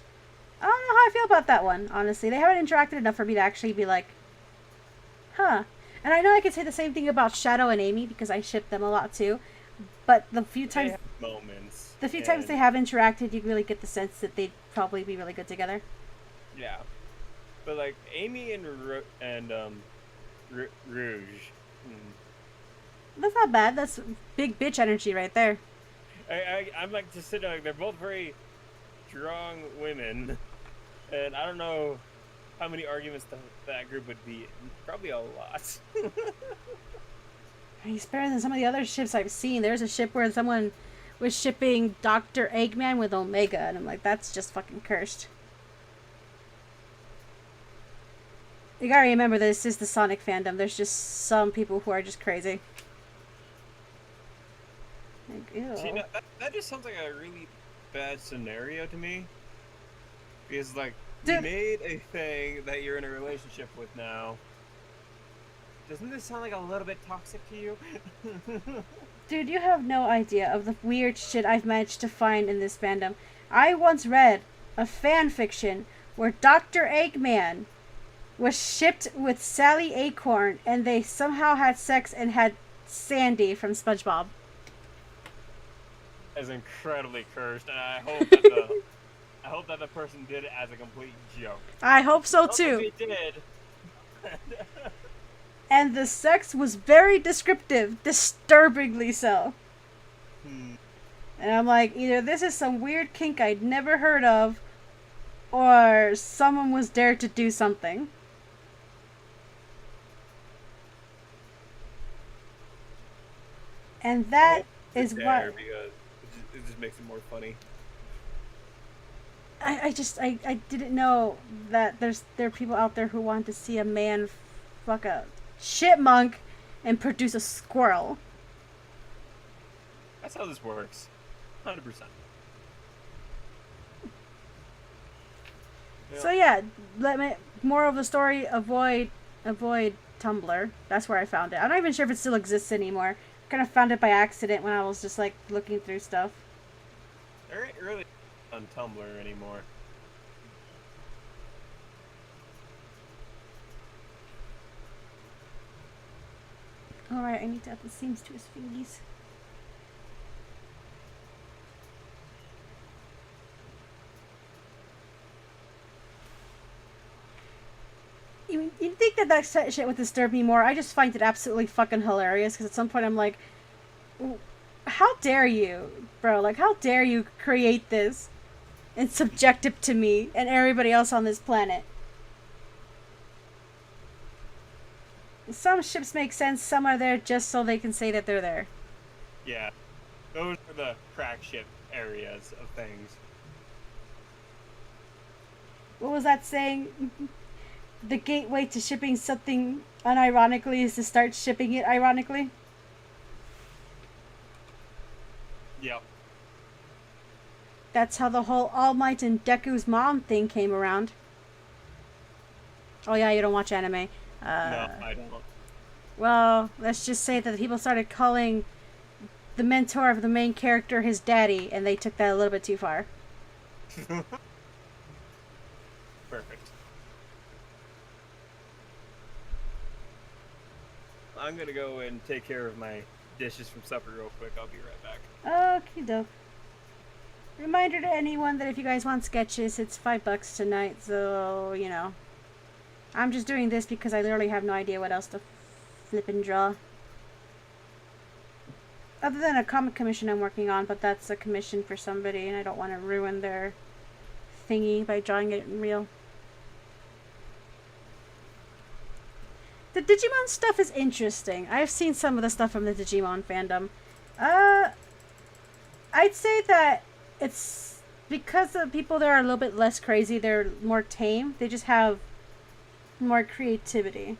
I don't know how I feel about that one, honestly. They haven't interacted enough for me to actually be like, huh. And I know I could say the same thing about Shadow and Amy, because I ship them a lot too. But the few times times they have interacted, you really get the sense that they'd probably be really good together. Yeah. But like Amy and Rouge. That's not bad. That's big bitch energy right there. I'm like just sitting there, like, they're both very strong women, and I don't know how many arguments that group would be. Probably a lot. He's better than some of the other ships I've seen. There's a ship where someone was shipping Dr. Eggman with Omega, and I'm like, that's just fucking cursed. You gotta remember, this is the Sonic fandom. There's just some people who are just crazy. Like, ew. See, no, that just sounds like a really bad scenario to me. Because, like, you Dude. made a thing that you're in a relationship with now. Doesn't this sound like a little bit toxic to you? Dude, you have no idea of the weird shit I've managed to find in this fandom. I once read a fan fiction where Dr. Eggman was shipped with Sally Acorn, and they somehow had sex and had Sandy from SpongeBob. As incredibly cursed, and I hope that the person did it as a complete joke. I hope so Not too. that they did. And the sex was very descriptive, disturbingly so. And I'm like, either this is some weird kink I'd never heard of, or someone was dared to do something. And that is what because it just makes it more funny. I didn't know that there are people out there who want to see a man fuck a chipmunk and produce a squirrel. That's how this works. 100%. So yeah, more of the story. Avoid Tumblr. That's where I found it. I'm not even sure if it still exists anymore. I kind of found it by accident when I was just like looking through stuff. There ain't really on Tumblr anymore. Alright, I need to add the seams to his fingies. You'd think that shit would disturb me more. I just find it absolutely fucking hilarious, because at some point I'm like, how dare you, bro? Like, how dare you create this and subject it to me and everybody else on this planet? Some ships make sense, some are there just so they can say that they're there. Yeah. Those are the crack ship areas of things. What was that saying? The gateway to shipping something unironically is to start shipping it ironically? Yep. That's how the whole All Might and Deku's mom thing came around. Oh yeah, you don't watch anime. No, I don't. Well, let's just say that people started calling the mentor of the main character his daddy, and they took that a little bit too far. Perfect. I'm gonna go and take care of my dishes from supper real quick. I'll be right back. Okie doke. Reminder to anyone that if you guys want sketches, it's $5 tonight, so, you know. I'm just doing this because I literally have no idea what else to flip and draw. Other than a comic commission I'm working on, but that's a commission for somebody, and I don't want to ruin their thingy by drawing it in real. The Digimon stuff is interesting. I've seen some of the stuff from the Digimon fandom. I'd say that it's because the people there are a little bit less crazy. They're more tame. They just have more creativity.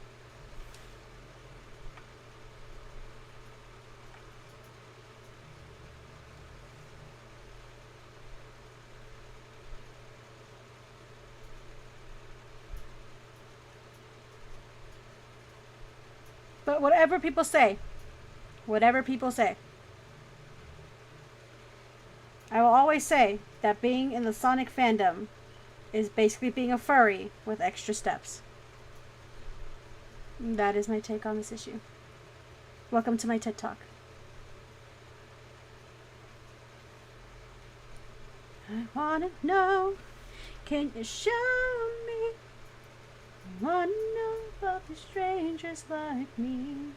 But whatever people say, I will always say that being in the Sonic fandom is basically being a furry with extra steps. That is my take on this issue. Welcome to my TED Talk. I wanna know, can you show me? I wanna know about the strangers like me.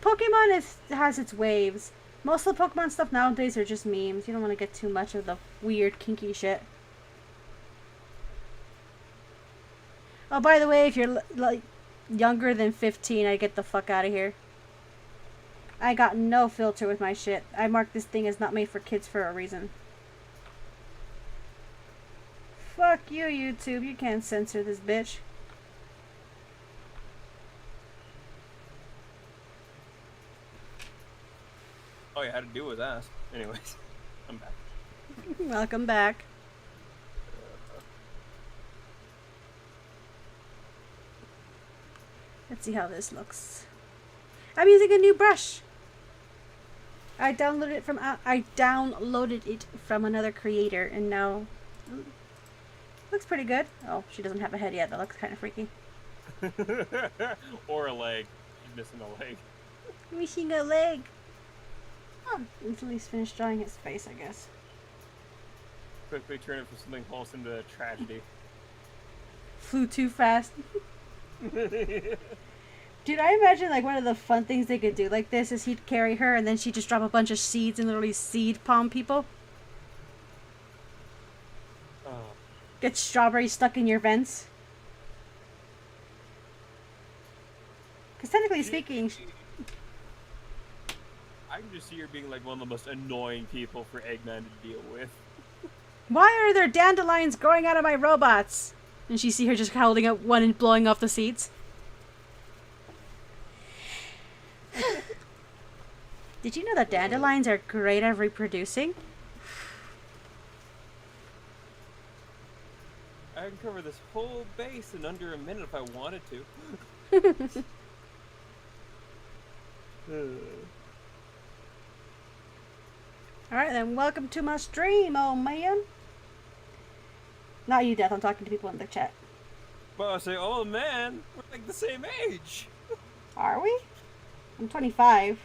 Pokemon has its waves. Most of the Pokemon stuff nowadays are just memes. You don't want to get too much of the weird, kinky shit. Oh, by the way, if you're like younger than 15, I get the fuck out of here. I got no filter with my shit. I marked this thing as not made for kids for a reason. Fuck you, YouTube. You can't censor this bitch. Oh, you had to deal with that. Anyways, I'm back. Welcome back. Let's see how this looks. I'm using a new brush. I downloaded it from another creator, and now looks pretty good. Oh, she doesn't have a head yet. That looks kind of freaky. Or a leg. She's missing a leg. Missing a leg. Oh, until he's finished drawing his face, I guess. Quickly turn it from something wholesome to a tragedy. Flew too fast. Dude, I imagine like one of the fun things they could do like this is he'd carry her and then she'd just drop a bunch of seeds and literally seed palm people. Oh. Get strawberries stuck in your vents. Because technically speaking... I can just see her being like one of the most annoying people for Eggman to deal with. Why are there dandelions growing out of my robots? And she see her just holding up one and blowing off the seeds. Did you know that dandelions are great at reproducing? I can cover this whole base in under a minute if I wanted to. Alright then, welcome to my stream, oh man. Not you, Death, I'm talking to people in the chat. But I say, oh man, we're like the same age. Are we? I'm 25.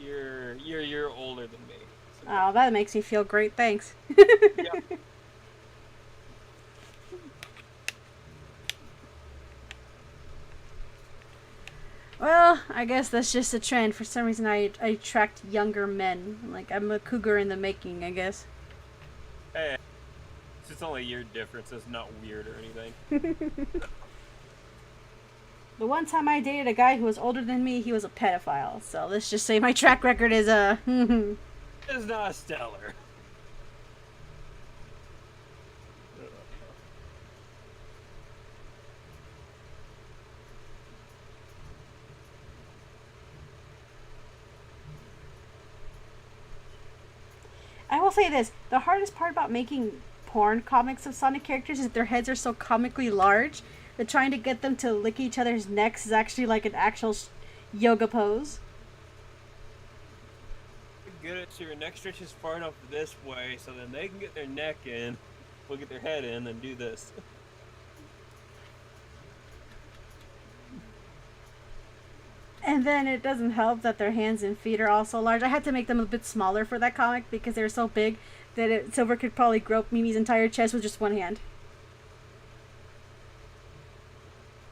You're older than me. So. Oh, that makes me feel great, thanks. Yep. Well, I guess that's just a trend. For some reason, I attract younger men. Like, I'm a cougar in the making, I guess. Hey, it's just only a year difference. It's not weird or anything. The one time I dated a guy who was older than me, he was a pedophile. So let's just say my track record is It's not stellar. I will say this. The hardest part about making porn comics of Sonic characters is that their heads are so comically large that trying to get them to lick each other's necks is actually like an actual yoga pose. Get it so your neck stretches far enough this way so then they can get their neck in, we'll get their head in, and do this. And then it doesn't help that their hands and feet are also large. I had to make them a bit smaller for that comic because they were so big that Silver could probably grope Mimi's entire chest with just one hand.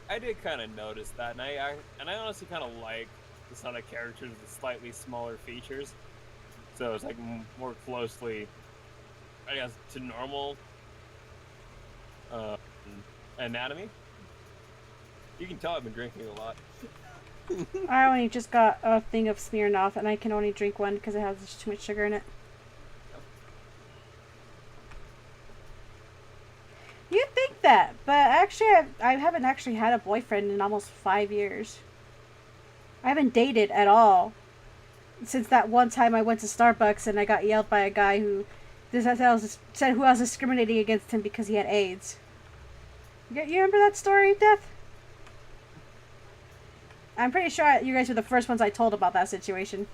I did kind of notice that, and I honestly kind of like the Sonic characters with slightly smaller features. So it's like more closely, I guess, to normal anatomy. You can tell I've been drinking a lot. I only just got a thing of Smirnoff, and I can only drink one because it has just too much sugar in it. You'd think that, but actually I haven't actually had a boyfriend in almost 5 years. I haven't dated at all since that one time I went to Starbucks and I got yelled by a guy who said who I was discriminating against him because he had AIDS. You remember that story, Death? I'm pretty sure you guys were the first ones I told about that situation.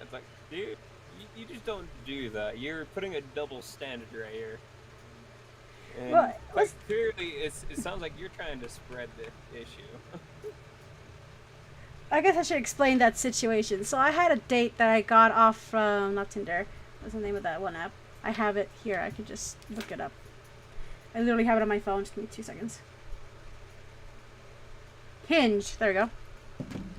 It's like, dude, you just don't do that. You're putting a double standard right here. And well, quite clearly, it sounds like you're trying to spread the issue. I guess I should explain that situation. So I had a date that I got off from, not Tinder. What's the name of that one app? I have it here. I can just look it up. I literally have it on my phone. Just give me 2 seconds. Hinge. There we go.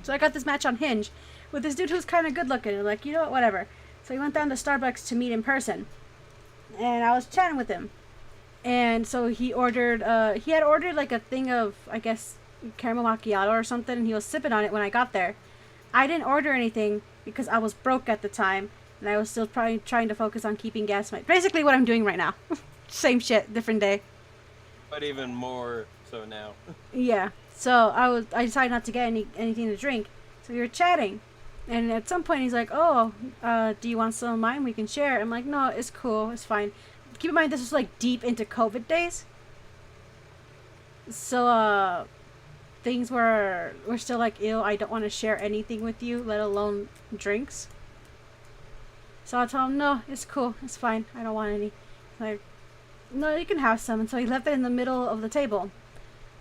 So I got this match on Hinge. with this dude who's kind of good looking. We're like, you know what, whatever. So we went down to Starbucks to meet in person, and I was chatting with him. And so he had ordered like a thing of, I guess, caramel macchiato or something, and he was sipping on it when I got there. I didn't order anything because I was broke at the time, and I was still probably trying to focus on keeping gas money. Basically what I'm doing right now. Same shit, different day. But even more so now. Yeah. So I decided not to get anything to drink. So we were chatting, and at some point he's like, "Oh, do you want some of mine? We can share." I'm like, "No, it's cool, it's fine." Keep in mind this was like deep into COVID days. So things were still like, ew, I don't want to share anything with you, let alone drinks. So I told him, no, it's cool, it's fine, I don't want any. Like, no, you can have some. And so he left it in the middle of the table,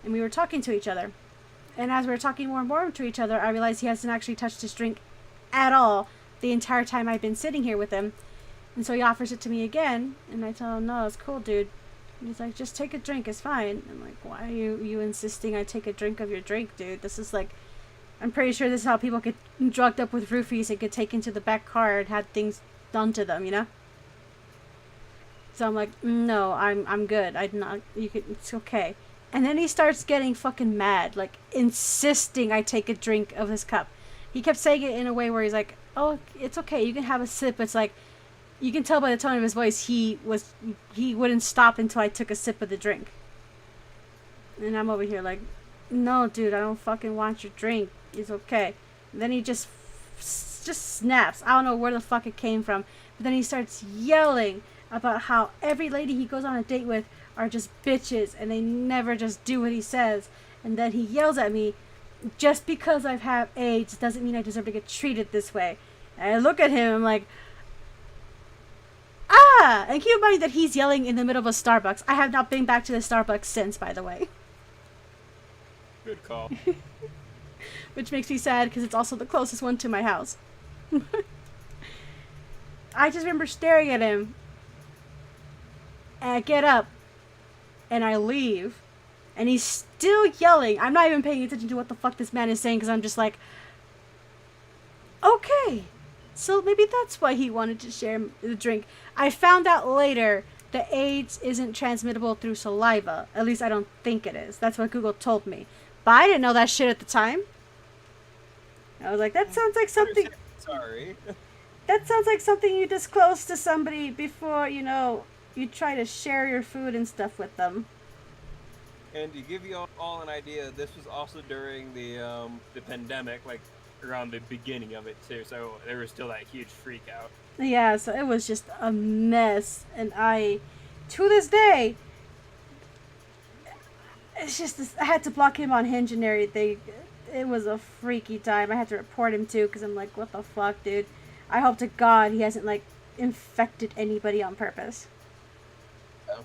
and we were talking to each other. And as we were talking more and more to each other, I realized he hasn't actually touched his drink at all the entire time I've been sitting here with him. And so he offers it to me again, and I tell him, no, it's cool, dude. And he's like, just take a drink, it's fine. I'm like, why are you insisting I take a drink of your drink, dude? This is like, I'm pretty sure this is how people get drugged up with roofies and get taken to the back car and had things done to them, you know? So I'm like, no, I'm good. It's okay. And then he starts getting fucking mad, like insisting I take a drink of this cup. He kept saying it in a way where he's like, oh, it's okay, you can have a sip. It's like, you can tell by the tone of his voice he wouldn't stop until I took a sip of the drink. And I'm over here like, no, dude, I don't fucking want your drink. It's okay. And then he just snaps. I don't know where the fuck it came from. But then he starts yelling about how every lady he goes on a date with are just bitches and they never just do what he says. And then he yells at me, just because I've had AIDS doesn't mean I deserve to get treated this way. And I look at him, I'm like, ah! And keep in mind that he's yelling in the middle of a Starbucks. I have not been back to the Starbucks since, by the way. Good call. Which makes me sad because it's also the closest one to my house. I just remember staring at him. And I get up. And I leave. And he's still yelling. I'm not even paying attention to what the fuck this man is saying because I'm just like, okay. So maybe that's why he wanted to share the drink. I found out later that AIDS isn't transmittable through saliva. At least I don't think it is. That's what Google told me. But I didn't know that shit at the time. I was like, that sounds like something... Sorry. That sounds like something you disclose to somebody before, you try to share your food and stuff with them. And to give you all an idea, this was also during the pandemic, like around the beginning of it too. So there was still that huge freak out. Yeah, so it was just a mess. And to this day, it's just I had to block him on Hinge and everything. It was a freaky time. I had to report him too because I'm like, what the fuck, dude? I hope to God he hasn't like infected anybody on purpose. Oh.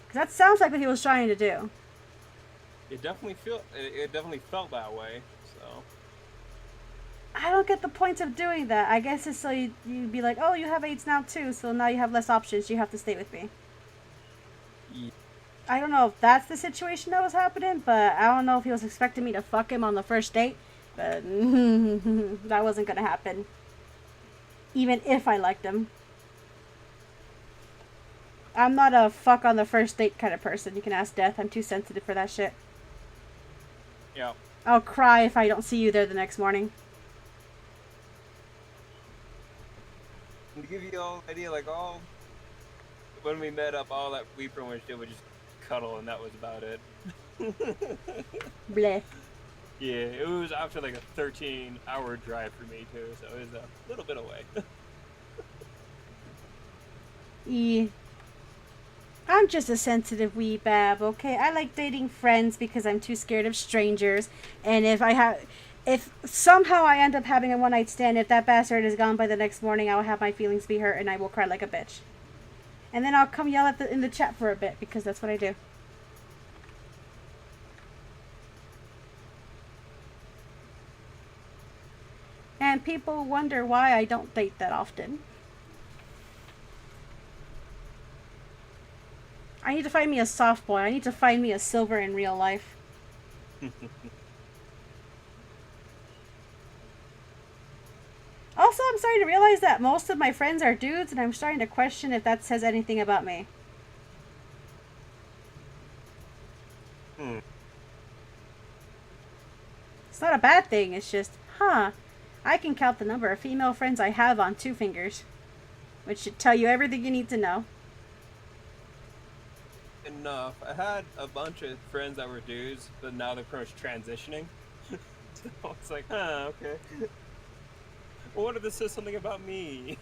'Cause that sounds like what he was trying to do. It definitely felt that way. So I don't get the point of doing that. I guess it's so you'd be like, oh, you have AIDS now too, so now you have less options. You have to stay with me. Yeah. I don't know if that's the situation that was happening, but I don't know if he was expecting me to fuck him on the first date. But that wasn't gonna happen. Even if I liked him. I'm not a fuck on the first date kind of person. You can ask Death. I'm too sensitive for that shit. Yeah. I'll cry if I don't see you there the next morning. And to give you all an idea, like when we met up, all that we pretty much did was just cuddle, and that was about it. Bleh. Yeah, it was after like a 13-hour drive for me too, so it was a little bit away. Yeah. I'm just a sensitive wee bab, okay? I like dating friends because I'm too scared of strangers. And if somehow I end up having a one-night stand, if that bastard is gone by the next morning, I will have my feelings be hurt and I will cry like a bitch. And then I'll come yell in the chat for a bit because that's what I do. And people wonder why I don't date that often. I need to find me a soft boy. I need to find me a silver in real life. I'm starting to realize that most of my friends are dudes, and I'm starting to question if that says anything about me. Hmm. It's not a bad thing, it's just, I can count the number of female friends I have on 2 fingers, which should tell you everything you need to know. Enough. I had a bunch of friends that were dudes, but now they're pretty much transitioning. So it's like, okay. What if this says something about me?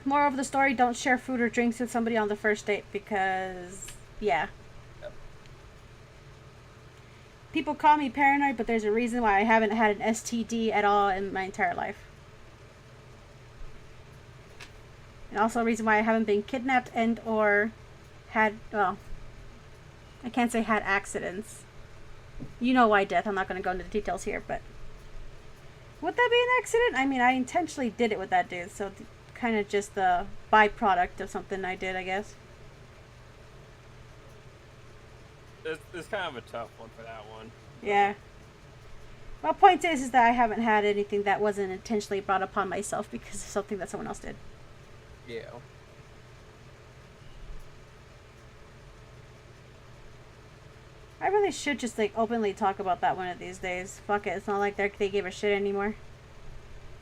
Moral of the story, don't share food or drinks with somebody on the first date because, yeah. Yep. People call me paranoid, but there's a reason why I haven't had an STD at all in my entire life. And also a reason why I haven't been kidnapped and or had, well, I can't say had accidents. You know why death. I'm not going to go into the details here, but would that be an accident? I mean, I intentionally did it with that dude, so kind of just the byproduct of something I did, I guess. It's kind of a tough one for that one. Yeah. My point is that I haven't had anything that wasn't intentionally brought upon myself because of something that someone else did. Yeah. I really should just like openly talk about that one of these days. Fuck it, it's not like they give a shit anymore.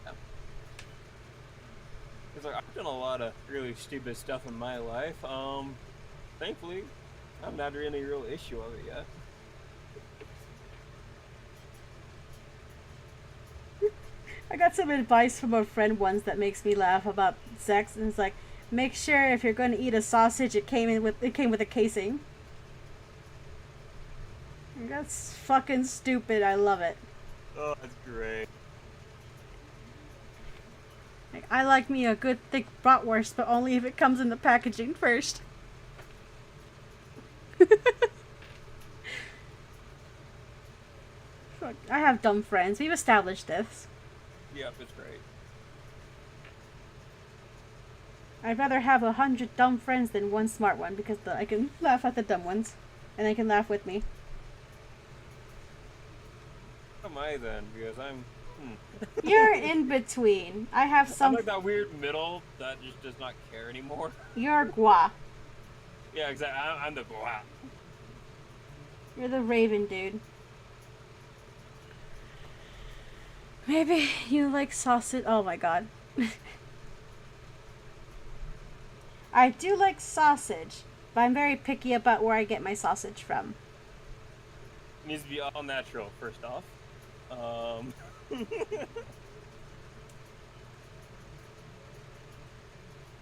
Yeah. It's like I've done a lot of really stupid stuff in my life. Thankfully, I'm not in any real issue of it yet. I got some advice from a friend once that makes me laugh about sex, and it's like, make sure if you're going to eat a sausage, it came with a casing. That's fucking stupid. I love it. Oh, that's great. Like, I like me a good thick bratwurst, but only if it comes in the packaging first. Fuck, I have dumb friends. We've established this. Yep, it's great. I'd rather have 100 dumb friends than one smart one because I can laugh at the dumb ones, and they can laugh with me. What am I then? Because I'm. You're in between. I have some. I'm like that weird middle that just does not care anymore. You're Gua. Yeah, exactly. I'm the blah. You're the Raven dude. Maybe you like sausage. Oh my god. I do like sausage, but I'm very picky about where I get my sausage from. It needs to be all natural, first off.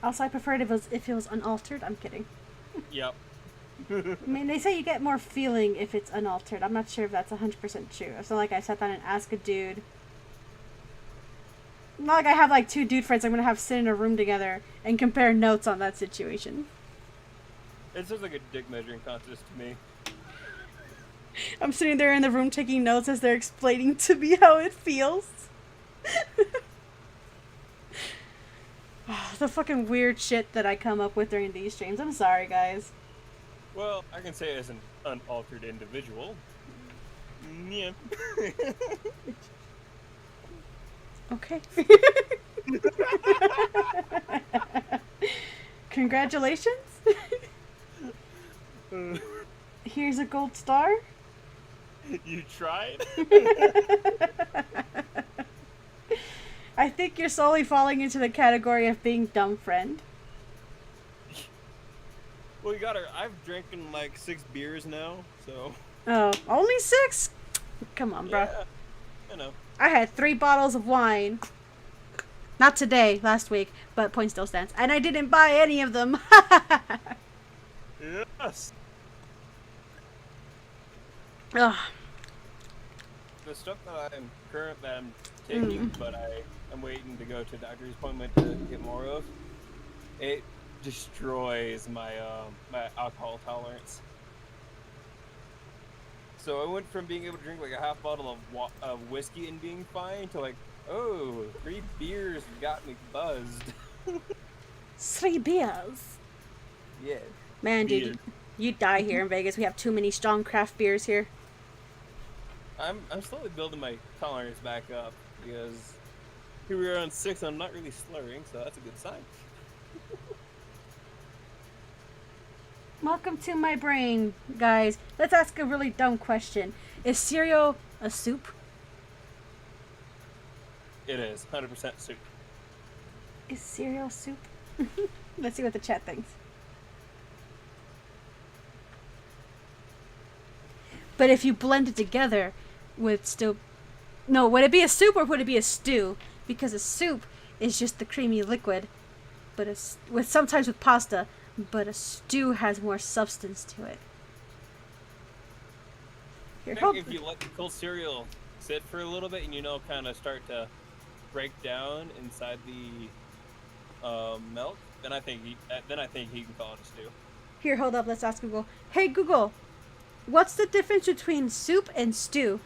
Also, I prefer it if it was unaltered. I'm kidding. Yep. I mean, they say you get more feeling if it's unaltered. I'm not sure if that's 100% true. It's not like I sat down and asked a dude. Not like I have like 2 dude friends I'm gonna have sit in a room together and compare notes on that situation. It sounds like a dick measuring contest to me. I'm sitting there in the room taking notes as they're explaining to me how it feels. The fucking weird shit that I come up with during these streams. I'm sorry, guys. Well, I can say as an unaltered individual. Yeah. Okay. Congratulations. Here's a gold star. You tried? I think you're slowly falling into the category of being dumb friend. Well, you gotta. I've drinking like 6 beers now, so. Oh, only 6? Come on, bro. Yeah, I know. I had 3 bottles of wine. Not today, last week, but point still stands. And I didn't buy any of them. Yes. Ugh. The stuff that I'm taking, but I'm waiting to go to a doctor's appointment to get more of. It destroys my my alcohol tolerance. So I went from being able to drink like a half bottle of whiskey and being fine to like, oh, 3 beers got me buzzed. 3 beers. Yeah. Man, dude, you die here in Vegas. We have too many strong craft beers here. I'm slowly building my tolerance back up because Here we are on 6. I'm not really slurring, so that's a good sign. Welcome to my brain, guys. Let's ask a really dumb question. Is cereal a soup? It is 100% soup. Is cereal soup? Let's see what the chat thinks. But if you blend it together, would it still... No, would it be a soup or would it be a stew? Because a soup is just the creamy liquid, but with sometimes with pasta, but a stew has more substance to it. I think if you let the cold cereal sit for a little bit and kind of start to break down inside the milk, then I think he can call it a stew. Here, hold up. Let's ask Google. Hey Google, what's the difference between soup and stew?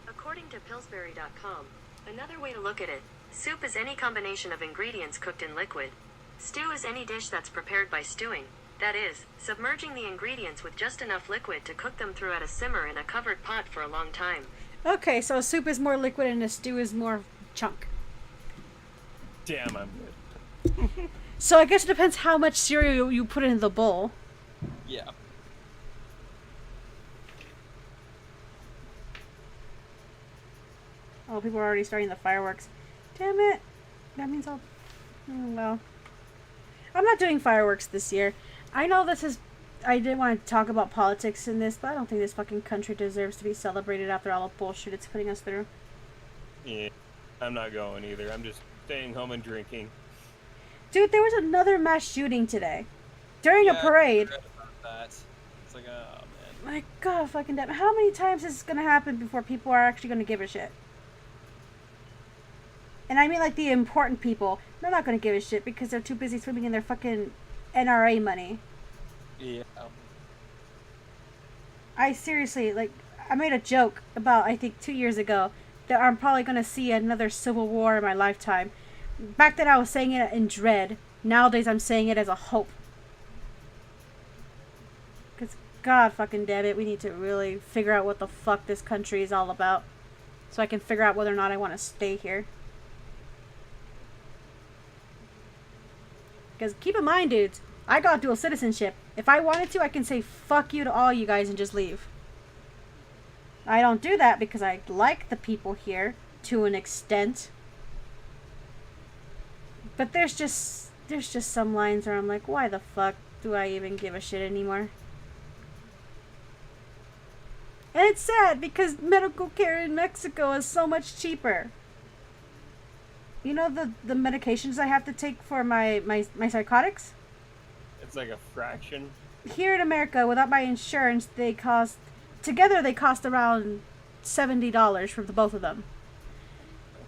According to Pillsbury.com, another way to look at it, soup is any combination of ingredients cooked in liquid. Stew is any dish that's prepared by stewing, that is, submerging the ingredients with just enough liquid to cook them through at a simmer in a covered pot for a long time. Okay, so a soup is more liquid and a stew is more chunk. Damn, I'm good. So I guess it depends how much cereal you put in the bowl. Yeah. Oh, people are already starting the fireworks. Damn it. That means I'll... Oh, well. I'm not doing fireworks this year. I know this is... I didn't want to talk about politics in this, but I don't think this fucking country deserves to be celebrated after all the bullshit it's putting us through. Yeah. I'm not going either. I'm just staying home and drinking. Dude, there was another mass shooting today. During a parade. I read about that. It's like, oh, man. My god, fucking damn. How many times is this gonna happen before people are actually gonna give a shit? And I mean like the important people. They're not gonna give a shit because they're too busy swimming in their fucking NRA money. Yeah. I seriously, like, I made a joke about, I think 2 years ago, that I'm probably gonna see another civil war in my lifetime. Back then I was saying it in dread. Nowadays I'm saying it as a hope. Because, god fucking damn it, we need to really figure out what the fuck this country is all about. So I can figure out whether or not I want to stay here. Because keep in mind, dudes, I got dual citizenship. If I wanted to, I can say fuck you to all you guys and just leave. I don't do that because I like the people here to an extent. But there's just some lines where I'm like, why the fuck do I even give a shit anymore? And it's sad because medical care in Mexico is so much cheaper. You know the medications I have to take for my psychotics? It's like a fraction. Here in America, without my insurance, they cost around $70 for the both of them.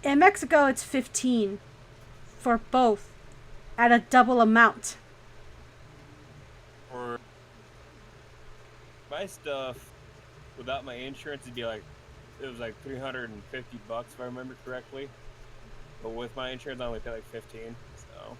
In Mexico, it's $15 for both at a double amount. For my stuff, without my insurance, it was like $350 if I remember correctly. But with my insurance, I only pay like 15. So.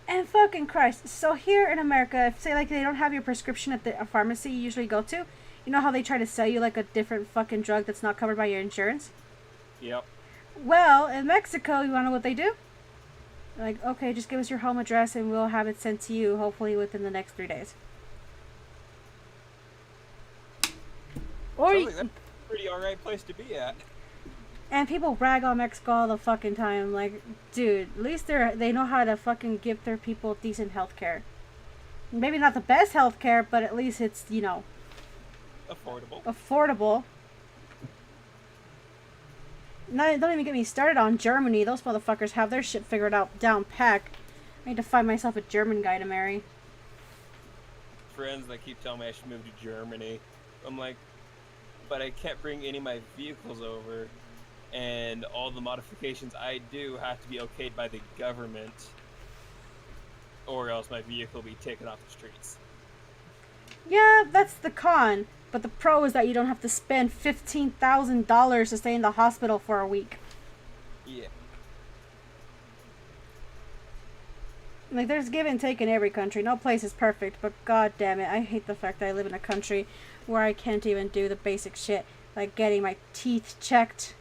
And fucking Christ. So here in America, if say like they don't have your prescription at the pharmacy you usually go to, you know how they try to sell you like a different fucking drug that's not covered by your insurance? Yep. Well, in Mexico, you wanna know what they do? They're like, okay, just give us your home address and we'll have it sent to you hopefully within the next 3 days. Or Sounds like that's a pretty alright place to be at. And people rag on Mexico all the fucking time. Like, dude, at least they know how to fucking give their people decent health care. Maybe not the best health care, but at least it's, you know... Affordable. Don't even get me started on Germany. Those motherfuckers have their shit figured out down pack. I need to find myself a German guy to marry. Friends that keep telling me I should move to Germany. I'm like, but I can't bring any of my vehicles over. And all the modifications I do have to be okayed by the government, or else my vehicle will be taken off the streets. Yeah, that's the con. But the pro is that you don't have to spend $15,000 to stay in the hospital for a week. Yeah. Like, there's give and take in every country. No place is perfect, but god damn it, I hate the fact that I live in a country where I can't even do the basic shit. like getting my teeth checked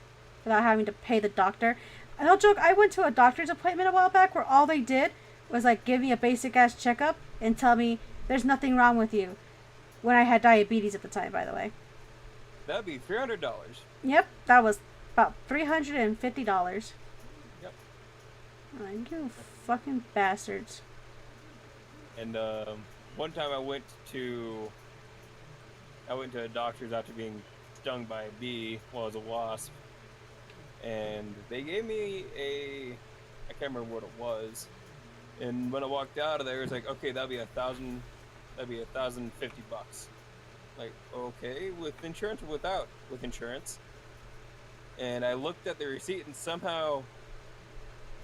without having to pay the doctor. And no joke, I went to a doctor's appointment a while back where all they did was like give me a basic ass checkup and tell me there's nothing wrong with you. When I had diabetes at the time, by the way. That'd be $300. Yep, that was about $350. Yep. Like, you fucking bastards. And one time I went to a doctor's after being stung by a bee, well, as a wasp, and they gave me I can't remember what it was. And when I walked out of there, it was like, okay, that'd be $1,050. Like, okay, with insurance or without? With insurance. And I looked at the receipt, and somehow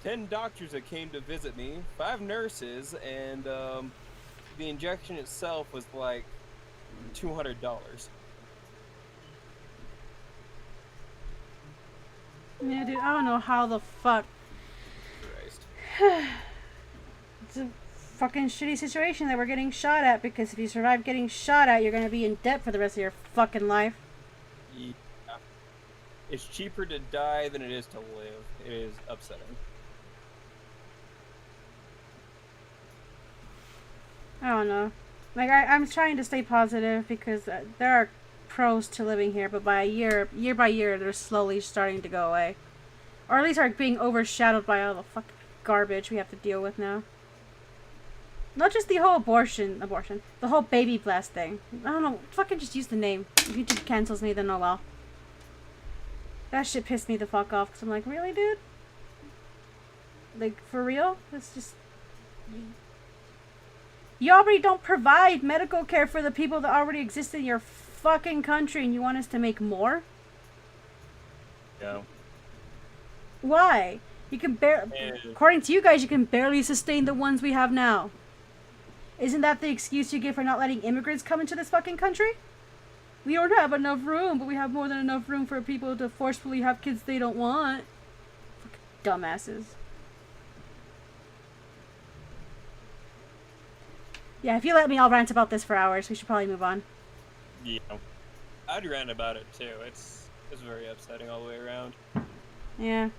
10 doctors that came to visit me, 5 nurses, and the injection itself was like $200. Yeah, dude, I don't know how the fuck. Christ. It's a fucking shitty situation that we're getting shot at, because if you survive getting shot at, you're gonna be in debt for the rest of your fucking life. Yeah. It's cheaper to die than it is to live. It is upsetting. I don't know. Like, I'm trying to stay positive because there are pros to living here, but by year by year, they're slowly starting to go away. Or at least are being overshadowed by all the fucking garbage we have to deal with now. Not just the whole abortion, the whole baby blast thing. I don't know, fucking just use the name. If YouTube cancels me, then oh well. That shit pissed me the fuck off, because I'm like, really, dude? Like, for real? It's just... You already don't provide medical care for the people that already exist in your fucking country, and you want us to make more? Yeah. Why? You can according to you guys, you can barely sustain the ones we have now. Isn't that the excuse you give for not letting immigrants come into this fucking country? We don't have enough room, but we have more than enough room for people to forcefully have kids they don't want. Fucking dumbasses. Yeah, if you let me, I'll rant about this for hours. We should probably move on. Yeah. I'd rant about it too. It's very upsetting all the way around. Yeah.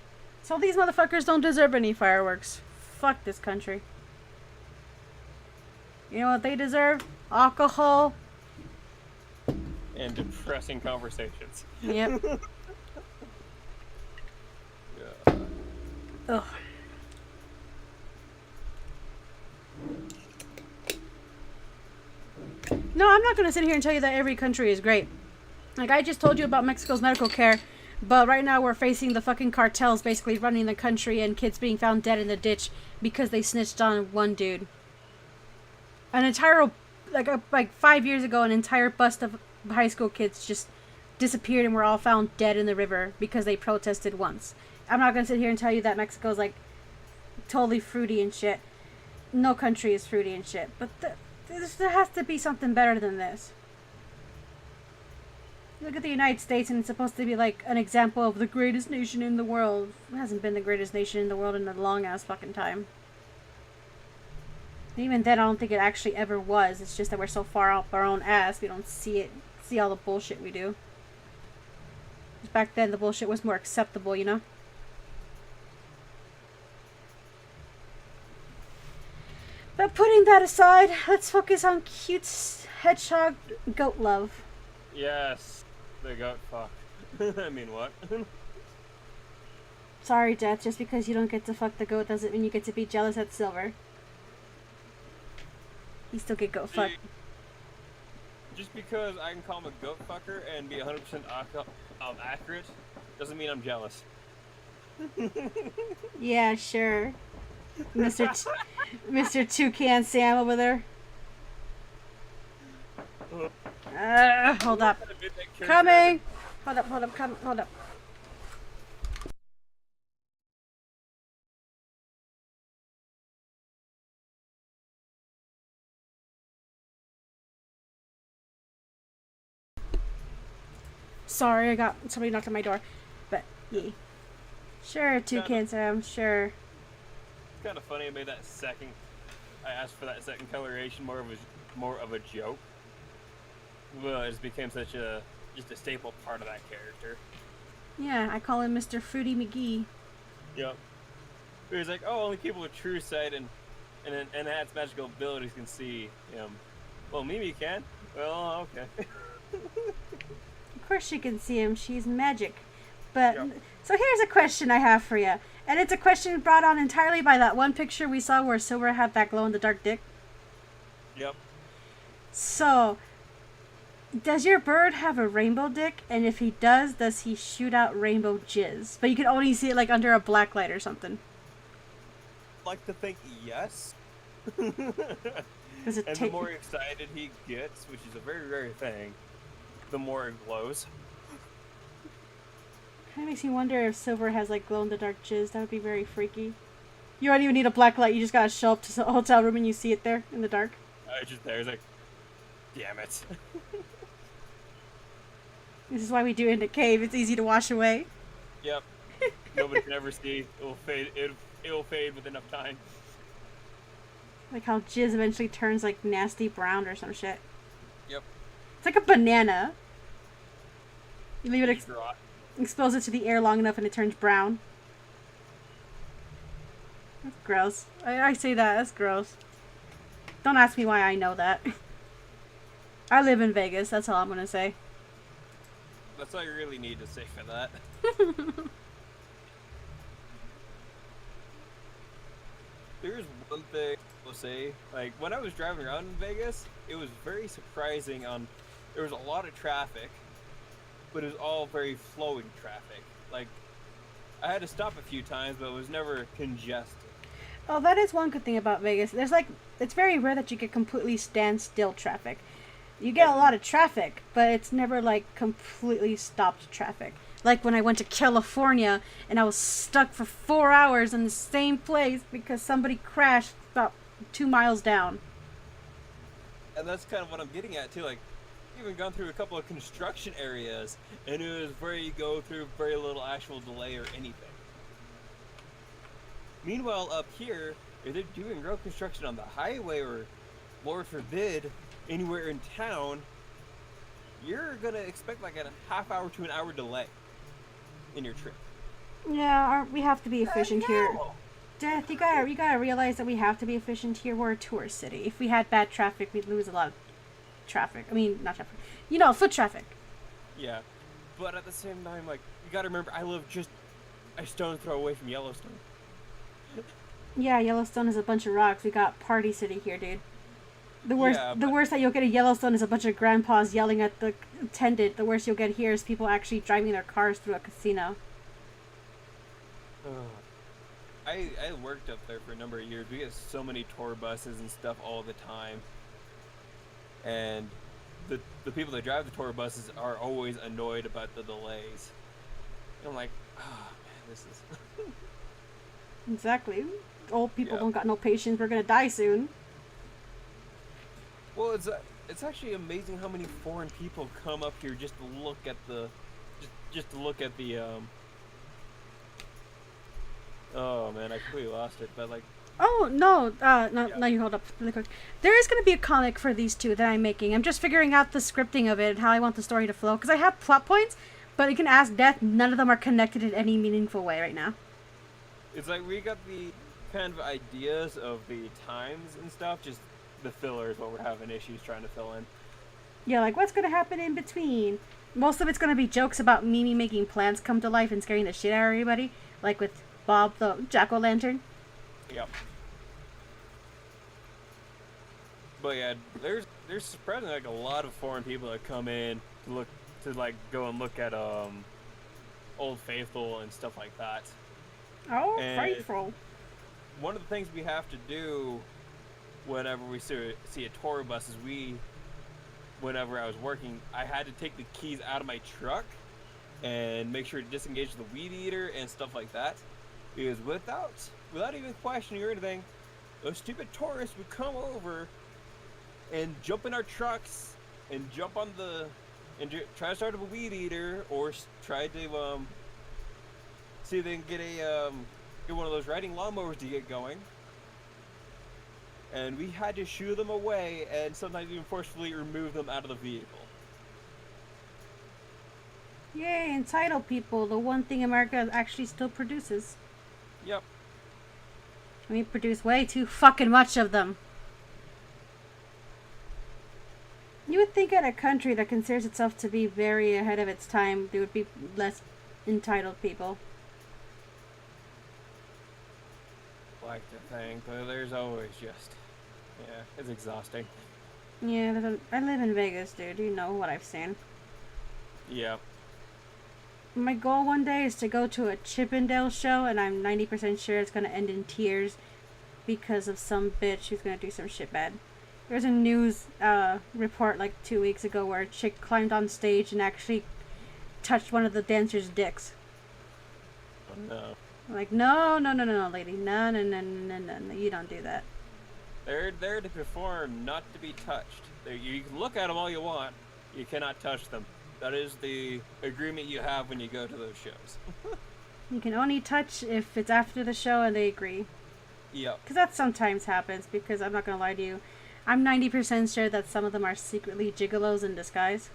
So these motherfuckers don't deserve any fireworks. Fuck this country. You know what they deserve? Alcohol. And depressing conversations. Yep. Yeah. Ugh. No, I'm not going to sit here and tell you that every country is great. Like, I just told you about Mexico's medical care, but right now we're facing the fucking cartels basically running the country and kids being found dead in the ditch because they snitched on one dude. An entire, like 5 years ago, an entire bust of high school kids just disappeared and were all found dead in the river because they protested once. I'm not going to sit here and tell you that Mexico's, like, totally fruity and shit. No country is fruity and shit, but there has to be something better than this. Look at the United States, and it's supposed to be like an example of the greatest nation in the world. It hasn't been the greatest nation in the world in a long ass fucking time. And even then, I don't think it actually ever was. It's just that we're so far up our own ass, we don't see all the bullshit we do. 'Cause back then, the bullshit was more acceptable, you know? But putting that aside, let's focus on cute hedgehog goat love. Yes. The goat fuck. I mean, what? Sorry, Death, just because you don't get to fuck the goat doesn't mean you get to be jealous at Silver. You still get goat fucked. Just because I can call him a goat fucker and be 100% accurate doesn't mean I'm jealous. Yeah, sure. Mr. Toucan Sam over there. Hold up. Coming! Hold up. Sorry, I got somebody knocked on my door. But, yeah. Sure, Toucan Sam, sure. It's kind of funny I made that second... I asked for that second coloration more of a joke. Well, it just became such a just a staple part of that character. Yeah, I call him Mr. Fruity McGee. Yep. He's like, oh, only people with true sight and enhanced magical abilities can see him. Well, Mimi can. Well, okay. Of course she can see him. She's magic. But, Yep. so here's a question I have for you. And it's a question brought on entirely by that one picture we saw where Silver had that glow-in-the-dark dick. Yep. So, does your bird have a rainbow dick? And if he does he shoot out rainbow jizz? But you can only see it like under a black light or something. Like to think yes. Does it And the more excited he gets, which is a very rare thing, the more it glows. Kind of makes me wonder if Silver has like glow-in-the-dark jizz. That would be very freaky. You don't even need a black light. You just gotta show up to a hotel room and you see it there in the dark. I just there, it's like, damn it. This is why we do it in a cave. It's easy to wash away. Yep. Nobody can ever see. It'll fade. It'll fade with enough time. Like how jizz eventually turns like nasty brown or some shit. Yep. It's like a banana. You leave it Rot. expose it to the air long enough and it turns brown. That's gross. I say that. That's gross. Don't ask me why I know that. I live in Vegas. That's all I'm gonna say. That's all you really need to say for that. There's one thing I'll say. Like, when I was driving around in Vegas, it was very surprising there was a lot of traffic, but it was all very flowing traffic. Like, I had to stop a few times, but it was never congested. Oh, that is one good thing about Vegas. It's very rare that you get completely standstill traffic. You get a lot of traffic, but it's never like completely stopped traffic. Like when I went to California and I was stuck for 4 hours in the same place because somebody crashed about 2 miles down. And that's kind of what I'm getting at too. Like, even gone through a couple of construction areas, and it was where you go through very little actual delay or anything. Meanwhile, up here, if they're doing road construction on the highway or, Lord forbid, anywhere in town, you're gonna expect like a half hour to an hour delay in your trip. Yeah, we have to be efficient here. Death, you gotta realize that we have to be efficient here. We're a tourist city. If we had bad traffic, we'd lose a lot of traffic. I mean, not traffic. Foot traffic. Yeah, but at the same time, like, you gotta remember, I live just a stone's throw away from Yellowstone. Yeah, Yellowstone is a bunch of rocks. We got Party City here, dude. The worst, Yeah, the worst that you'll get at Yellowstone is a bunch of grandpas yelling at the attendant. The worst you'll get here is people actually driving their cars through a casino. I worked up there for a number of years. We get so many tour buses and stuff all the time. And the people that drive the tour buses are always annoyed about the delays. And I'm like, oh man, this is... Exactly. Old people Yeah. don't got no patience. We're gonna die soon. Well, it's actually amazing how many foreign people come up here just to look at the... Just to look at the, Oh man, I completely lost it, but like... Oh, no. No, Yeah. no, you hold up really quick. There is going to be a comic for these two that I'm making. I'm just figuring out the scripting of it and how I want the story to flow. Because I have plot points, but you can ask Death, none of them are connected in any meaningful way right now. It's like we got the kind of ideas of the times and stuff, just the filler is what we're having issues trying to fill in. Yeah, like, what's going to happen in between? Most of it's going to be jokes about Mimi making plants come to life and scaring the shit out of everybody. Like with Bob the jack-o'-lantern. Yep. But yeah, there's surprisingly like a lot of foreign people that come in to go and look at Old Faithful and stuff like that. Oh, And- frightful. One of the things we have to do whenever we see a tour bus is whenever I was working, I had to take the keys out of my truck and make sure to disengage the weed eater and stuff like that. Because without even questioning or anything, those stupid tourists would come over and jump in our trucks and jump on try to start up a weed eater or try to see if they can get one of those riding lawnmowers to get going. And we had to shoo them away and sometimes even forcefully remove them out of the vehicle. Yay, entitled people, the one thing America actually still produces. Yep. We produce way too fucking much of them. You would think at a country that considers itself to be very ahead of its time, there would be less entitled people. Like to think, but there's always just... Yeah, it's exhausting. Yeah, I live in Vegas, dude. You know what I've seen. Yeah. My goal one day is to go to a Chippendale show, and I'm 90% sure it's going to end in tears because of some bitch who's going to do some shit bad. There was a news report like 2 weeks ago where a chick climbed on stage and actually touched one of the dancers' dicks. Oh, no. I'm like, no, lady. No, you don't do that. They're there to perform, not to be touched. You can look at them all you want. You cannot touch them. That is the agreement you have when you go to those shows. You can only touch if it's after the show and they agree. Yep. Because that sometimes happens, because I'm not going to lie to you. I'm 90% sure that some of them are secretly gigolos in disguise.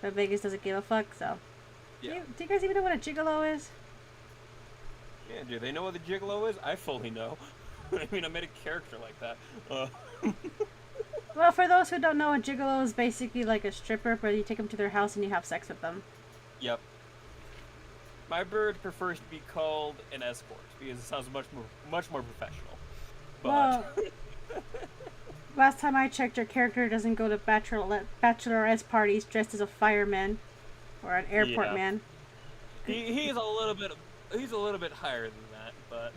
But Vegas doesn't give a fuck, so. Yeah. Do you guys even know what a gigolo is? Yeah, do they know what the gigolo is? I fully know. I mean, I made a character like that. Well, for those who don't know, a gigolo is basically like a stripper, but you take them to their house and you have sex with them. Yep. My bird prefers to be called an escort because it sounds much more professional. But Well, last time I checked, your character doesn't go to bachelorette parties dressed as a fireman or an airport Yeah. man. he's a little bit higher than that, but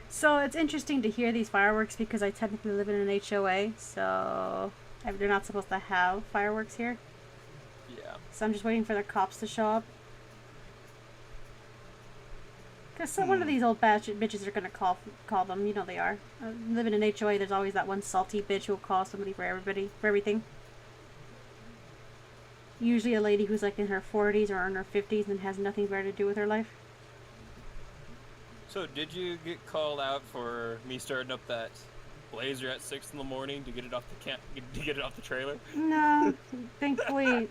So it's interesting to hear these fireworks because I technically live in an HOA, so they're not supposed to have fireworks here. yeah. So I'm just waiting for the cops to show up. Because one of these old bitches are going to call them. You know they are. Living in an HOA, there's always that one salty bitch who will call somebody for everything. Usually a lady who's like in her 40s or in her 50s and has nothing better to do with her life. So did you get called out for me starting up that blazer at 6 in the morning to get it off the trailer? No, thankfully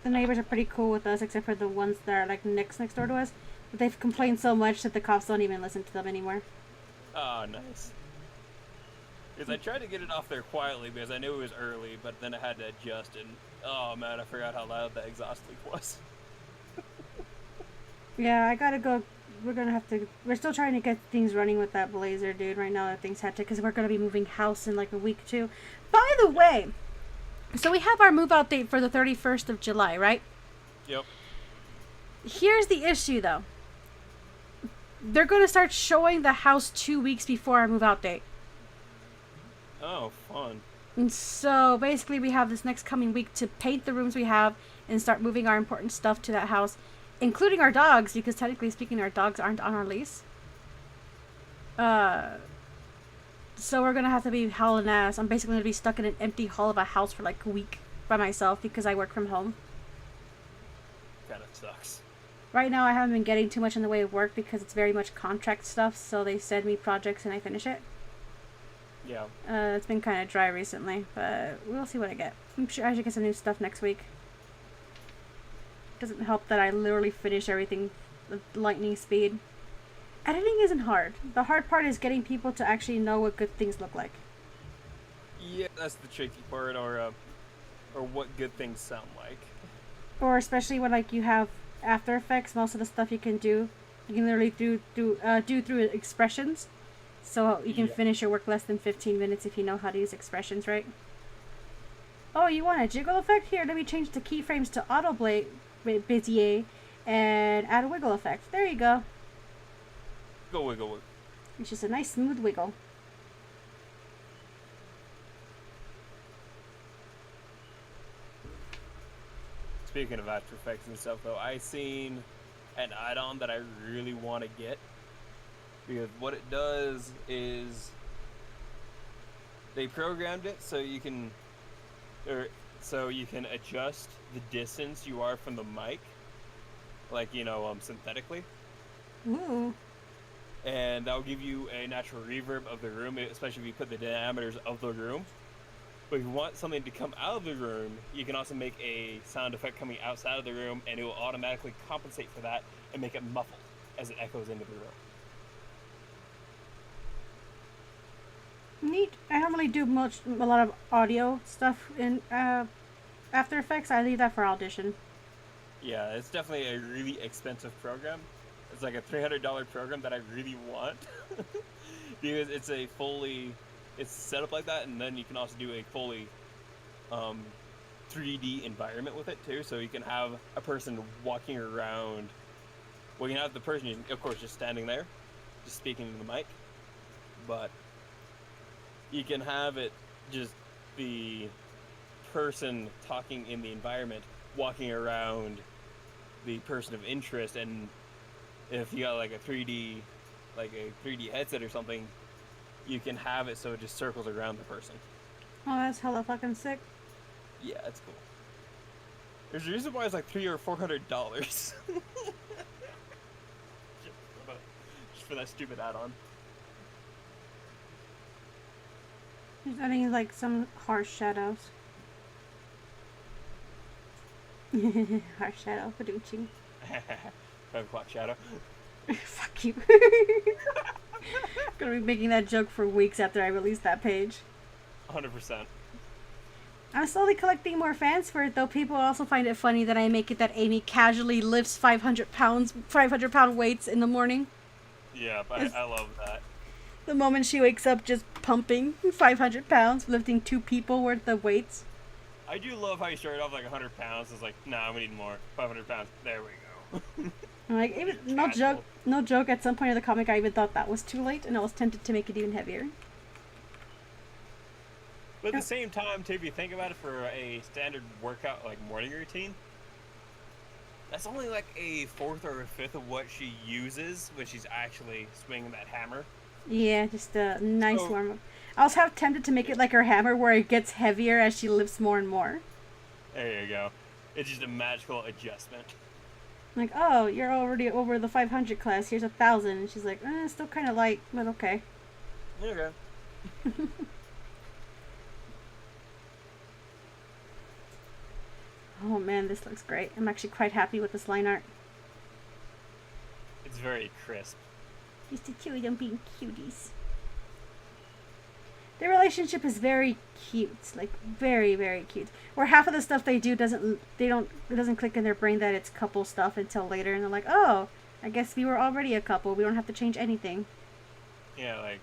the neighbors are pretty cool with us, except for the ones that are like next door to us. But they've complained so much that the cops don't even listen to them anymore. Oh, nice. Because I tried to get it off there quietly because I knew it was early, but then I had to adjust, and oh man, I forgot how loud that exhaust leak was. Yeah, I gotta go. We're still trying to get things running with that blazer, dude. Right now, that thing's hectic because we're gonna be moving house in like a week too. By the way, so we have our move out date for the 31st of July, right? Yep. Here's the issue though. They're gonna start showing the house 2 weeks before our move out date. Oh, fun. And so basically we have this next coming week to paint the rooms we have and start moving our important stuff to that house, including our dogs, because technically speaking our dogs aren't on our lease. So we're gonna have to be hauling ass. I'm basically gonna be stuck in an empty hall of a house for like a week by myself because I work from home. Kinda sucks. Right now I haven't been getting too much in the way of work because it's very much contract stuff, so they send me projects and I finish it. Yeah. It's been kind of dry recently, but we'll see what I get. I'm sure I should get some new stuff next week. Doesn't help that I literally finish everything with lightning speed. Editing isn't hard. The hard part is getting people to actually know what good things look like. Yeah, that's the tricky part, or what good things sound like. Or especially when like you have After Effects, most of the stuff you can literally do through expressions. So you can finish your work less than 15 minutes if you know how to use expressions, right? Oh, you want a jiggle effect? Here, let me change the keyframes to auto Bezier and add a wiggle effect. There you go. Go wiggle. It's just a nice smooth wiggle. Speaking of After Effects and stuff, though, I seen an add-on that I really want to get. Because what it does is they programmed it so you can adjust the distance you are from the mic, like synthetically, Ooh. and that'll give you a natural reverb of the room, especially if you put the diameters of the room. But if you want something to come out of the room, you can also make a sound effect coming outside of the room, and it will automatically compensate for that and make it muffled as it echoes into the room. Neat. I don't really do a lot of audio stuff in After Effects. I leave that for Audition. Yeah, it's definitely a really expensive program. It's like a $300 program that I really want because it's set up like that, and then you can also do a fully 3D environment with it too. So you can have a person walking around. Well, you can have the person, of course, just standing there, just speaking into the mic, but you can have it just the person talking in the environment, walking around the person of interest, and if you got like a 3D headset or something, you can have it so it just circles around the person. Oh, that's hella fucking sick. Yeah, it's cool. There's a reason why it's like $300 or $400 just for that stupid add-on. He's adding like some harsh shadows. Harsh shadow, Paducci. 5 o'clock shadow. Fuck you. Gonna be making that joke for weeks after I release that page. 100%. I'm slowly collecting more fans for it, though. People also find it funny that I make it that Amy casually lifts 500-pound weights in the morning. Yeah, but I love that. The moment she wakes up, just pumping 500 pounds, lifting 2 people worth of weights. I do love how you started off like 100 pounds. It's like, nah, we need more. 500 pounds. There we go. I'm like, even, no joke. At some point in the comic, I even thought that was too late, and I was tempted to make it even heavier. But at the same time, too, if you think about it, for a standard workout, like morning routine, that's only like a fourth or a fifth of what she uses when she's actually swinging that hammer. Yeah, just a nice warm-up. I was half tempted to make it like her hammer, where it gets heavier as she lifts more and more. There you go. It's just a magical adjustment. Like, oh, you're already over the 500 class. Here's 1,000. And she's like, still kind of light, but okay. Okay. Oh man, this looks great. I'm actually quite happy with this line art. It's very crisp. Just the two of them being cuties. Their relationship is very cute, like very, very cute. Where half of the stuff they do it doesn't click in their brain that it's couple stuff until later, and they're like, oh, I guess we were already a couple. We don't have to change anything. Yeah, like,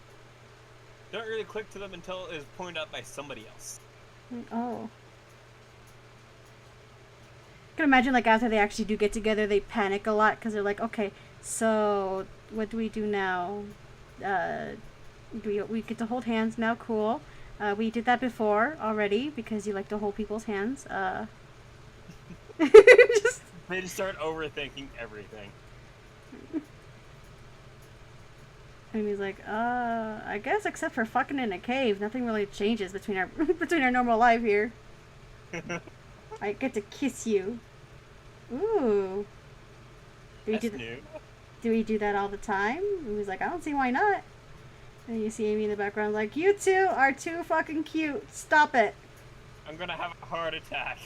don't really click to them until it is pointed out by somebody else. Oh. I can imagine, like, after they actually do get together, they panic a lot because they're like, okay, so what do we do now? We get to hold hands now, cool. We did that before already because you like to hold people's hands. Just... They just start overthinking everything. And he's like, I guess except for fucking in a cave, nothing really changes between our normal life here. I get to kiss you. Ooh. That's new. Do we do that all the time? And he's like, I don't see why not. And you see Amy in the background like, you two are too fucking cute. Stop it. I'm gonna have a heart attack.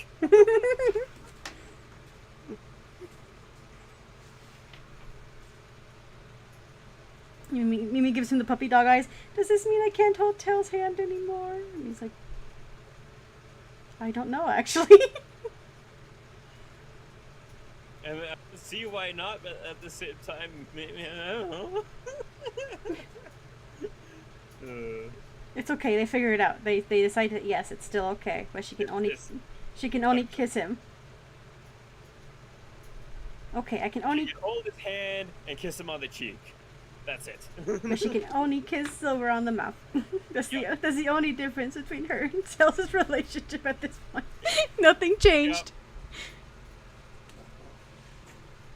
Mimi gives him the puppy dog eyes. Does this mean I can't hold Tail's hand anymore? And he's like, I don't know, actually. And I see why not, but at the same time, maybe I don't know. It's okay. They figure it out. They decide that yes, it's still okay, but she can only kiss him. Okay, I can only hold his hand and kiss him on the cheek. That's it. But she can only kiss Silver on the mouth. That's the only difference between her and Tails' relationship at this point. Nothing changed.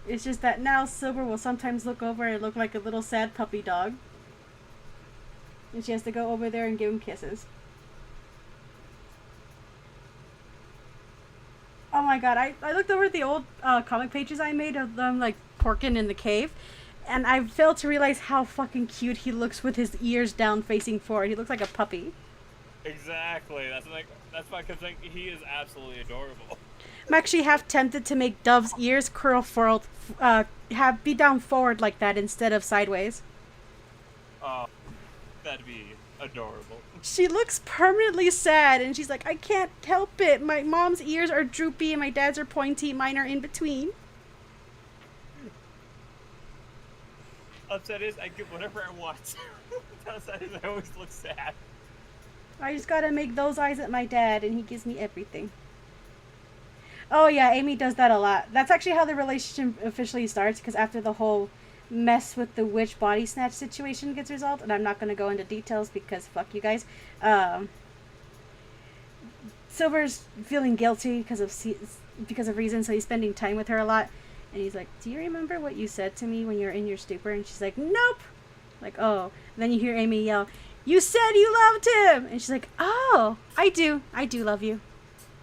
Yep. It's just that now Silver will sometimes look over and look like a little sad puppy dog. And she has to go over there and give him kisses. Oh my god, I looked over at the old comic pages I made of them like porking in the cave. And I failed to realize how fucking cute he looks with his ears down facing forward. He looks like a puppy. Exactly. That's why I kept saying he is absolutely adorable. I'm actually half tempted to make Dove's ears curl forward, be down forward like that instead of sideways. Oh, that'd be adorable. She looks permanently sad, and she's like, I can't help it. My mom's ears are droopy, and my dad's are pointy. Mine are in between. Upset is I get whatever I want. Downside is I always look sad. I just gotta make those eyes at my dad, and he gives me everything. Oh yeah, Amy does that a lot. That's actually how the relationship officially starts, because after the whole mess with the witch body snatch situation gets resolved, and I'm not going to go into details because fuck you guys. Silver's feeling guilty because of reasons, so he's spending time with her a lot, and he's like, do you remember what you said to me when you were in your stupor? And she's like, nope. Like, oh. And then you hear Amy yell, you said you loved him! And she's like, oh, I do love you.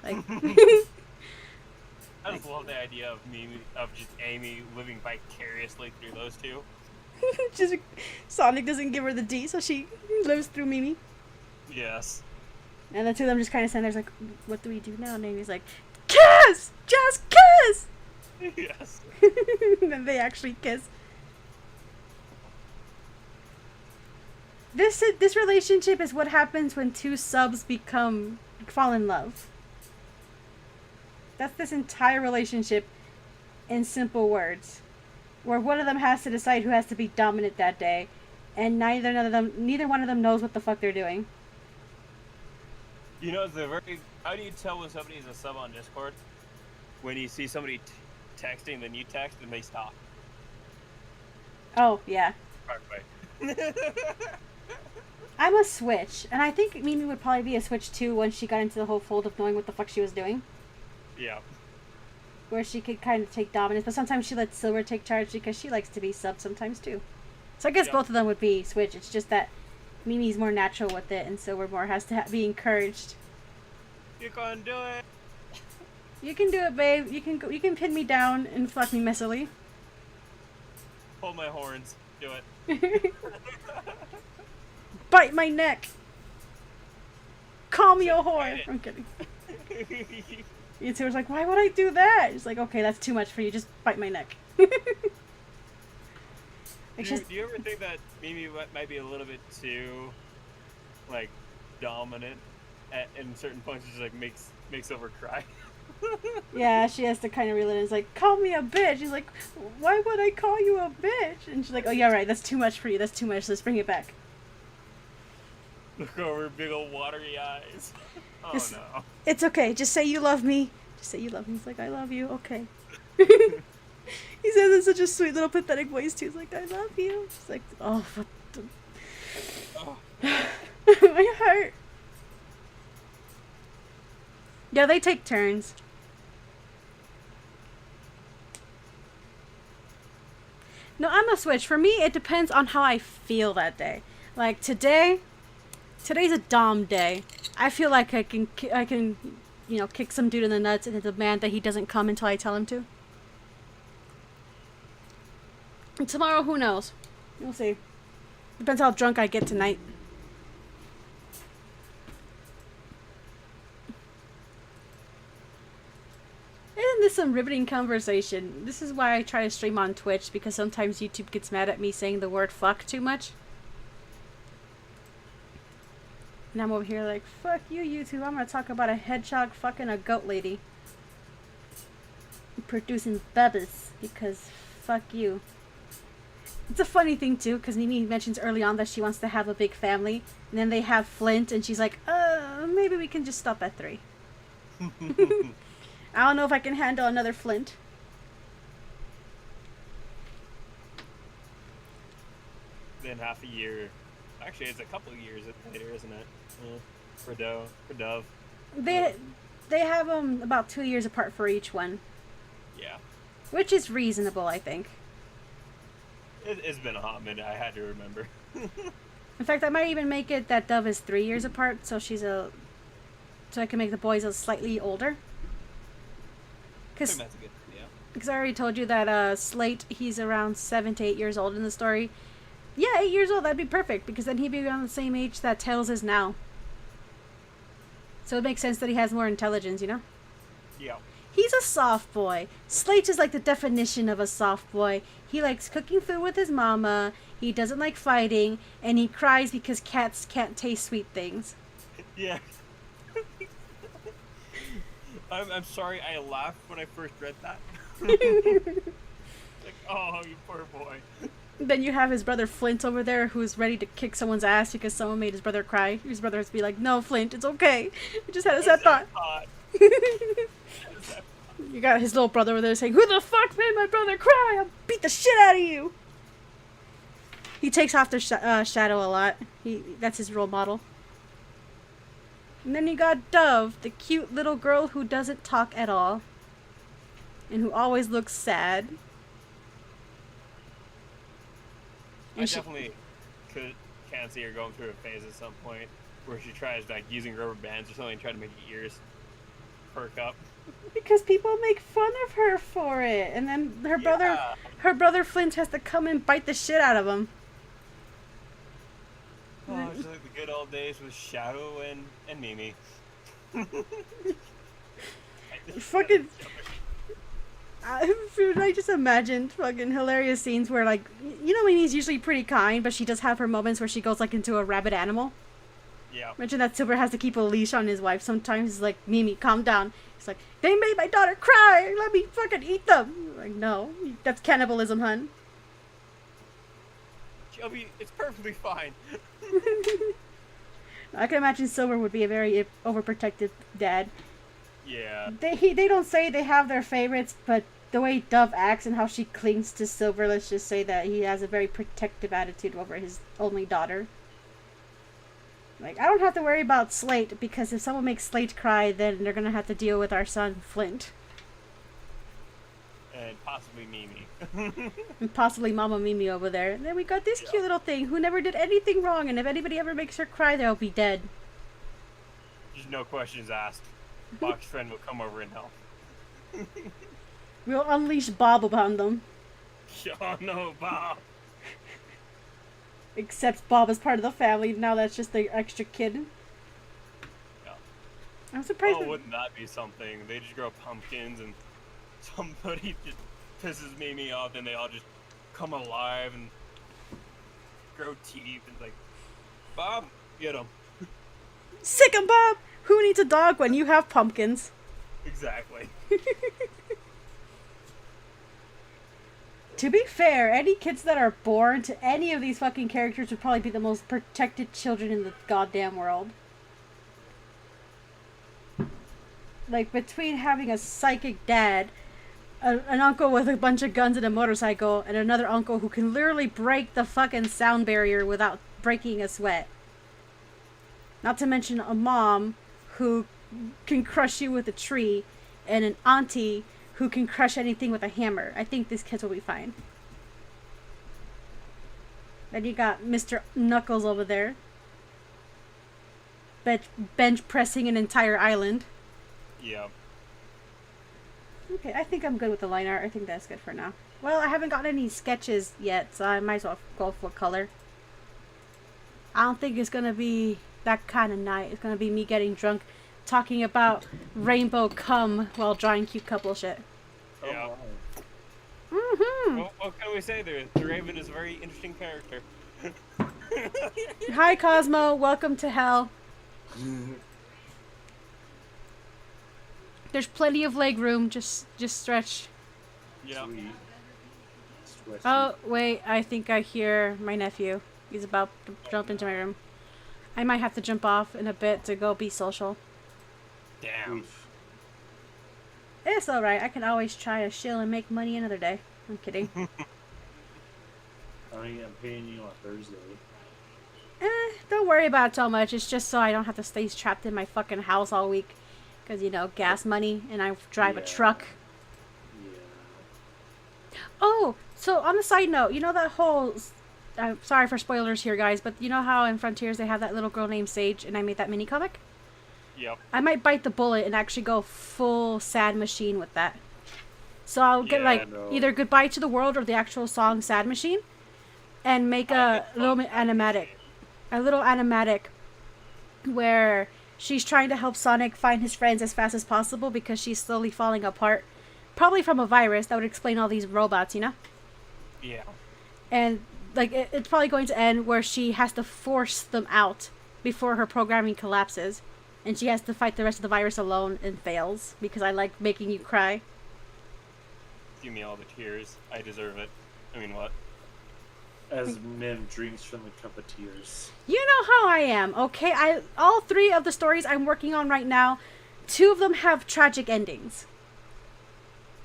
Like... I just love the idea of just Amy living vicariously through those two. Just Sonic doesn't give her the D, so she lives through Mimi. Yes. And the two of them just kind of stand there, like, what do we do now? And Amy's like, kiss! Just kiss! Yes. And then they actually kiss. This relationship is what happens when two subs fall in love. That's this entire relationship in simple words, where one of them has to decide who has to be dominant that day, and neither one of them knows what the fuck they're doing. You know, how do you tell when somebody is a sub on Discord? When you see somebody texting, then you text, and they stop. Oh, yeah. Right. I'm a switch, and I think Mimi would probably be a switch too once she got into the whole fold of knowing what the fuck she was doing. Yeah. Where she could kind of take dominance, but sometimes she lets Silver take charge because she likes to be sub sometimes too. So I guess both of them would be switch. It's just that Mimi's more natural with it, and Silver more has to be encouraged. You can do it. You can do it, babe. You can pin me down and fuck me messily. Hold my horns. Do it. Bite my neck. Call me a whore. I'm kidding. And Silver's like, why would I do that? She's like, okay, that's too much for you. Just bite my neck. Do you ever think that Mimi might be a little bit too, like, dominant in certain points? Just like makes Silver cry. Yeah, she has to kind of reel it in. It's like, call me a bitch. She's like, why would I call you a bitch? And she's like, oh yeah, right. That's too much for you. That's too much. Let's bring it back. Look over big old watery eyes. Oh no. It's okay. Just say you love me. Just say you love me. He's like, I love you. Okay. He says it in such a sweet little pathetic voice too. He's like, I love you. She's like, oh, my heart. Yeah, they take turns. No, I'm a switch. For me, it depends on how I feel that day. Like today's a Dom day. I feel like I can, kick some dude in the nuts and demand that he doesn't come until I tell him to. And tomorrow, who knows? We'll see. Depends how drunk I get tonight. Isn't this some riveting conversation? This is why I try to stream on Twitch, because sometimes YouTube gets mad at me saying the word fuck too much. And I'm over here like, fuck you, YouTube. I'm gonna talk about a hedgehog fucking a goat lady. Producing bubbles, because fuck you. It's a funny thing too, because Mimi mentions early on that she wants to have a big family, and then they have Flint, and she's like, maybe we can just stop at 3. I don't know if I can handle another Flint. Then half a year. Actually, it's a couple of years later, isn't it? For Dove. They have about 2 years apart for each one. Yeah. Which is reasonable, I think. It's been a hot minute. I had to remember. In fact, I might even make it that Dove is 3 years apart, so so I can make the boys a slightly older. That's a good idea. Because I already told you that Slate, he's around 7 to 8 years old in the story. Yeah, 8 years old, that'd be perfect, because then he'd be around the same age that Tails is now. So it makes sense that he has more intelligence, you know? Yeah. He's a soft boy. Slate is like the definition of a soft boy. He likes cooking food with his mama, he doesn't like fighting, and he cries because cats can't taste sweet things. Yeah. I'm sorry, I laughed when I first read that. Like, oh, you poor boy. Then you have his brother Flint over there who's ready to kick someone's ass because someone made his brother cry. His brother has to be like, no, Flint, it's okay. I just had a sad thought. You got his little brother over there saying, who the fuck made my brother cry? I'll beat the shit out of you. He takes after Shadow a lot. That's his role model. And then you got Dove, the cute little girl who doesn't talk at all. And who always looks sad. I definitely can't see her going through a phase at some point where she tries like using rubber bands or something, trying to make her ears perk up. Because people make fun of her for it, and then her brother Flint has to come and bite the shit out of him. Oh, it's like the good old days with Shadow and Mimi. Fucking. I just imagined fucking hilarious scenes where, like, you know, Mimi's usually pretty kind, but she does have her moments where she goes, like, into a rabid animal. Yeah. Imagine that Silver has to keep a leash on his wife. Sometimes he's like, Mimi, calm down. He's like, they made my daughter cry. Let me fucking eat them. Like, no, that's cannibalism, hun. Shelby, it's perfectly fine. I can imagine Silver would be a very overprotective dad. Yeah. They don't say they have their favorites, but the way Dove acts and how she clings to Silver, let's just say that he has a very protective attitude over his only daughter. Like, I don't have to worry about Slate, because if someone makes Slate cry, then they're gonna have to deal with our son, Flint. And possibly Mimi. And possibly Mama Mimi over there. And then we got this cute little thing who never did anything wrong, and if anybody ever makes her cry, they'll be dead. Just no questions asked. Box friend will come over and help. We'll unleash Bob upon them. Oh no, Bob. Except Bob is part of the family, now that's just the extra kid. Yeah. I'm surprised. Oh, wouldn't that be something? They just grow pumpkins and somebody just pisses Mimi off and they all just come alive and grow teeth and like, Bob, get him. Sick 'em, Bob! Who needs a dog when you have pumpkins? Exactly. To be fair, any kids that are born to any of these fucking characters would probably be the most protected children in the goddamn world. Like, between having a psychic dad, an uncle with a bunch of guns and a motorcycle, and another uncle who can literally break the fucking sound barrier without breaking a sweat. Not to mention a mom who can crush you with a tree, and an auntie who can crush anything with a hammer. I think these kids will be fine. Then you got Mr. Knuckles over there. Bench pressing an entire island. Yeah. Okay, I think I'm good with the line art. I think that's good for now. Well, I haven't gotten any sketches yet, so I might as well go for color. I don't think it's going to be that kind of night. It's going to be me getting drunk, talking about rainbow cum while drawing cute couple shit. Yeah. Mm-hmm. Well, what can we say? The Raven is a very interesting character. Hi, Cosmo. Welcome to hell. There's plenty of leg room. Just stretch. Yeah. Oh, wait. I think I hear my nephew. He's about to jump into my room. I might have to jump off in a bit to go be social. Damn. Oof. It's alright. I can always try to shill and make money another day. I'm kidding. I mean, I'm paying you on Thursday. Don't worry about it so much. It's just so I don't have to stay trapped in my fucking house all week. Because, you know, gas money and I drive a truck. Yeah. Oh, so on a side note, you know that whole... sorry for spoilers here, guys, but you know how in Frontiers they have that little girl named Sage and I made that mini comic? Yep. I might bite the bullet and actually go full sad machine with that. So I'll get either Goodbye to the World or the actual song Sad Machine and make a little animatic. A little animatic where She's trying to help Sonic find his friends as fast as possible because she's slowly falling apart. Probably from a virus that would explain all these robots, you know? Yeah. And like it's probably going to end where she has to force them out before her programming collapses, and she has to fight the rest of the virus alone and fails because I like making you cry. Give me all the tears. I deserve it. I mean, what? As Mim drinks from the cup of tears. You know how I am, okay? All three of the stories I'm working on right now, two of them have tragic endings.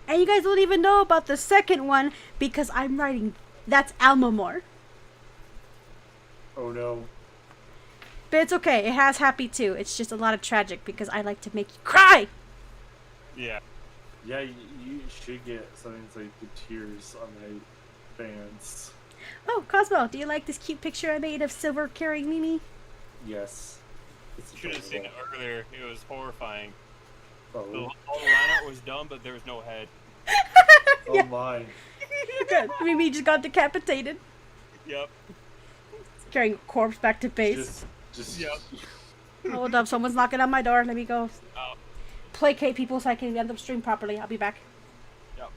And you guys don't even know about the second one because I'm writing. That's Almamore. Oh no. But it's okay. It has happy too. It's just a lot of tragic because I like to make you cry. Yeah. Yeah, you should get something like the tears on my fans. Oh, Cosmo, do you like this cute picture I made of Silver carrying Mimi? Yes. It's Should have seen it earlier. It was horrifying. The Oh, whole lineup was dumb, but there was no head. oh my. Good. Mimi just got decapitated. Yep. Carrying a corpse back to base. Just Yep. Hold up, someone's knocking on my door. Let me go Oh. placate people so I can end up stream properly. I'll be back. Yep.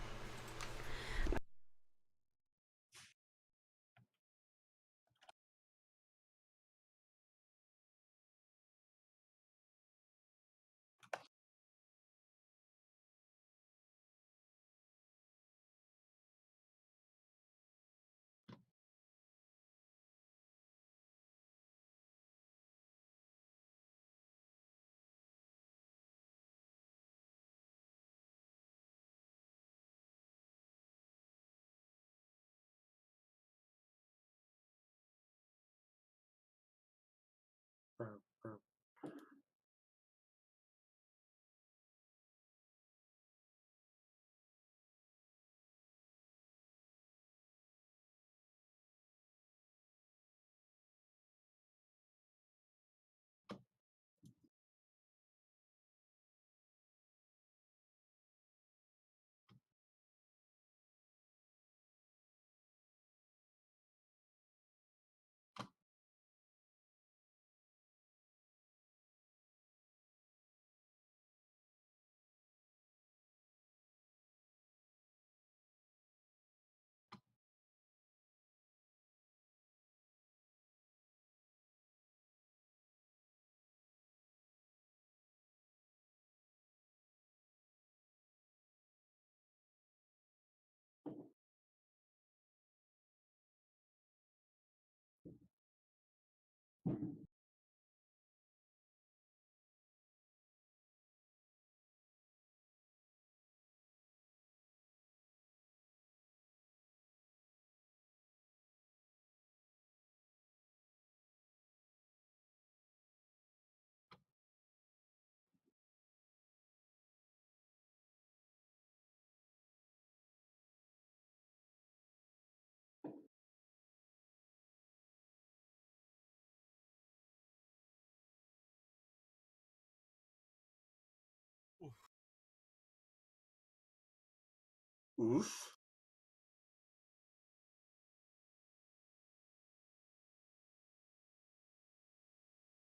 oof.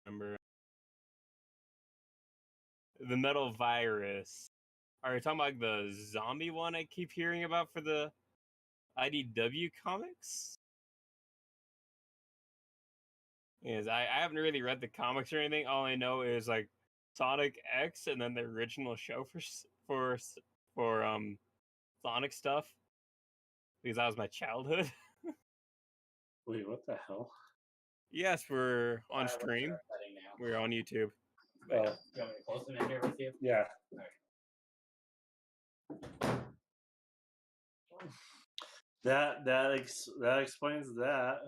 Remember the metal virus? Are you talking about like, the zombie one I keep hearing about for the IDW comics? Yes, I haven't really read the comics or anything. All I know is like Sonic X and then the original show for Sonic stuff because that was my childhood. Wait, what the hell? Yes, we're on stream. We're on YouTube. Oh. You want me to close them in here with you? Yeah. That explains that.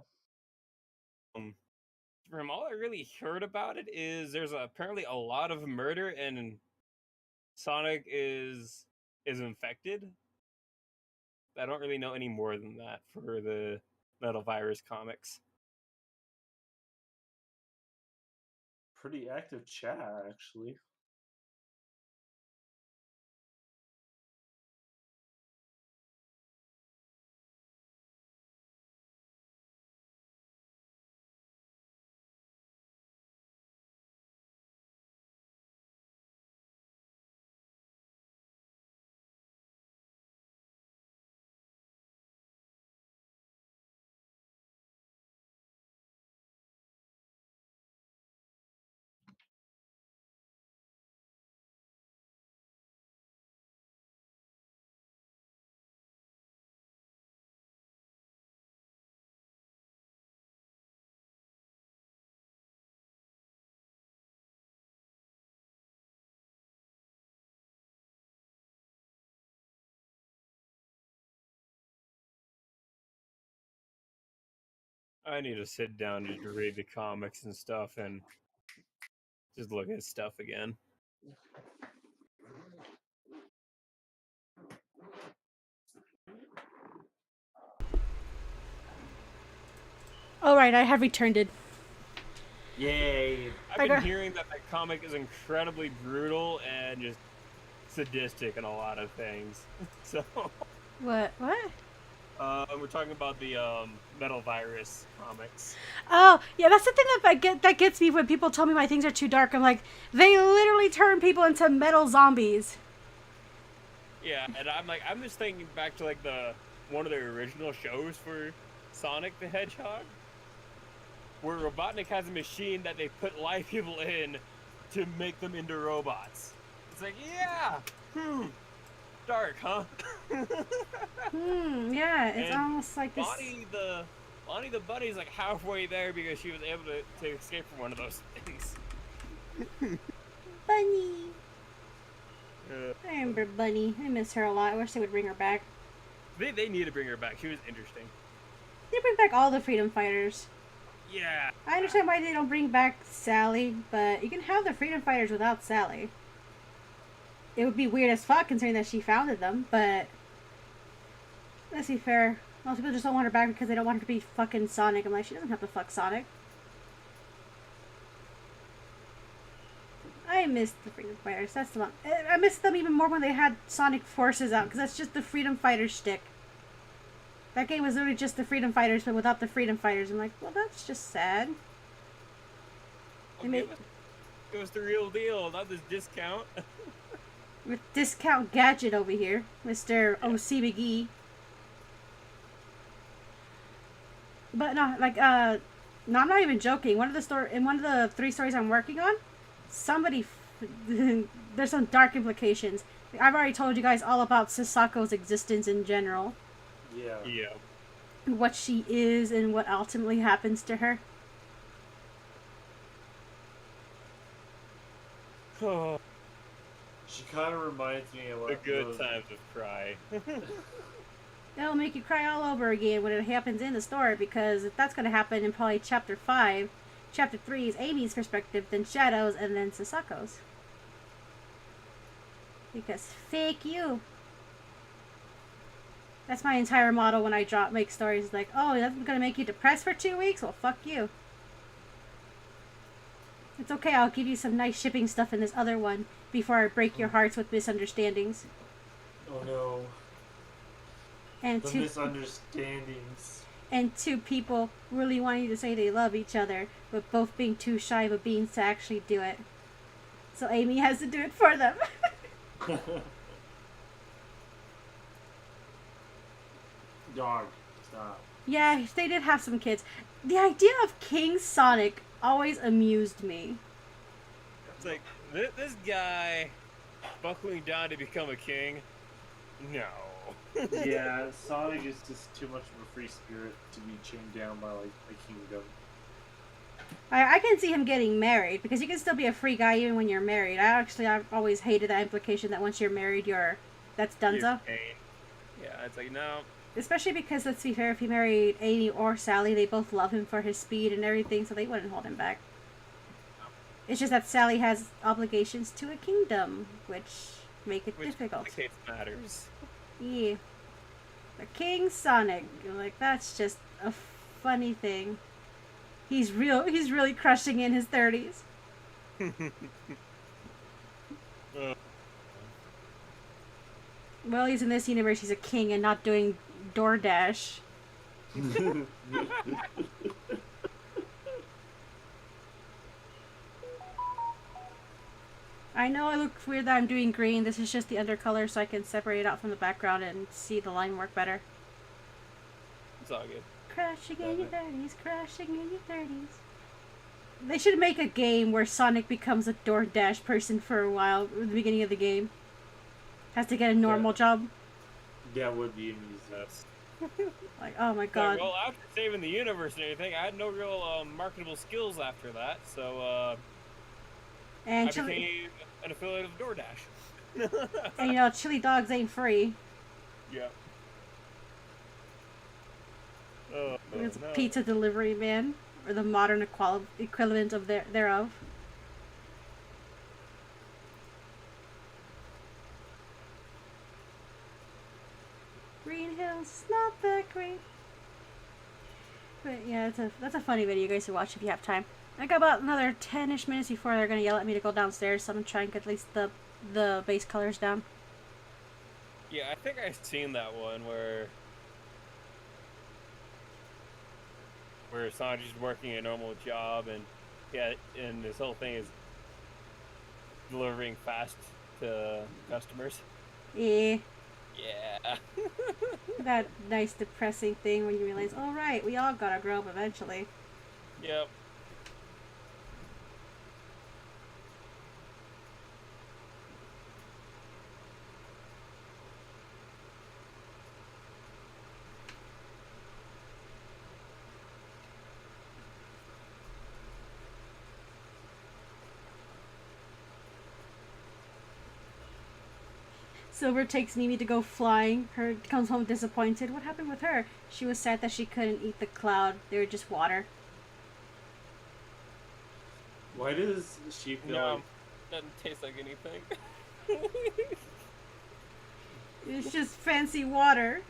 From all I really heard about it is there's apparently a lot of murder and Sonic is infected. I don't really know any more than that for the Metal Virus comics. Pretty active chat, actually. I need to sit down to read the comics and stuff and just look at stuff again. All right, I have returned it. Yay! I've been hearing that the comic is incredibly brutal and just sadistic in a lot of things. So, What? we're talking about the Metal Virus comics. Oh, yeah, that's the thing that gets me when people tell me my things are too dark. I'm like, they literally turn people into metal zombies. Yeah, and I'm just thinking back to like one of the original shows for Sonic the Hedgehog, where Robotnik has a machine that they put live people in to make them into robots. It's like, yeah, dark, huh? Yeah, it's And almost like this. Bonnie the Bunny's like halfway there because she was able to escape from one of those things. Bunny. Uh, I remember Bunny. I miss her a lot. I wish they would bring her back. they need to bring her back. She was interesting. They bring back all the freedom fighters. Yeah. I understand why they don't bring back Sally, but you can have the freedom fighters without Sally. It would be weird as fuck considering that she founded them, but let's be fair. Most people just don't want her back because they don't want her to be fucking Sonic. I'm like, she doesn't have to fuck Sonic. I miss the freedom fighters. That's the one. I miss them even more when they had Sonic Forces out because that's just the freedom fighter shtick. That game was literally just the freedom fighters, but without the freedom fighters. I'm like, well, that's just sad. Okay, it was the real deal, not this discount. With Discount Gadget over here, Mr. O.C. McGee. But no, like, no, I'm not even joking. In one of the 3 stories I'm working on, there's some dark implications. I've already told you guys all about Sasako's existence in general. Yeah. Yeah. What she is and what ultimately happens to her. Oh, She kind of reminds me of the like good those- times of Cry. It'll make you cry all over again when it happens in the story, because if that's going to happen in probably chapter 5, chapter 3 is Amy's perspective, then Shadow's, and then Sasako's. Because fake you. That's my entire motto when I make stories. Like, oh, that's going to make you depressed for 2 weeks? Well, fuck you. It's okay, I'll give you some nice shipping stuff in this other one before I break your hearts with misunderstandings. Oh no. And The misunderstandings. and 2 people really wanting to say they love each other, but both being too shy of beans to actually do it. So Amy has to do it for them. Dog. Stop. Yeah, they did have some kids. The idea of King Sonic always amused me. It's like, this guy buckling down to become a king? No. Yeah, Sonic is just too much of a free spirit to be chained down by like a kingdom. I can see him getting married, because you can still be a free guy even when you're married. I've always hated that implication that once you're married, that's donezo. You're pain. Yeah, it's like, no. Especially because, let's be fair, if he married Amy or Sally, they both love him for his speed and everything, so they wouldn't hold him back. It's just that Sally has obligations to a kingdom, which make it difficult. Complicates matters. Yeah. But King Sonic, like, that's just a funny thing. He's really crushing in his 30s. Well, he's in this universe, he's a king and not doing DoorDash. I know I look weird that I'm doing green. This is just the undercolor so I can separate it out from the background and see the line work better. It's all good. Crashing in your 30s, crashing in your 30s. They should make a game where Sonic becomes a DoorDash person for a while at the beginning of the game. Has to get a normal job. That would be amusing. That's, Like, oh my like, god. well, after saving the universe and everything, I had no real marketable skills after that, so And I became an affiliate of DoorDash. and you know, chili dogs ain't free. Yeah. Oh, It's a no. pizza delivery man, or the modern equivalent of thereof. Green Hills, not that great. But yeah, that's a funny video you guys should watch if you have time. I got about another 10-ish minutes before they're gonna yell at me to go downstairs, so I'm gonna try and get at least the base colors down. Yeah, I think I've seen that one where Sanji's working a normal job, and yeah, and this whole thing is delivering fast to customers. Yeah. Yeah. That nice depressing thing when you realize, oh right, we all gotta grow up eventually. Yep. Silver takes Mimi to go flying. Her comes home disappointed. What happened with her? She was sad that she couldn't eat the cloud. They were just water. Why does she feel No, like doesn't taste like anything. It's just fancy water.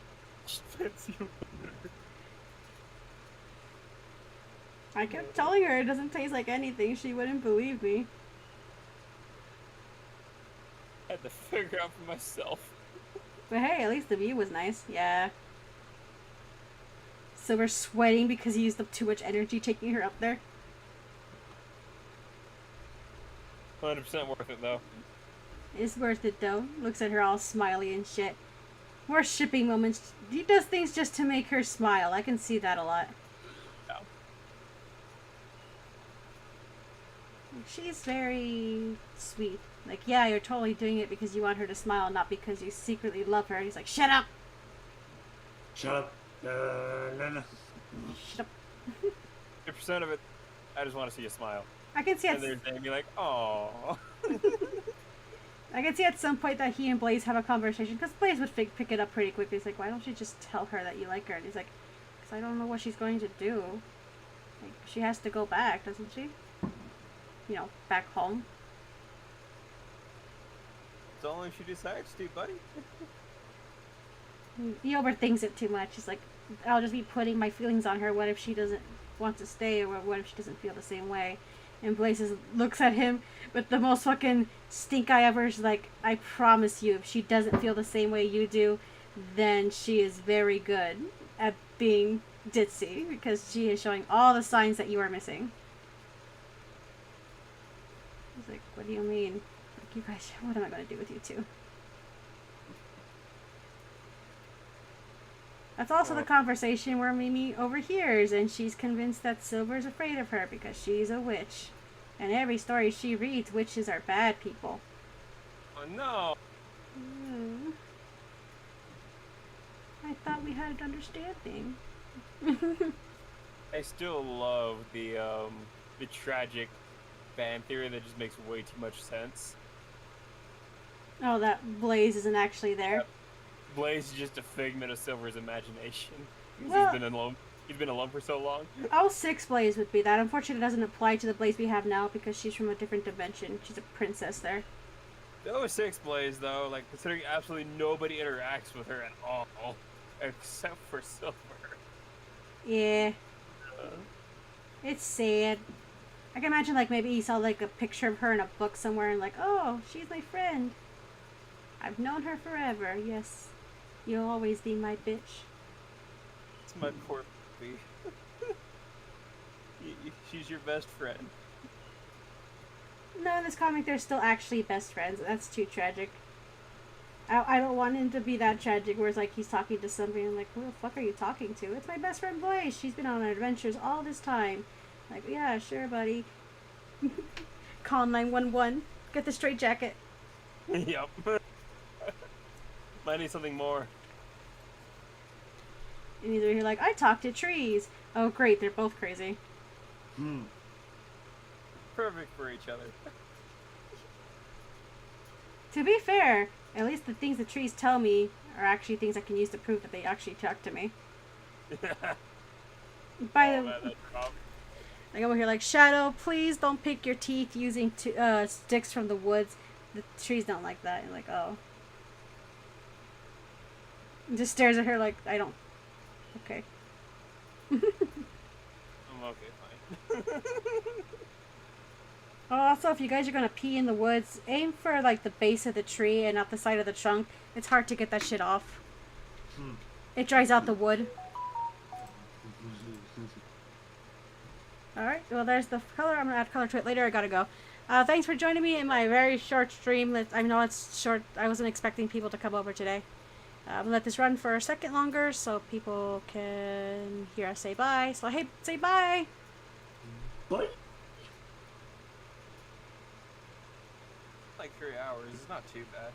I kept telling her it doesn't taste like anything. She wouldn't believe me. I had to figure out for myself. But hey, at least the view was nice. Yeah. Silver sweating because he used up too much energy taking her up there. 100% worth it though. It's worth it though. Looks at her all smiley and shit. More shipping moments. He does things just to make her smile. I can see that a lot. Yeah. She's very sweet. Like, yeah, you're totally doing it because you want her to smile, not because you secretly love her. And he's like, shut up! shut up? No. Shut up. 50% of it, I just want to see you smile. I can see And they're be like, "Oh." I can see at some point that he and Blaze have a conversation, because Blaze would pick it up pretty quickly. He's like, why don't you just tell her that you like her? And he's like, because I don't know what she's going to do. Like, she has to go back, doesn't she? You know, back home. It's only if she decides to, buddy. He overthinks it too much. He's like, I'll just be putting my feelings on her. What if she doesn't want to stay, or what if she doesn't feel the same way? And Blaze looks at him with the most fucking stink eye ever. She's like, I promise you, if she doesn't feel the same way you do, then she is very good at being ditzy, because she is showing all the signs that you are missing. He's like, what do you mean? Like, you guys, what am I going to do with you two? That's also the conversation where Mimi overhears, and she's convinced that Silver's afraid of her because she's a witch. And every story she reads, witches are bad people. Oh no! I thought we had an understanding. I still love the tragic fan theory that just makes way too much sense. Oh, that Blaze isn't actually there. Yep. Blaze is just a figment of Silver's imagination. Well, He's been alone for so long. all 6 Blaze would be that. Unfortunately, it doesn't apply to the Blaze we have now because she's from a different dimension. She's a princess there. The 06 Blaze, though, like, considering absolutely nobody interacts with her at all, except for Silver. Yeah. It's sad. I can imagine, like, maybe he saw, like, a picture of her in a book somewhere and, like, oh, she's my friend. I've known her forever, yes. You'll always be my bitch. It's my poor baby. She's your best friend. No, in this comic, they're still actually best friends. That's too tragic. I don't want him to be that tragic where it's like he's talking to somebody and I'm like, who the fuck are you talking to? It's my best friend Blaze. She's been on adventures all this time. Like, yeah, sure, buddy. Call 911. Get the straight jacket. Yep. Might need something more. And either you're like, I talk to trees. Oh, great, they're both crazy. Perfect for each other. To be fair, at least the things the trees tell me are actually things I can use to prove that they actually talk to me. By Oh the man, that drop. like over here, like Shadow, please don't pick your teeth using sticks from the woods. The trees don't like that. And like, oh, and just stares at her like, I don't. Okay. I'm okay, fine. Oh, also, if you guys are gonna pee in the woods, aim for like the base of the tree and not the side of the trunk. It's hard to get that shit off. It dries out the wood. Alright, well there's the color. I'm gonna add color to it later. I gotta go. Thanks for joining me in my very short stream. I know it's short. I wasn't expecting people to come over today. I'm gonna let this run for a second longer so people can hear us say bye. So hey, say bye! But Like 3 hours. It's not too bad.